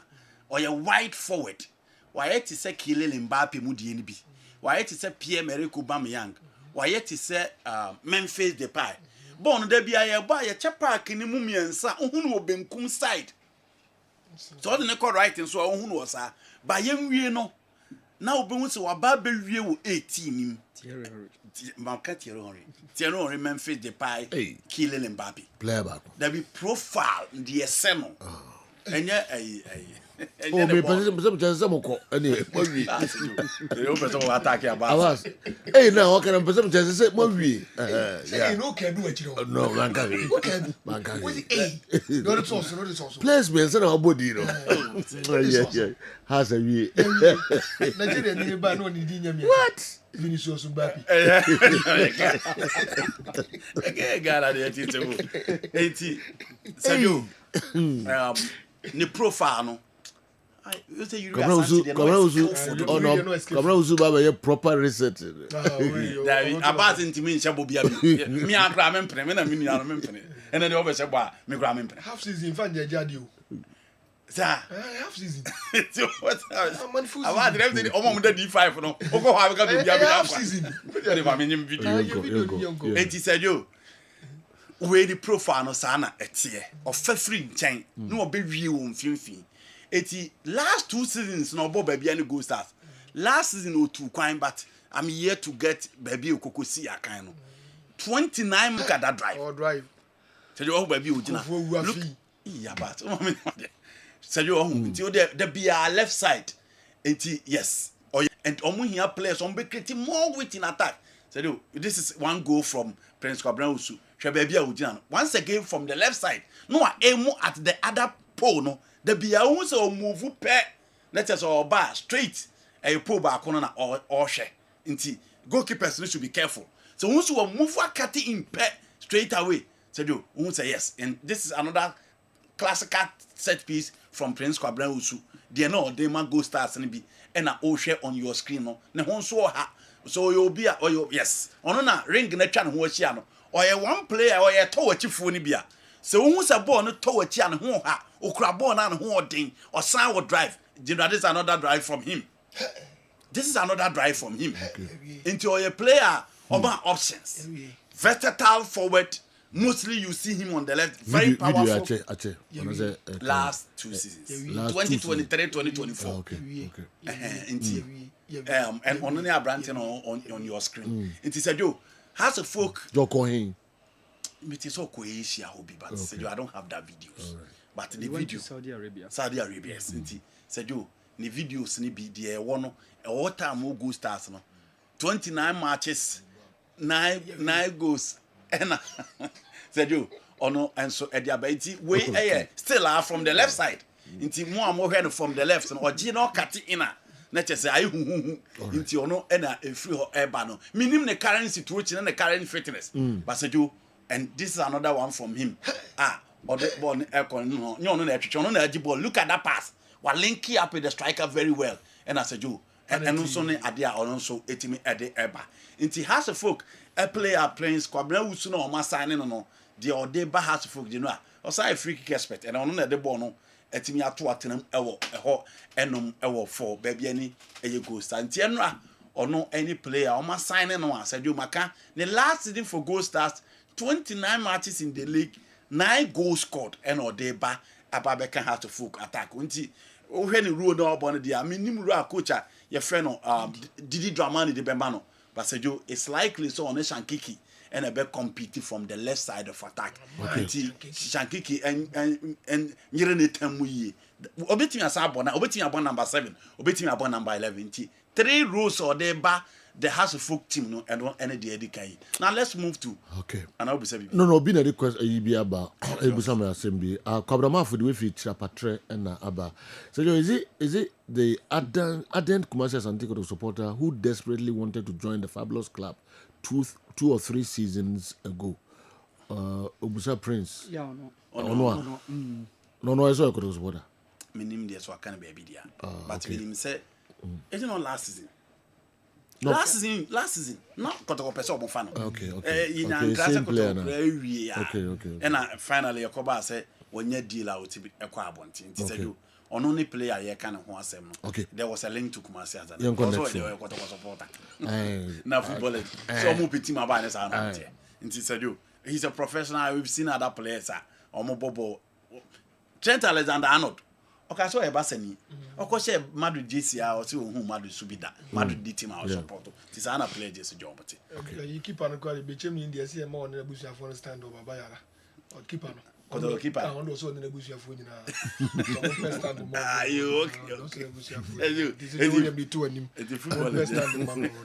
S17: or a wide forward. Why it is a Kylian Mbappe Mudi NB? Why it is a Pierre-Emerick Aubameyang? Why it is a Memphis Depay? Born there be a buy a chapa in the mummy and sa who been cum side. So the neck writing so who was by young we know. Now, when we saw a baby, 18 Thierry Memphis Depay, Kylian Mbappe.
S16: Player back.
S17: There be profile the SMO. And yeah,
S16: oh, me person just some ko anyway.
S17: You person attack about.
S16: Hey, now what can person just say mo wi?
S2: Yeah. You know can do it.
S16: No, man can.
S2: What is no the source.
S16: Place me say na body no. Yeah. Has a wi.
S2: Nigeria ni ba no ni di nyame.
S16: What?
S2: Vinicius Mbappe.
S17: Okay, Ghana dey teach 80. So you ni profile no You say you
S16: Kamara Uzu Baba proper reset.
S17: About intimate Shabobia. Me and Graham Pene, and me and then over Shabba, me Graham Pene.
S16: Half season fan Jadio.
S17: Sir,
S16: half season.
S17: What else? I want everything on the D5 no. Oko have got to be half season. Video. And he said you where the profile no sana etie of free chain no be real on fin. Eti last 2 seasons no bo baby any go stars. Last season o 2 kwan but I'm here to get baby okokosi akan no. 29 look at that drive.
S16: Or drive.
S17: Say you baby ojina. Look. Yeah but say you until the be our left side. Eti yes. And omo here players on be creating more width in attack. Say you this is one goal from Prince Kwabena Usu. Baby ojina. Once again from the left side. No aim at the other pole no. The be a so move pair. Let us all bar straight. A pull back on or share. Inti goalkeepers should be careful. So once you move a cut in pair straight away. So you won't say yes. And this is another classical set piece from Prince Kwabena Usu. They know they man go stars and be and a all share on your screen no. Ne hon so ha. So you'll be a or you yes. On na ring na chan ho chia no. Or a one player or a tower chifu ni bia. So who's a ball no tower chia no ho ha. Okra ball na ho odin or sign would drive. This is another drive from him. This is another drive from him. Into a player over options. Versatile forward. Mostly you see him on the left. Very powerful. Last 2 seasons. 2023, 2024. Okay. And on any branding on your screen. It is a joke. Has a folk. It is so cohesion, but I don't have that videos. But the video Saudi Arabia said you the videos ni be there one all time go stars no 29 matches 9 goals and said you ono and so at the ability way still are from the left side inti mo head from the left or gino cut in na say ayi hu inti ono na e free ho eba no minim the current situation and the current fitness but said you and this is another one from him or the ball look at that pass. We're linking up with the striker very well. And I said, you and also adia or also etimi ade eba. Inti has a folk a player playing Kwabena Usu no ma signing no the odeba has a folk you know. Also a free kick expert and on the ball no etimi ato atenam ewo enom ewo for baby any e go stand. Tienra or no any player or ma signing no I said you maka the last season for Gold Stars 29 matches in the league 9 goals scored and or they ba Ababeka has to folk attack. Unti when you rule no upon the minimum coach your friend Didi Dramani de Bembano. But said you it's likely so on Shankiki and a bit competing from the left side of attack. Shankiki and Yirene Temuyi. Obeting as abona, obeting upon number 7, obeting upon number 11. 3 rows or they ba the house of folk team no and any the now let's move to and I'll be saying
S16: no been a request a be about ebusama assembly Kwabrama for the way fit Chapatre and aba so is it the ardent commercial Santiago supporter who desperately wanted to join the fabulous club 2 or 3 seasons ago Obusa Prince no I saw a supporter
S17: minim there so I can't be there but minim say it's not last season.
S16: No.
S17: Last season. Not Kotoko Peso Mofano.
S16: Okay.
S17: And finally, Yakoba said, when you deal out to be a quabonti, it said you on only player you can of one.
S16: Okay.
S17: There was a link to Kumasi as
S16: young
S17: supporter. Now, football, so move team about us. And he said, you he's a professional. We've seen other players, Omobobo, Trent Alexander-Arnold. Okay, so Ebaseni. Of course, Madrid JCA or who Madrid Subida, Madrid team our support. This ana play just job.
S16: Okay, you keep on quality. Became in the CM on the bush for stand over Bayara. Or keep on.
S17: Keep on.
S16: I also in the bush of food.
S17: You okay? This is only be 2 and him. It's football.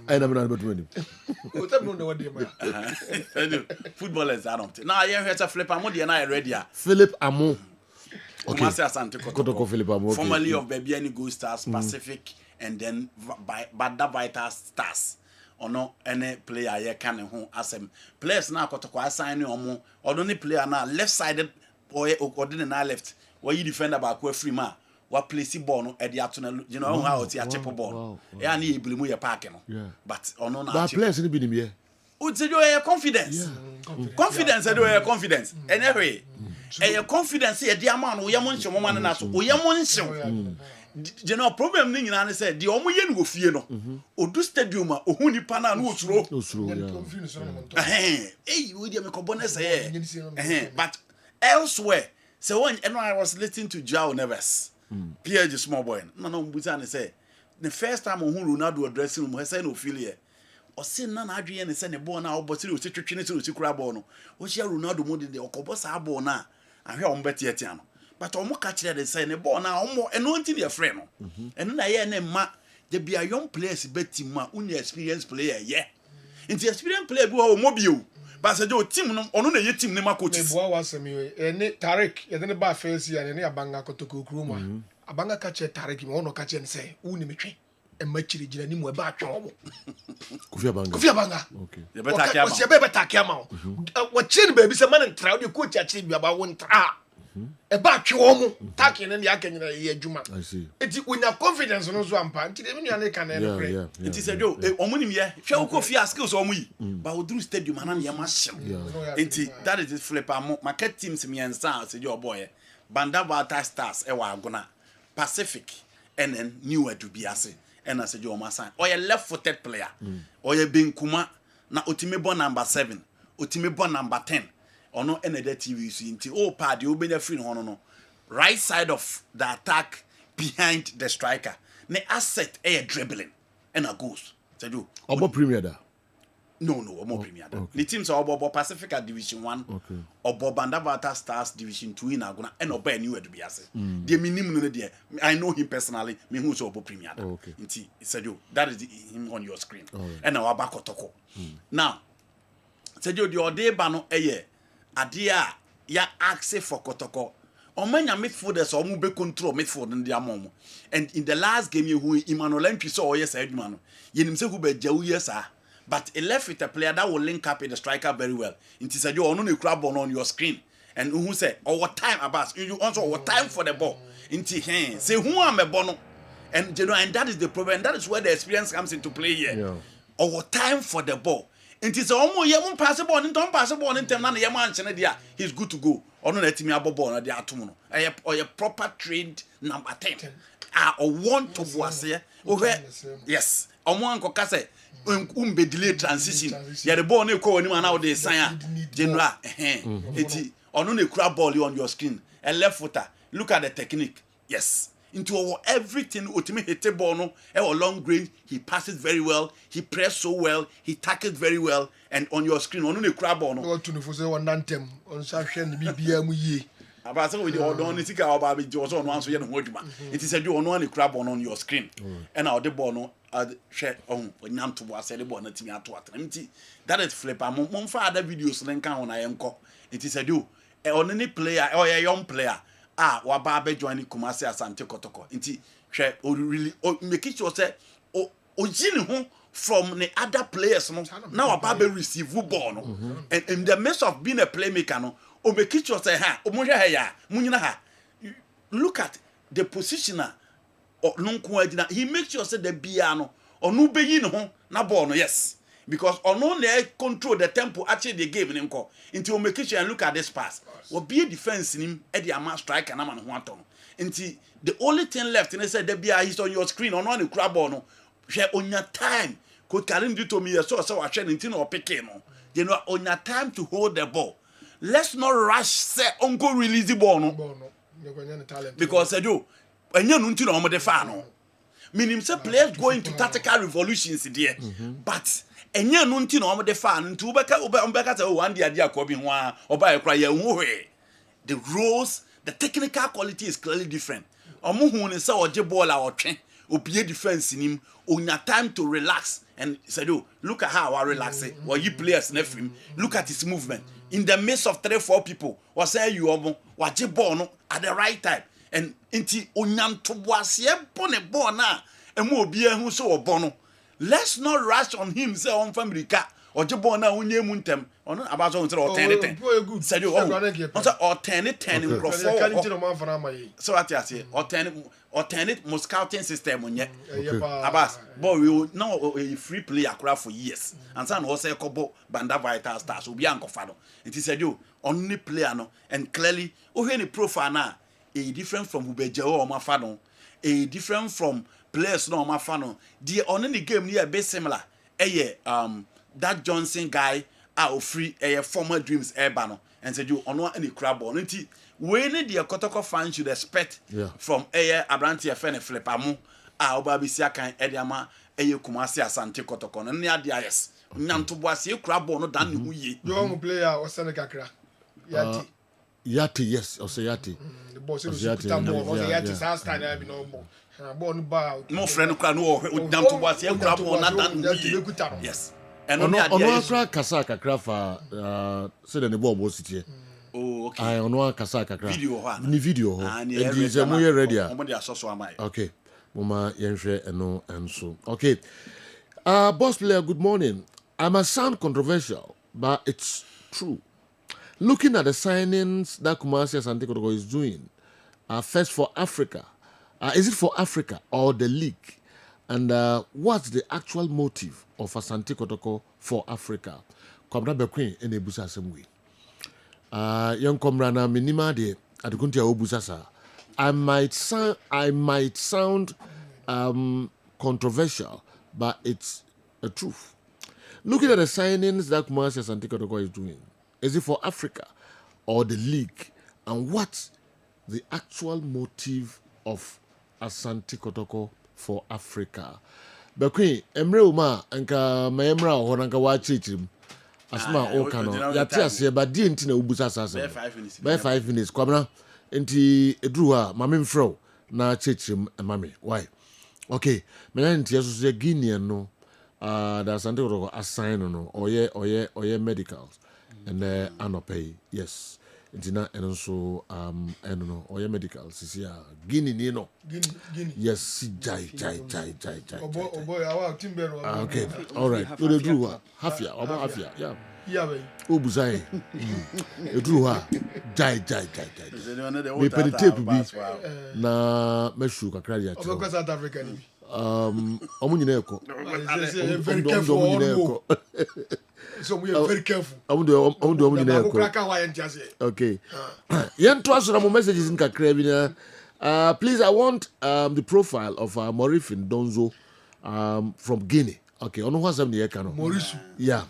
S16: I never know about winning.
S17: Footballers are not. Now, you have to flip Amodi and I ready.
S16: Philip Amo.
S17: Okay. Formerly of Babiani Gold Stars, Pacific, and then Bada Vital Stars. Or no any player here can who as players now Kotoko sign or only player now left sided or didn't left. Where you defend about free man wa place ball no e dey ato na you know how it a chip ball e na e bilimu ye park no but ono na
S16: but players ni bi ni me
S17: uti do your confidence confidence do your confidence anyway your confidence e dey ama no ye mo nche mo ma na so o ye mo nche you know problem ni nyina ne say the omo ye no fie no odu stadium a ohun nipa na no osuro we dey make bonus but elsewhere so when I was listening to Joao Neves PG small boy no mbuza ne say the first time ohun Ronaldo addressing him he say no feel here o say na adwe ne say ne ball na obotiri o twetwe ne say o sikura ball no o share Ronaldo mo de okobo sa ball na ahwe o mbete etia no but omo ka kire de say ne ball na omo eno nti de frɛ no eno na ye ne ma de bia young players beti ma uni experience player ye nti experience player bi o mo bio ba say jo team no ono na ye team ne ma coaches
S21: me bo wa semi ene Tarik ye ne ba face ya ne abanga kotoko kroma abanga ka che Tarik me ono ka che ne say uni metwe e ma chiri jira ni mu e ba atwe omo
S16: Kofi Abanga
S17: okay ye beta kiama
S21: o ye beta kiama wo chiri ba bi say man ntra o de coach a chiri bi ba won tra e ba atwe omo taki ne ya kanyina ye adwuma
S16: I see
S21: eti unya confidence no so ampa nti de me nua ne ka na no pre
S17: eti say jo omo nim ye hwe ko fi skills omo yi ba odru stadium ana ne ma hyem enti that is flipper market teams me ensa say jo boy Banda Vata Stars e wa agona Pacific and then new adubiase and as a jo masan or a left-footed player or a Benkuma na Otimebo number 7 Otimebo number 10 or no another TV see until oh party obenya free no right side of the attack behind the striker ne asset a dribbling and a goals say do
S16: obo premier da
S17: no more premier da the teams are obo Pacific at Division 1 obo Banda Vata Stars Division 2 in agona and obo new adubiase the minimum no there I know him personally me who so obo premier da nti say do that is him on your screen and our back otoko now say do the odeba no eye ade a ya ask for kotoko omanya midfielders o mu be control midfield ndi amom and in the last game you Emmanuel Antwi so yes adwuma no yenim se hu be jawu yesa but a left with a player that will link up with the striker very well inti say you ono ne kura ball on your screen and who say our time abas you also our time for the ball inti say who am a bono and you know and that is the problem that is where the experience comes into play here our time for the ball inti say omo ye mo pass ball ntom pass ball ntem na ye mo anchene dia he's good to go ono na timi abobo na dia atom no a proper trained number 10 or want to boase yes omo anko ka say umbe delay transition ya the ball na ko ani ma na wo dey sign general eti ono na kura ball on your screen a left footer look at the technique yes into everything ultimate hit the ball no long range he passes very well he press so well he tackles very well and on your screen ono na kura ball no
S21: to no for say one nantem on sahwe ne bibia mu yie
S17: aba say we dey odon ni sika oba be jo so ono anso ye no hodwuma it is a do ono na kura ball on your screen and now the ball no share on nyam to boase the ball na timi ato atanti that is flipper mo fa other videos na nka ho na yenko it is a do ono ni player or a young player waba be join Kumasi Asante Kotoko nti hwe really make sure say o yini ho from the other players no now waba be receive ball no and in the midst of being a playmaker no o make sure say ha o mo hwe ha ya munyina ha look at the positioner no nko agina he makes sure say the bia no onu be yi ne ho na ball no yes because ono na control the tempo actually the game nko until o make sure and look at this pass or be a defense nim e the ama striker na man ho aton until the only thing left in say the bia is on your screen ono na kura ball no hwe onya time ko Karim dito me so wa hwe nti na o pick no you know onya time to hold the ball let's not rush say ongo release the ball no because I do enya no nti na o mo de fa no meaning say players going to tactical revolutions there but enya no nti na o de fa no nti ubeka say one dia akobi ho a oba e kra ya hu hwe the roles the technical quality is clearly different omo hu ne say oje ball a otwe obie defense nim onya time to relax and say do look at how I relax it or you players na film look at his movement in the midst of 3-4 people was say you omo waje ball no at the right time and inti onyam to boase bone ball na emu obi ehun so obo no let's not rush on him say on family ka oje ball na unye mu ntem ono abazo ntere o 10 said you o 10 microphone so what you say o 10 mo scouting system onye abas ball we now a free play akra for years and san o say kobo banda vital stars obi ankofa no it said you only player no and clearly o he ni profile na a different from ubeje o mafa no a different from players no mafa no the on the game ni be similar that Johnson guy out free former dreams no and said you on any crab ball nti we need the Kotoko fans should expect from Abranti FN Flipamu oba bisia kan ediama Kumasi Asante Kotoko no ne ade yes nyanto boase crab ball no dan ne hu ye
S21: yo player o sene kakra
S16: Yati, yes, or say Yati.
S21: The boss is Yati, last time I no more. Born bar.
S17: No friend can know down to what you grab on that. Yes. And on
S16: Kasaka Crafa, said in the Bob was it.
S17: Oh, okay.
S16: I on one Kasaka
S17: video.
S16: Ni video. And he's a more ready.
S17: Okay.
S16: Mama Yenshre and no and so. Okay. Boss player, good morning. I must sound controversial, but it's true. Looking at the signings that Kumasi Asante Kotoko is doing, first for Africa, is it for Africa or the league? And what's the actual motive of Asante Kotoko for Africa? Komra Bekwe ene busa semwe. Young Komra na minima de adukunti obusasa. I might sound controversial, but it's a truth. Looking at the signings that Kumasi Asante Kotoko is doing, is it for Africa or the league? And what's the actual motive of Asante Kotoko for Africa? Bekwe, Emre Uma, Anka Mayemra, or Anka Wachichim, Asma Okano, Yatias, but didn't know Ubusa Sasa. By 5 minutes, Kwabra, Enti Edrua, Mamim Fro, na Chichim, and Mammy. Why? Okay, Menan Tiasus, Guinean, no, the Asante Kotoko assign, no, or ye medicals. And anopay, yes. Intina and also I don't know, or your medical, Sisia, Guinea, Nino.
S21: Guinea.
S16: Yes, jai.
S21: Oh boy, our timber.
S16: Okay, all right. You do half-year, about half-year, yeah.
S21: Yeah,
S16: Ubuzai. You do jai. We put the tape be na meshuka kradia.
S21: Because South Africa.
S16: Omunyineko.
S21: Very careful. So we are very careful.
S16: Okay. Yan to us some messages in Kakrebina. Please, I want the profile of Morifin Donzo from Guinea. Okay, on what's the Ekano?
S21: Morisu.
S16: Yeah.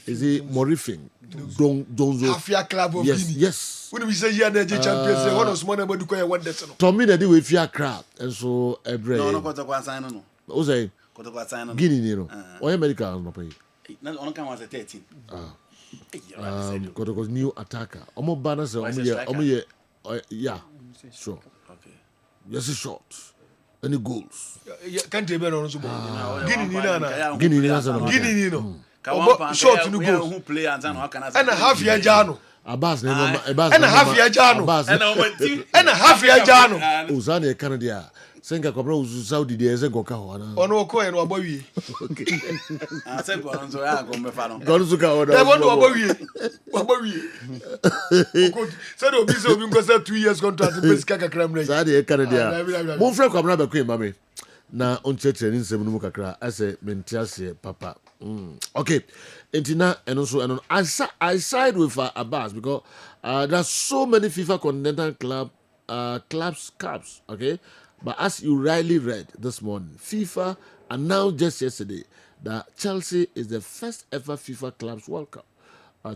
S16: Is it Morifin Donzo?
S21: Afia Club of Guinea.
S16: Yes.
S21: When we say here the champions, one of small about to one that's no.
S16: Tommy the with Fia crab and so every.
S17: No, got to sign no.
S16: Who's say? Guinea, you know. Or America no pay.
S17: On can was 13.
S16: Kotoko's new attacker. Omo banners yeah. Sure.
S17: Okay.
S16: Yes, short. Any goals?
S21: Can't be on Guinea, short to the goals.
S17: Who play and
S21: a half year Jano.
S16: Abbas
S21: and a half year Jano. And a half year Jano.
S16: Uzani Canada. Senga kwa Saudi deze goka wana.
S21: Ono ko en obawi.
S16: Okay.
S17: Ase ko nzo ya ko me fa no.
S16: Gonzo ka wana.
S21: They want obawi. Said obi se obi nko say 2 years contract base kaka kramre.
S16: Saudi Canada. Mon frère kwa na bekwe mame. Na oncheche ni nsem no kakra ase mentiase papa. Okay. Entina and also I side with Abbas because there's so many FIFA continental clubs, okay? But as you rightly read this morning, FIFA announced just yesterday that Chelsea is the first ever FIFA Clubs World Cup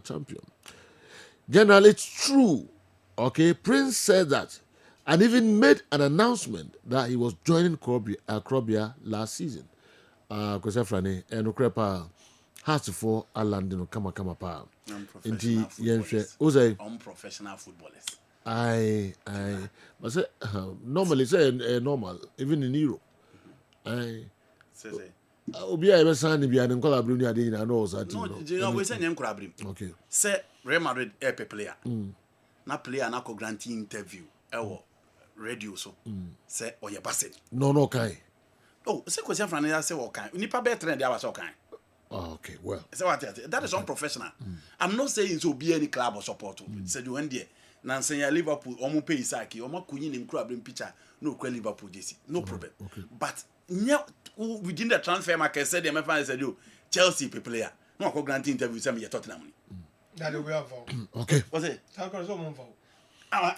S16: champion. Generally, it's true. Okay, Prince said that and even made an announcement that he was joining Krobia last season. Because Frane and Ukrepa has to for Alandino Kama Pa.
S17: Unprofessional footballers.
S16: But say, normally say normal, even in Europe. Obi I be sign bi an call abru ni ade na no that.
S17: No, we say nyem kura abru.
S16: Okay.
S17: Say Real Madrid a player. Na player na ko grant interview radio so. Say oye basse.
S16: No kai.
S17: Oh, say question Frane say o kan. Nipa be trend dia wa so kan.
S16: Oh, okay, well.
S17: So what that is unprofessional. I'm not saying to be any club or support. Said you when there. Nancy Liverpool, omo pay Isaki, omo kunyin in club in picture, no credit Liverpool JC. No problem.
S16: Okay.
S17: But within the transfer market said them said you Chelsea player. No go grant interview say me Tottenham.
S21: That we have.
S16: Okay.
S17: What's it?
S21: How can someone vote?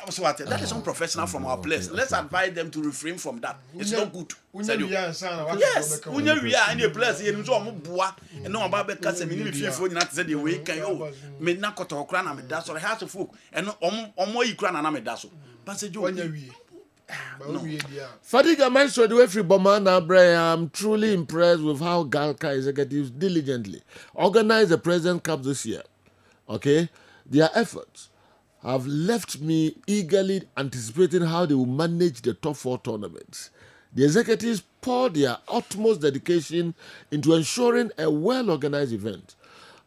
S17: So what? That is unprofessional from our players. Let's advise them to refrain from that. It's not good. Yes, unya we are any players here nso omo boa and no about be kase me ni fifo nyina te say the way can you me na kotokra na me da so heart of folk and omo yi kra na me da so. But say jo
S16: Fadiga mentioned the way free Bomana Bray. I'm truly impressed with how Galka executives diligently organized the President Cup this year. Okay, their efforts have left me eagerly anticipating how they will manage the top 4 tournaments. The executives poured their utmost dedication into ensuring a well-organized event,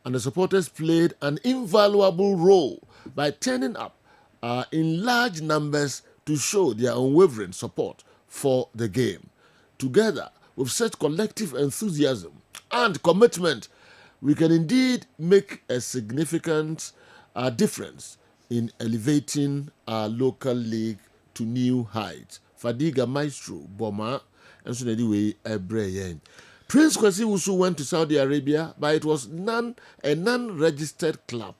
S16: and the supporters played an invaluable role by turning up in large numbers to show their unwavering support for the game. Together, with such collective enthusiasm and commitment, we can indeed make a significant difference in elevating our local league to new heights. Fadiga Maestro, Boma, and so anyway, Ebrayen. Prince Kwasi Wusu went to Saudi Arabia, but it was a non-registered club.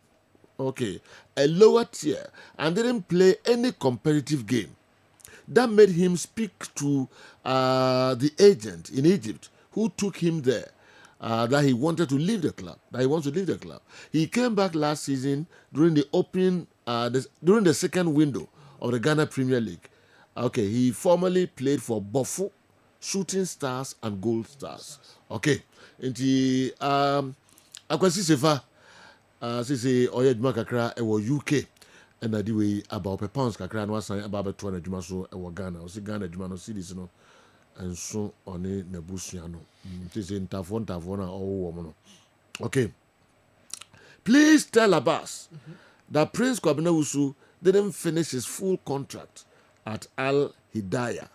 S16: Okay, a lower tier, and didn't play any competitive game. That made him speak to the agent in Egypt who took him there. That he wanted to leave the club. He came back last season during during the second window of the Ghana Premier League. Okay, he formerly played for Bofu, Shooting Stars, and Gold Stars. Okay, and he Akwasi Sefa, sisi oye juma kakra ewo UK, and the way about £1 kakra no asan about 200 juma so ewo Ghana. O si Ghana juma no cedis no. And so on a Nebusiano. It is in Tavona or woman. Okay. Please tell Abbas that Prince Kwabena Wusu didn't finish his full contract at Al Hidayah.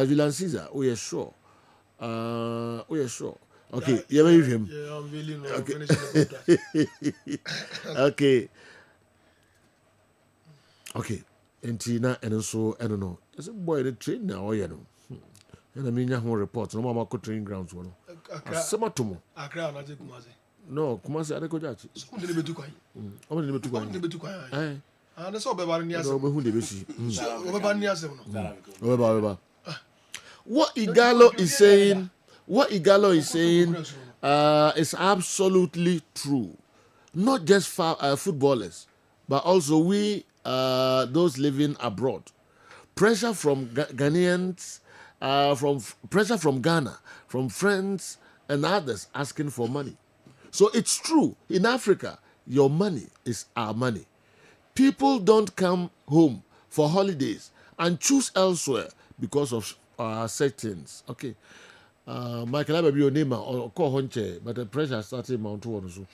S16: Julian Caesar, we are sure. Okay, you believe him?
S21: Yeah, I'm really not
S16: okay.
S21: finishing the contract.
S16: Okay. Okay. And Tina, and also, I don't know. It's a boy that train now, you know. And I mean, you have reports. No, Mama could train grounds. Samatomo.
S21: Accra, not Kumasi.
S16: No, Kumasi, I don't go that.
S21: So, who did you quite?
S16: I'm going to be too
S21: quiet. And so, Bavarian, yes,
S16: who they see.
S21: Over.
S16: What Igalo is saying, is absolutely true. Not just footballers, but also we, those living abroad. Pressure from Ghanaians. Pressure from Ghana, from friends and others asking for money. So it's true. In Africa, your money is our money. People don't come home for holidays and choose elsewhere because of settings. Okay. Michael Ababi your name or call Honche, but the pressure started Mount one so.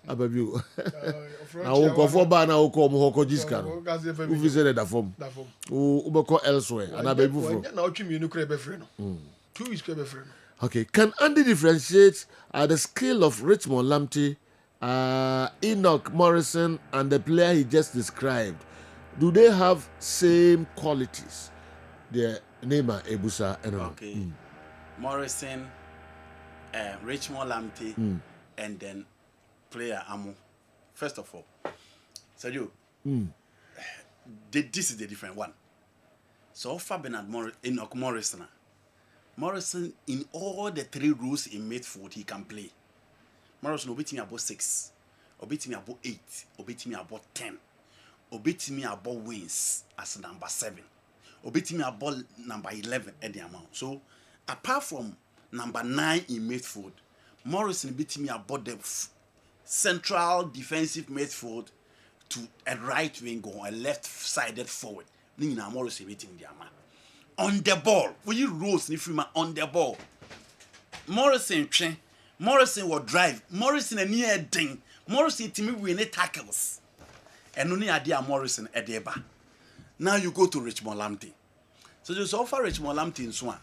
S16: Ababi. Now we go for ban now come hoko jiska. Who visited that form? Who call elsewhere and Ababi from.
S21: Now you know crebe friend. 2 weeks crebe friend.
S16: Okay, can Andy differentiate the skill of Richmond Lamptey, Enoch Morrison, and the player he just described? Do they have same qualities? The Neymar, Ebusa, and
S17: okay. Morrison, Richmond Lamptey, and then player Amu. First of all, Sergio, this is the different one. So far, Bernard Enoch Morrison. Morrison, in all the 3 roles in midfield, he can play. Morrison will beat me about 6, or beat me about 8, or beat me about 10, or beat me about wins as number 7, or beat me about number 11 at the amount. So, apart from number 9 in midfield, Morrison beat me about the central defensive midfield to a right wing or a left-sided forward. Morrison beating the amount. On the ball, we rose on the ball. Morrison will drive. Morrison a near ding. Morrison to me win tackles. And only idea Morrison at the bar. Now you go to Richmond Lamptey. So there's offer Richmond Lamptey in Swan.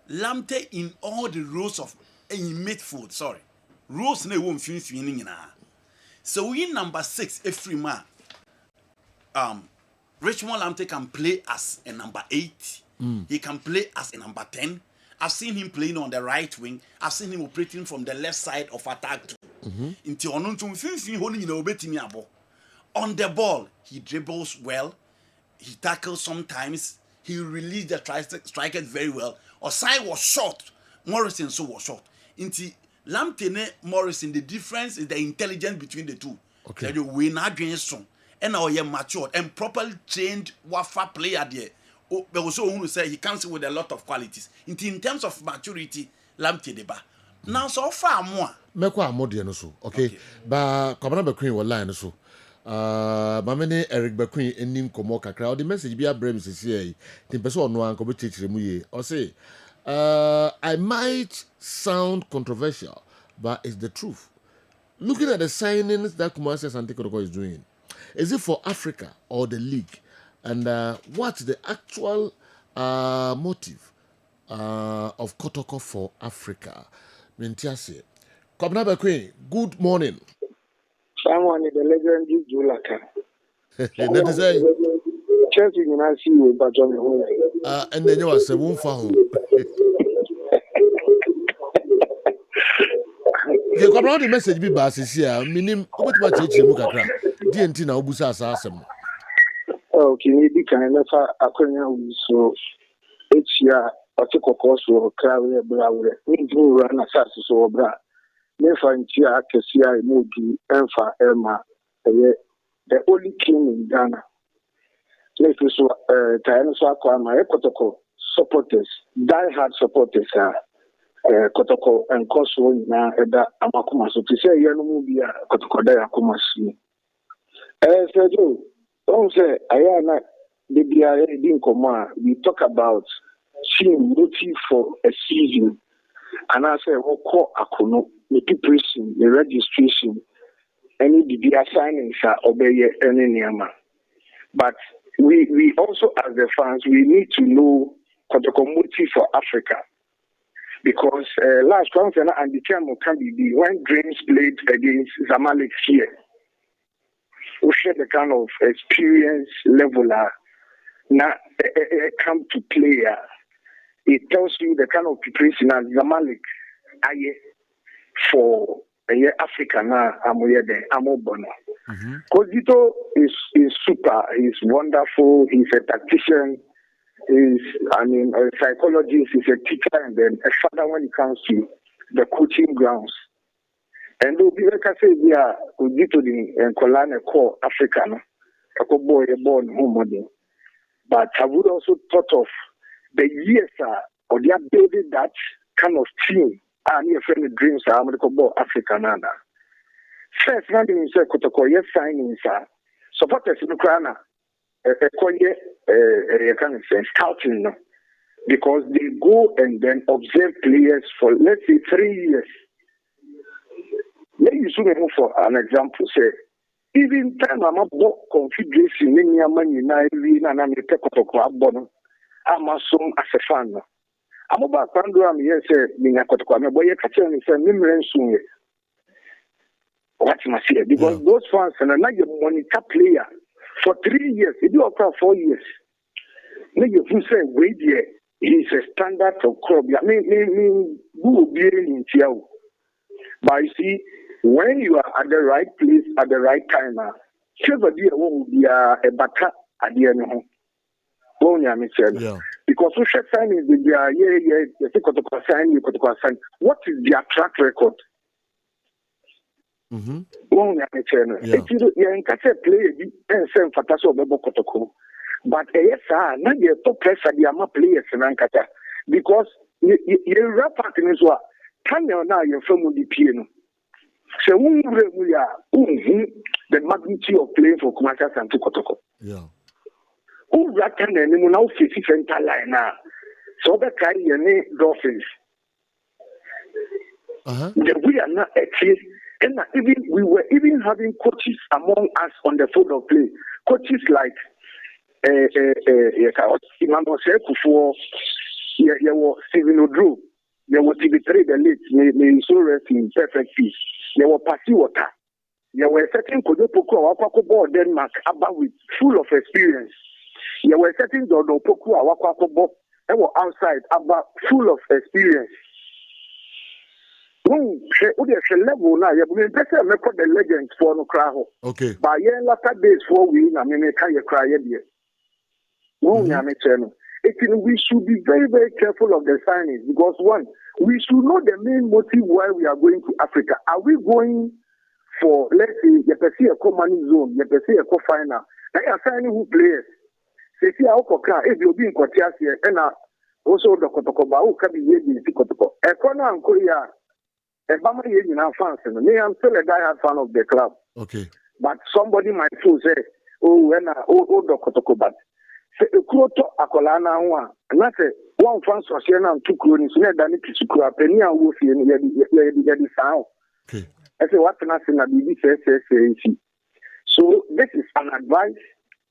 S17: Lamptey in all the roles of in midfield. Sorry, rules na won finfin nyina. So we number 6 every man. Richmond Lamptey can play as a number 8. He can play as a number 10. I've seen him playing on the right wing. I've seen him operating from the left side of attack too. Inti ono ntum finfin ho nyina obetimi abo. On the ball, he dribbles well. He tackles sometimes. He released the strikers very well. Osai was short. Morrison so was short. Inti Lamptey ne Morrison, the difference is the intelligence between the two.
S16: Okay.
S17: That we not doing strong. And now he matured and properly trained Wafa player there. Oh, but also who say he comes with a lot of qualities. In terms of maturity, Lamptey deba. Now so far more.
S16: Meko amode no so. Okay. Ba Kwabena Bekwin wo line no so. Mamene Eric Bekwin enim komo kakra. O the message bi abrem sisi yi. Tin pese ono an ko be teachire mu ye. O say I might sound controversial, but it's the truth. Looking at the signings that Kumasi Asante Kotoko is doing, is it for Africa or the league? And what's the actual motive of Kotoko for Africa? Mintiasi. Kwabena Bekwin, good morning.
S4: Someone the legendary Laka.
S16: That is a
S4: Chelsea you see you but John home.
S16: And then you are seven for home. You come around the message be basis here. Minim what much you kakra. DNT na obusa asasem.
S4: Okay, maybe can never akonya so each year otikoko so krawe brawe. We do run asase so bra. Nefa ntia akesia emodu emfa ema. The only king in Ghana. Let's so time so akwa ma ekotoko supporters, die-hard supporters Kotoko and Koso na eda amakuma so to say you no be Kotoko da akuma si. So don't say ayana the BIA din koma we talk about team motive for a season and I say woko akono the preparation the registration any the signings are obey any niama. But we also as the fans we need to know Kotoko motive for Africa. Because last round and the term can be when Dreams played against Zamalek here, we share the kind of experience level now come to play. It tells you the kind of preparation as Zamalek for Africa now. I'm there. I'm open. Kozito is super. He's wonderful. He's a tactician. Is a psychologist, is a teacher, and then a father when it comes to the coaching grounds. And we'll be like I say, we are due to the Colana core African, a boy born home. But I would also thought of the years or they are building that kind of team. And your friend dreams are American African. First, now you say Kotoko, yes, signings are supporters in Ukraine. Scouting because they go and then observe players for let's say 3 years. Maybe you should move for an example. Say even time I'm about configuration in your money now, and I'm a Kotoko abon. I'm a son as a fan. I'm about Pandora. Yes, Mina Kotoko. I'm a boy. Catching me say Mimren soon. What must say because those fans and another monitor player. For 3 years, it do after 4 years. Make you say wait there. He's a standard of crop. I mean, who will be in here? But you see, when you are at the right place at the right time, will be a baka at the end. Because we should sign is you sign. What is their track record? But yes, now you top pressure the ama players in because you rap out in Israel. Can you now you're from the piano? So we are the magnitude of playing for Kumasi Asante Kotoko.
S16: Yeah.
S4: Who reckon and you now 50 center line now? So the kind you need Dolphins. We are not actually. And even we were even having coaches among us on the field of play. Coaches like Stephen Odru. There was TB3, the late, may so rest in perfect peace. There were Pasi Water. There were certain Kodopoko Awakako Board Denmark about with full of experience. There were certain Dodo Poku Awakako Board that were outside about full of experience. The level now, you have the legends for no crowd.
S16: Okay.
S4: But yeah, Laka days for we, I mean, I cry here. We should be very, very careful of the signings because one, we should know the main motive why we are going to Africa. Are we going for, let's say, the Persia money zone, the Persia final? They are signing who players. Say, see, if you're being Kotias here, and also the Kotokoba, who can be in Kotoko. Ekona and Korea, and Bama in our fans. Me, I'm still a diehard fan of the club.
S16: Okay.
S4: But somebody might feel say, oh, when the Kotokoba. Say, a Kroto Akolana one, and that's it. One fans was here now, 2 cronies, near Danny Kisukura, Penny and Wolfie, and the sound.
S16: Okay.
S4: I say, what can I say? So, this is an advice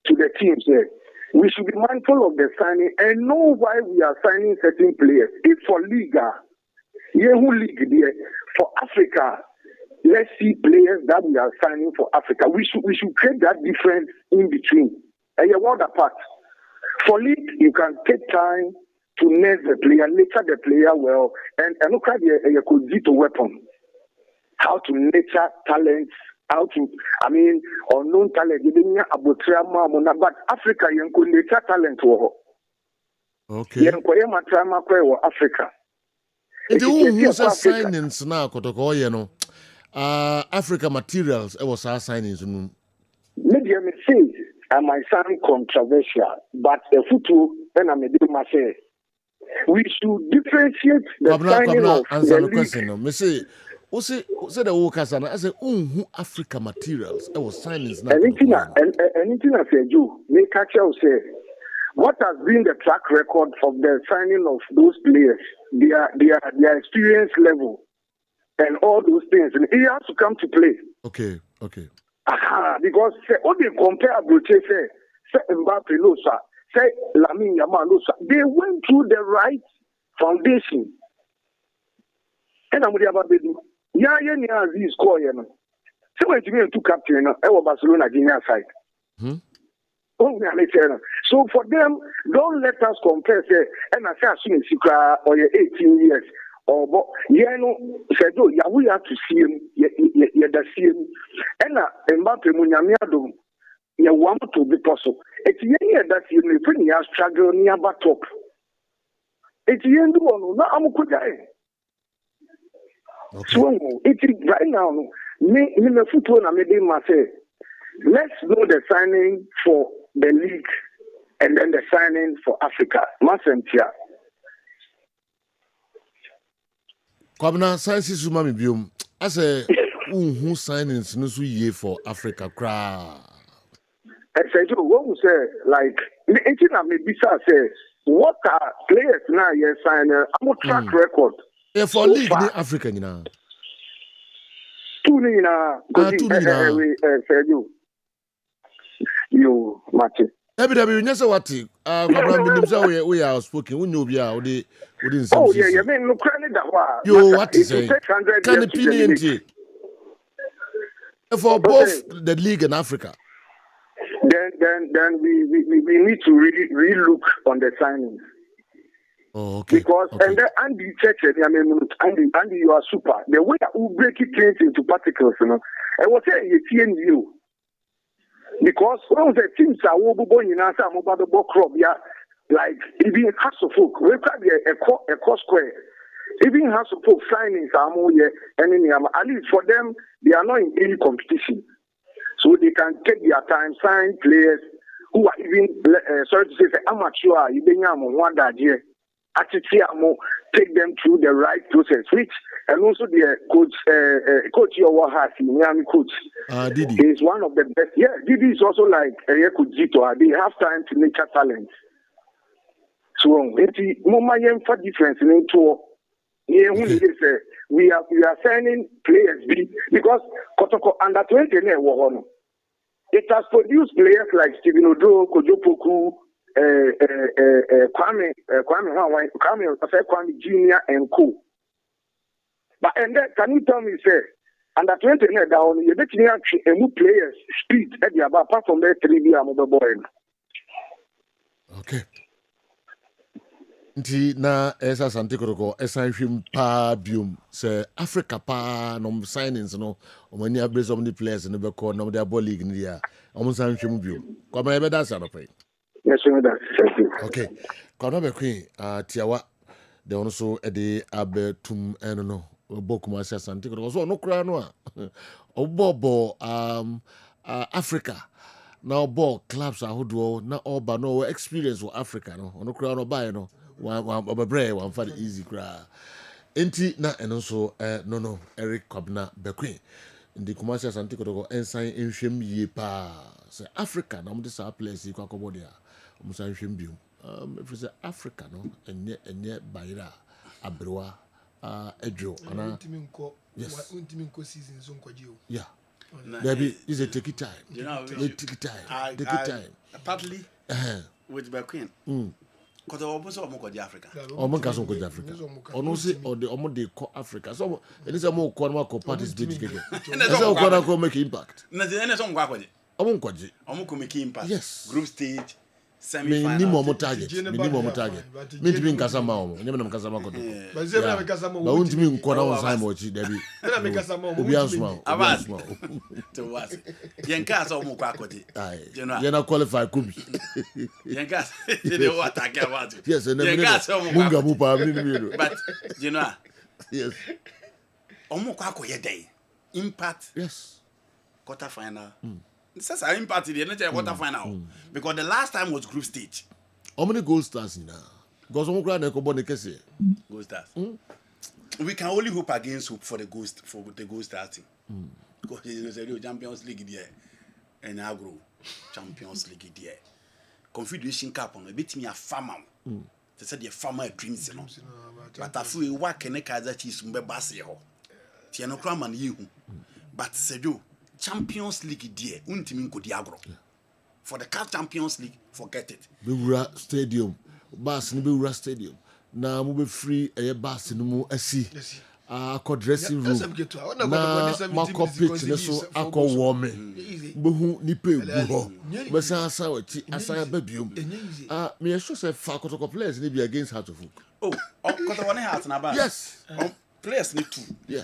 S4: to the teams here. We should be mindful of the signing and know why we are signing certain players. If for Liga, who league there, for Africa, let's see players that we are signing for Africa. We should create that difference in between. And you're world apart. For league, you can take time to nurse the player, nurture the player well, and look at the weapon. How to nurture talents, unknown talent. But Africa, you can nurture talent.
S16: Okay.
S4: You can Africa.
S16: Who's a signings now, Kotoko, you know? Africa materials, it was our signings.
S4: Maybe I may say, I might sound controversial, but a photo, then I may do my say. We should differentiate the signing of
S16: answer the
S4: league.
S16: question. Me say, say the workers and I say, who Africa materials, it was signings now.
S4: Anything I say, Joe, make catch out say, what has been the track record of the signing of those players, their experience level, and all those things, and it has to come to play.
S16: Okay.
S4: Because when they compare Abroche, say Mbappe Losa, say Lamine Yamal Losa, they went through the right foundation. And I'm with Ababedu. Yeah, Aziz score, you know. So when you two captain, I was Barcelona Guinea side. So for them, don't let us compare, say, and I say, as soon as you cry, or you're 18 years. Or said, oh, yeah, we have to see him, see him. And Mbappe Munyamiado, you want to be possible. It's that you may struggle near top. It's the end one, no, I'm good. So it's right now, me football, I made him say, let's know the signing for the league and then the signing for Africa. Masentia.
S16: Kwabna sciences mami biom as a who signings no so ye for Africa cra.
S4: I said you what say like anything I may be say what are players now you sign I'm track record.
S16: Yeah for league in Africa now.
S4: Two na said you Martin.
S16: Ebi nyese wati Kwabna binim say we are spoken we know bia we didn't say.
S4: Oh yeah, you mean no credit that one.
S16: Yo, what is it? Can opinion for both the league and Africa.
S4: Then we need to really look on the signings.
S16: Oh, okay.
S4: Because and then Andy Cheche, Andy, you are super. The way that we break it into particles, you know. I was saying you. Because when the teams are going in answer about the ball crop, yeah. Like even House of Folk, we can be a cost square. Even House of Folk signings are more at least for them, they are not in any competition. So they can take their time, sign players who are even sorry to say amateur, even one that year. Actually, take them through the right process, which and also the coach your has Miami coach.
S16: Didi
S4: is one of the best. Yeah, Didi is also like Kujito. They have time to nurture talent. So it's more difference in two. We are signing players because Kotoko under 20 it has produced players like Stephen Odo, Kojopoku, Kwame Jr. and Co. But and then can you tell me, say, under 20 down, you bet me actually a new players speed at the apart from that 3 mobile boy.
S16: Okay. Nti na esa Asante Kotoko esa hwim pa biom se Africa pa no signings no omani abrese of the players no be call no the ball league ni dia omo san hwim biom kwa ma be da sa no pe.
S4: Yes, sir, that. Thank you.
S16: Okay. Kono be queen tiawa de ono so e de abetum eno no bokuma esa Asante Kotoko so no kura no a obobo Africa now ball clubs ahodo na oba no experience for Africa no ono kura no buy no one for the easy cry. Enti na eno so no Eric Kobna Bekwe. Ndi Kumasi Asante Kotoko ensign enhwem yie pa. Say Africa na mde sa place kwa kobodia. Musa enhwem biom. If say Africa no enye bayira abrewa edwo ana. Yes.
S21: Season so nkwaji.
S16: Yeah. Maybe is a take it time.
S17: You know,
S16: take it time.
S17: Partly with Bekwe. Because I almost almost Africa.
S16: Almost Africa. Ono say or the almost they call Africa. So it is a more corner co participate again. That's how corner co make impact.
S17: Na the end some kwaje.
S16: Omo kwaje.
S17: Omo ko make impact.
S16: Yes.
S17: Group stage, semi final.
S16: Minimum target. Me to be nkasa ma omo. Nyame na nkasa ma ko.
S21: Ba zebra me kasa ma.
S16: Ba won't me nkona on time ochi David.
S21: Na me kasa ma.
S16: Obi ansuma.
S17: To was. Yenka so omo kwa akode.
S16: You na qualify kubi.
S17: Yenka they what attack about.
S16: Yes, and munga bupa mi.
S17: But you know.
S16: Yes.
S17: Omo kwa akoye dey. Impact.
S16: Yes.
S17: Quarter final. This is an impact in the quarter final. Because the last time was group stage.
S16: How many goal stars now? Because omo kwa na ko bon kese.
S17: Goal stars. We can only hope against hope for the goal starting. Because it is a Champions League there. And agro Champions League there. Confederation Cup on a bit me a farmer. They said the farmer dreams, you know. But I feel what can a Kaiser Chiefs mbe basi ho. Tiano Kraman you. But said you Champions League there, untimin ko diagro. For the CAF Champions League, forget it.
S16: Bewura Stadium. Bas ni Bewura Stadium. Na mo be free bus ni mo asi. Akọ dressing room na makọ pitch ne so akọ warming behu nipa egu ho besa asa wachi asa babiom me sure say fa Kotoko players ni be against Heart of Oak.
S17: Kotoko one Heart na ba.
S16: Yes.
S17: Players need two.
S16: Yeah.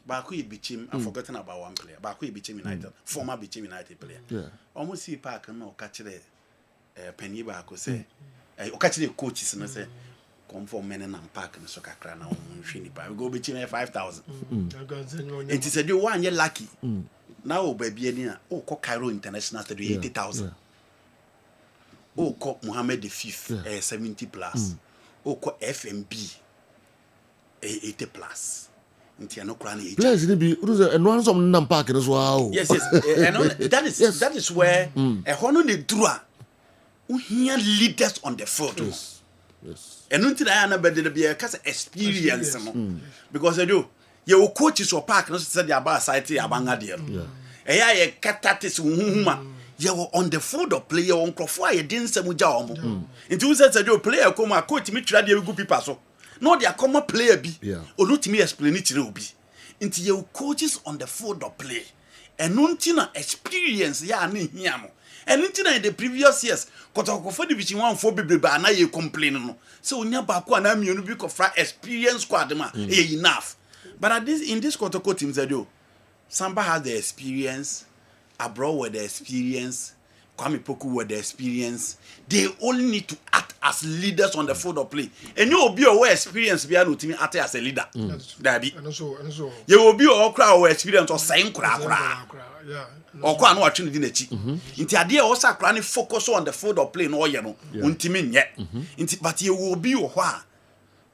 S17: Baako ye Bichim, I'm forgetting about one player. Baako ye Bichim United, former Bichim United player.
S16: Yeah.
S17: Almost see park na o ka kire penny baako say o ka kire coaches na say come for men and park na so kakra na o hwe nipa. We go Bichim 5,000. It is a do one ye lucky. Now o baby ani na o ko Cairo International Stadium 80,000. O ko Mohammed V 70 plus. O ko FMB 80 plus.
S16: Players ni be and one some nam park as well.
S17: Yes. And that is where a hono ne drua. Here leaders on the field.
S16: Yes.
S17: And until I am better be a case experience because I do. Your coaches or park no said the about site abanga there. Yeah. E katatis huma. You were on the field of player on crofwa you didn't say muja omo. Until said you player come a coach me try the good people so. No, they are common player be. Or not me explain it to be. Into your coaches on the field of play. And nuntina experience ya ni hiamo. And nuntina in the previous years, Kotoko for division 1 for be na ye complain no. So nya ba ko na mienu bi ko fra experience squad ma enough. But at this in this Kotoko team Zedo, Samba has the experience, Abro with the experience, Kwame Poku with the experience. They only need to act as leaders on the field of play. And you will be aware experience be able to act as a leader. Dabi.
S21: And so.
S17: You will be all crowd experience or saying kra. Or kwa no atwene di nachi. Inti ade e wo sakra ne focus on the field of play no ye no. Untimi nye. Inti but you will be ho a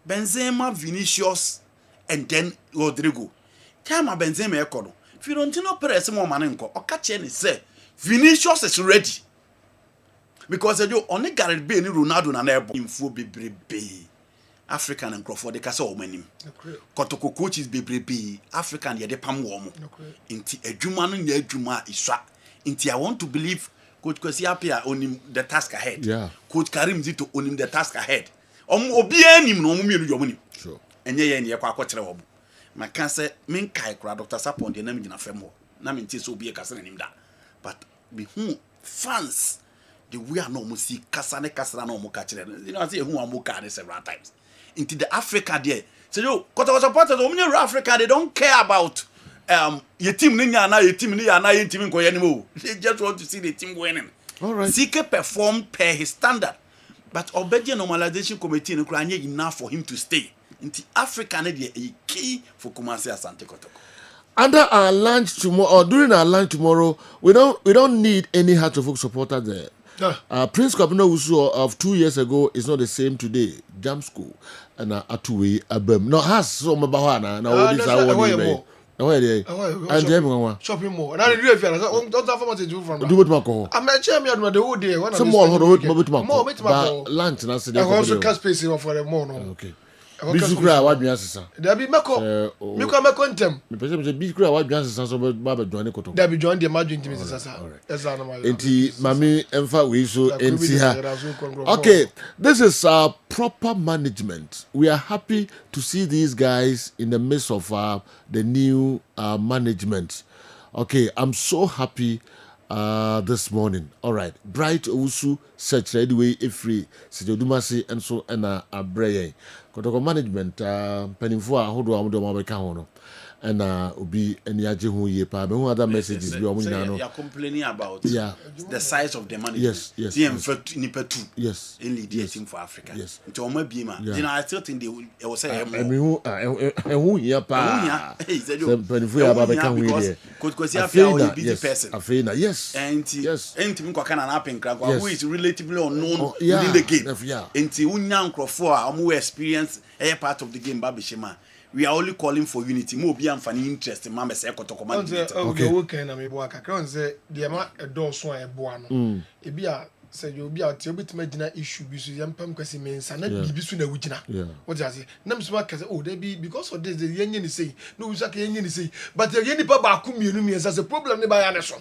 S17: Benzema, Vinicius and then Rodrigo. Time Benzema e kodo. Fiorentino Perez mo mane nko. O ka che ne say Vinicius is ready. Because you only Gareth Bale ni Ronaldo na ebo info bebrebe African and Crawford de kasa o manim. Kotoko coaches bebrebe African ye de pam wo mo. Inti adwuma no nya adwuma iswa. Inti I want to believe Coach Kwesi Appiah onim the task ahead.
S16: Yeah.
S17: Coach Karim Zito onim the task ahead. Obi anim no omo mienu yo monim.
S16: Sure.
S17: Enye ye ne ye kwa akokere wo. my cancer men kai kra Dr. Sapon de na me gina fam ho na me nti so obi e kasa na nim da but be who fans the way are no mo see kasa ne kasa na mo ka kire you know I say who am mo ka several times into the Africa there so yo Kotoko supporters o many Africa they don't care about your team ni nya na your team ni ya na your team nko ye ni mo they just want to see the team winning.
S16: All right.
S17: CK perform per his standard but obedi normalization committee no kra anya enough for him to stay into Africa na dey a key for Kumasi Asante Kotoko.
S16: Under our lunch tomorrow, or during our lunch tomorrow, we don't need any Heart of Oak supporter there. Prince Kabino Usu of 2 years ago is not the same today. Jam school and Atuwe Abem. No, has some Bahana. Now this I want you. And
S21: shopping mall. And I do if you don't have much to do from.
S16: Do what Mako.
S21: I'm not sure me on the whole day.
S16: Some more hold with Mako. Lunch and I said,
S21: I also can't space for the more.
S16: Okay. Bisukura wa dwan sesa.
S21: Da bi meko. Mi kwa meko ntem.
S16: Me pese me bisukura wa dwan sesa so ba dwan Kotoko.
S21: Da bi dwan de ma dwan ntem sesa. Esa na ma.
S16: Enti mami emfa we so enti ha. Okay, this is proper management. We are happy to see these guys in the midst of the new management. Okay, I'm so happy this morning. All right. Bright Usu search right away free. Sijodumasi and so and abreye. Kotoko management penifo a hodo amodo mabeka ho no. And obi any aje ho ye pa. Me who other messages bi omo nyina no.
S17: You are complaining about the size of the money.
S16: Yes.
S17: Nipa 2.
S16: Yes.
S17: In lead team for Africa.
S16: Yes.
S17: Nti omo bi ma. You know I still think they will say
S16: me who here pa. Penifo ya babeka ho ye.
S17: Because you are a busy person.
S16: Afena, yes.
S17: And yes. Nti kwa kana na penka who is relatively unknown within the game. Nti unya nkrofo a omo experience a part of the game ba beshema. We are only calling for unity. Mo be amfani interest ma me say Kotoko management.
S21: Okay, okay na me bo aka. Kran say de ma edo so a ebo ano. E bia say you be out, you bitima gina issue bi so yampam kwesi mensa na bibi so na wugina. What you say? Na me so aka say oh there be because of this the yenye ni say. No we say yenye ni say. But the yenye pa ba ku mienu miensa say problem ne ba ya ne so.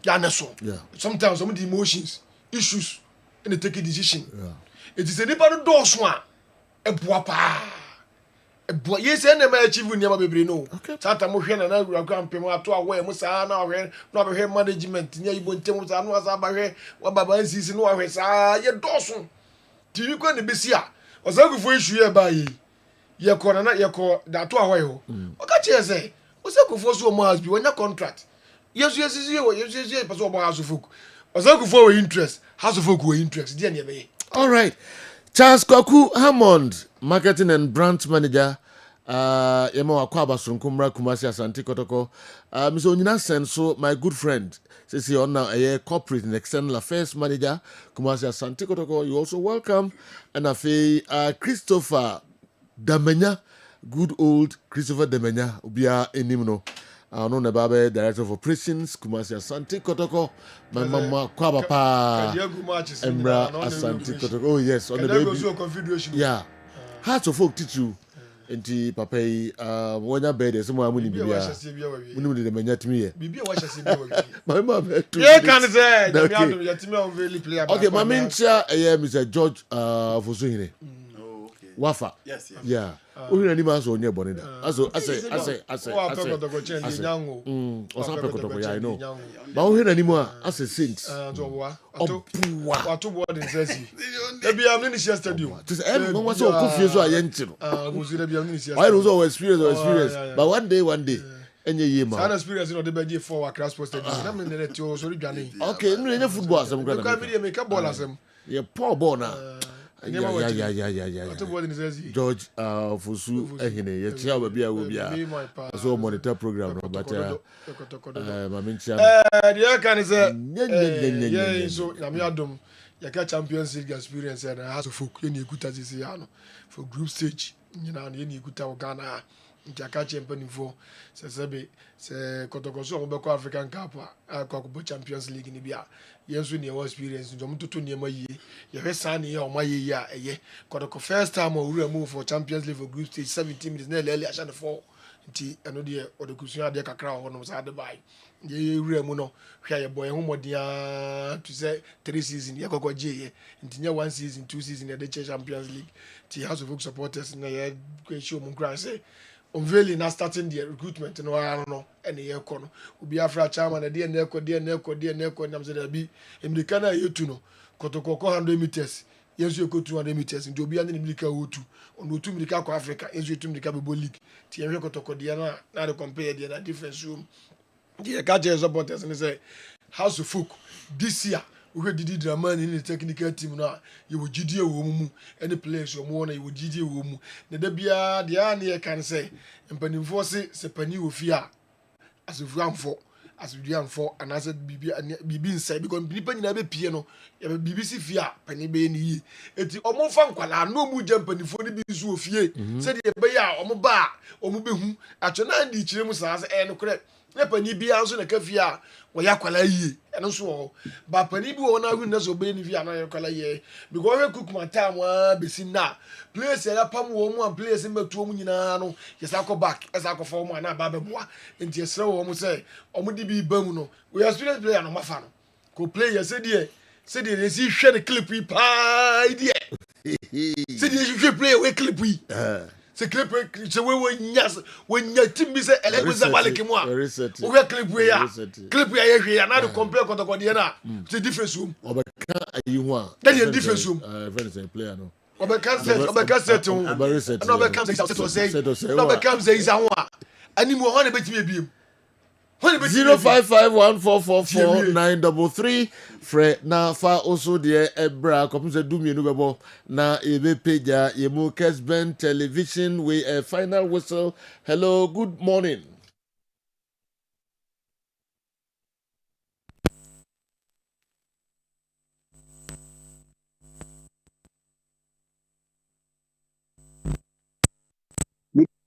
S21: Ya ne so. Sometimes some the emotions, issues and they take a decision. It is a nipa do so a ebo pa. But yes, and my achieve never be no. Tata Motion and I will come to away Musa now not her management near you won't tell us about her what Baba season or his ye Dawson. Do you going to be here? Was I go for issue by ye corner not your call that to away? What can't you say? Was I go for so much be when your contract? Yes, but so about House of Folk. Was I go for interest? House of Folk were interest, dear never.
S16: All right. Charles Kwaku Hammond, marketing and brand manager. Yema wakwaba sunkumra Kumasi Asante Kotoko. Mr. Onyina Senso, my good friend, says he on now a corporate and external affairs manager Kumasi Asante Kotoko. You also welcome and Christopher Damenya, good old Christopher Damenya, ubia enimno. No Nababe, director of operations, Kumasi Asante Kotoko. My mama Kwaba Pa Emra Asante Kotoko. Oh yes, on the baby. Yeah. Heart of Folk teach you. Enti papa yi when your bed so mo amuni bibia muni de manya timi ye
S21: bibia wa hyase bi wa
S16: my mama
S21: ye kan say dem ya do yatimi on really play about
S16: okay my mentia Mr. George Fosuhine wafa yeah ohina ni ma so onye bone da aso ase osan ya I know ba ohina ni mu a ase saints
S21: watu board insesi ebi am ni share stadium
S16: just no was so confuse so ayenchi no
S21: go see ebi am ni share
S16: why was all experience but one day enye ye ma
S21: sana experience no dey be for Accra Sports Stadium na me ne ti o so ri dwane
S16: okay no enye football asem
S21: kwa na me make ball asem
S16: ye poor ball na
S21: yeah.
S16: George Fosu ehine ye tia obi a wo bia so monitor program no but my mentia
S21: the can say yeah so na me adom ya ka Champions League experience and House of Folk ye ekuta this year no for group stage nyina na ye ekuta o Ghana ntiaka champion info sebe se Kotoko so be ko African Cup akwa ko Champions League ni bia yenso ne wa experience njo mtoto ne ma yie ye hwesa ne ye o ma yie a eye Kotoko first time o wura move for Champions League for group stage 17 minutes na lele a shane for nti eno de odokusu ade kakra ho no sa de bai ye wura mu no hwa ye boy ho modia to say 3 season ye kokko je nti nya 1 season 2 season ye de Champions League ti House of Folk supporters na ye kwesho mu kra say unveiling na starting the recruitment no I don't know any year kono obi afra chairman de na ekọ nam say da bi emirika na yetu no kotokoko 100 meters yesu eko 200 meters nti obi ande emirika wotu ono otu emirika ko Africa yesu etu emirika bebo league ti ehwe kotoko de na de compare de na difference room the catcher supporters and say house of folk this year we did Dramani in the technical team now you would GD womu any players you want you would GD womu the debia the ane can say and penny force se penny fear as if ram for as we do for and as bibi inside because people in a piano BBC fear penny be ni eti omo fan kwala no mu jam penny for ni so fie said the beya omo ba omo behu atona ndi kire mu sa no correct na pani bi anso na kafia wo yakwala yie eno so wo ba pani bi wo na hu na so be ni via na yakwala yie because we cook my time wa besi na place ya pam wo mu an place metu mu nyina no yesa ko back esa ko form na ba beboa enti esre wo mu say omo di bi ba mu no we experience player no mafa no ko player se die they see hwe the clip yi pa idie se die hwe player we clip yi se clip se we nya team bi se eleguza baleke mu a we clip we ya ye hwe ya na de compare kotokode na se difference room
S16: obeka ayi ho a
S21: that is difference room
S16: very player no
S21: obeka set no obeka say isa ho a animu ho na betimi ebiem
S16: 0551444933 Fred na fa also there ebra kopse du mienu bebo na ebe peja yemu Kessben television we a final whistle. Hello, good morning.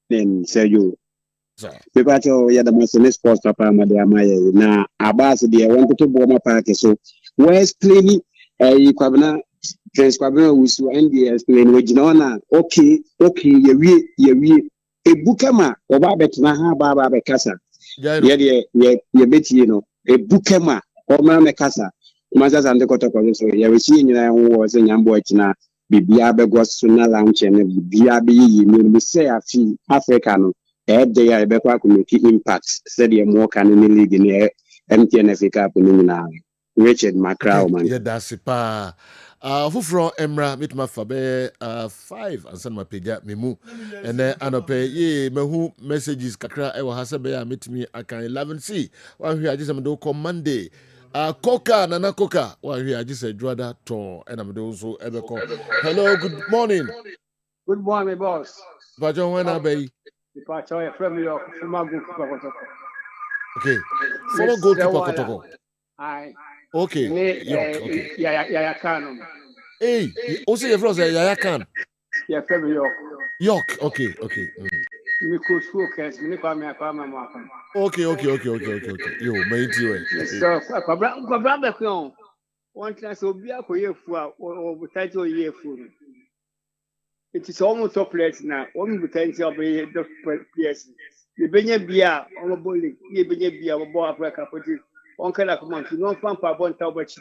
S3: Then say you people tell ya the most sports papa ma de amaye na abas de won to bo ma park so we explain kwabna Prince Kwabena wusu and explain we gina na okay ye wie ebukama oba betna ha ba bekasa ye beti no ebukama o ma mekasa maza zande kotoko so ye we chi nyina wo se nyambo akina bibia begwo so na launch na bibia be yi me say afi Africa no they are better community impact said the more can in the league in MTN Cup in Richard Macrao man.
S16: Yeah, that's it. Fufro Emra mit ma fabe 5 and send my page me mu and then anope ye me who messages kakra e wa hasabe ya mit me akan 11c one here just am do come Monday Coca nana Coca one here just a drada ton and am do so ebe ko. Hello, good morning.
S22: Good morning, boss.
S16: Bajon when abe
S22: Departure from New York, former goalkeeper Kotoko.
S16: Okay. Former goalkeeper Kotoko. Okay.
S22: Okay. Yaya Khan.
S16: Hey, also your friend Yaya Khan.
S22: Yeah, from New York.
S16: York. Okay.
S22: Me coach focus. Me kwa me akwa.
S16: Okay. Yo, my dear.
S22: So, kwabra be ko. One chance obi akoye fu a o title ye fu. It is almost top players now. One potential of the players. The Benya Bia, on bowling, ye Benya Bia, or Boa Africa, but on Kala Command, no fun for one tower yes.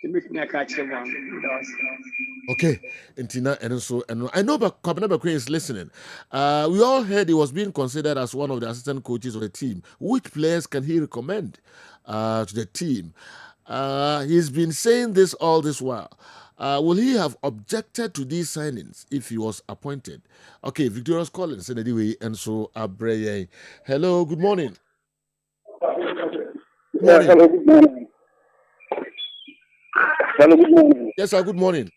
S22: To make me catch the one.
S16: Okay, and Tina, and also, and I know but Kwabena is listening. We all heard he was being considered as one of the assistant coaches of the team. Which players can he recommend to the team? He's been saying this all this while. Will he have objected to these signings if he was appointed? Okay, Victoria's calling, anyway, and so Abreye. Hello, good morning.
S23: Hello, good morning. Hello, good morning.
S16: Yes, sir, good morning.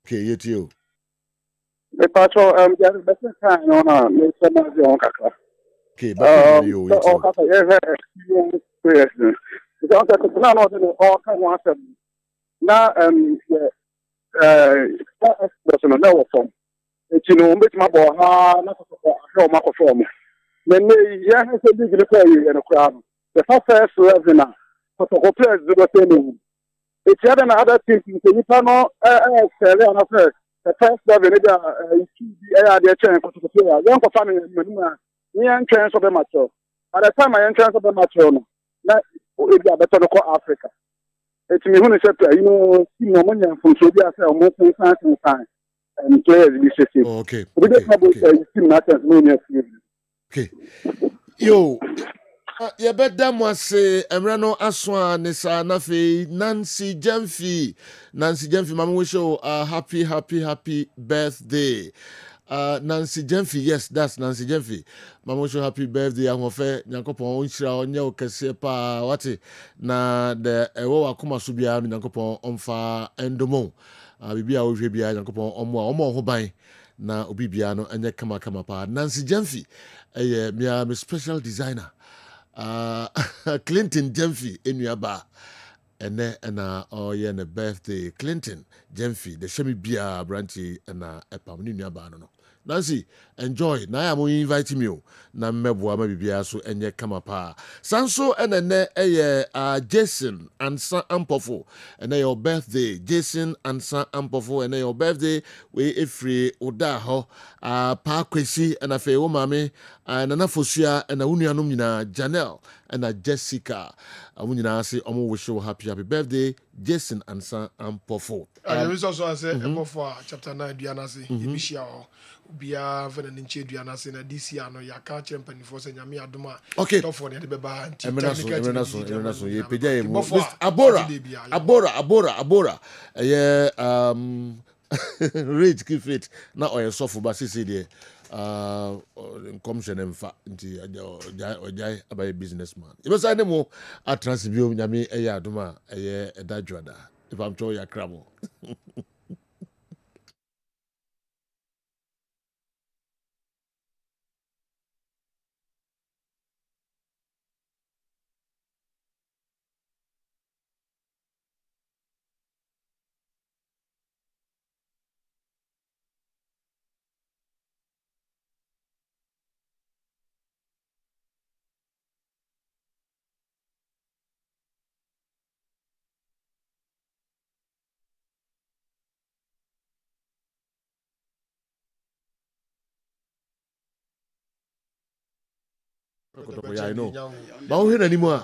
S16: Okay, you too.
S23: The patrol, there is better time on
S16: okay, but you
S23: because the plan of the all kind of now personal no form it's bit my boy not show my perform then yeah has a big play in a crowd the first level for the players do the same it's other team you cannot the first level the chance to the player one for family chance of the match at the time I chance of the match na obi abeto no Africa etimi hu ne chapter team no money from so bi ase o mo san and players be safe.
S16: Okay.
S23: We just have to team matters no near.
S16: Okay. Yo. Yɛbɛda mo ase mmerɛ no aso a ne saa na afei Nancy Gemfi mama wish you a happy birthday. Nancy Gemfi, yes, that's Nancy Gemfi. Mama wish you happy birthday. Ahofe Nyankopɔn onhyira onye o kɛseɛ paa wate na de ɛwɔ wakoma so bia no Nyankopɔn ɔmfa endomo. Bibia wo hwɛ bia Nyankopɔn ɔmo ho ban na obi bia no enye kama paa. Nancy Gemfi me special designer. Clinton Jemfi enuaba ene na oye ne birthday Clinton Jemfi the shemi bia branchi na epam ni nuaba no. Nancy, enjoy. Na ya mo invite me o. Na mmeboa ma bibia so enye kama pa. Sanso ene Jason Ansa Ampofo. Ene your birthday. Jason Ansa Ampofo ene your birthday. We efri oda ho. Pa kwesi ena fe wo mame. Nana Fosua ena unuanom nyina Janelle ena Jessica. Amu nyina se omo wish you happy birthday. Jason Ansa Ampofo.
S21: I was also say for chapter 9 Diana say Bishia Bia Venan in Diana say this year no ya catch champion for say nyame adoma.
S16: Okay.
S21: For the beba anti.
S16: Emenaso ye peja emu. Abora. Rage keep it. Na oye sofo ba sisi de nkomhwe ne mfa nti ojai abaye businessman. Ibesa ne mo atransibio nyame eye adoma eye edadwada. If I'm sure you're crabble. I know. But who anymore?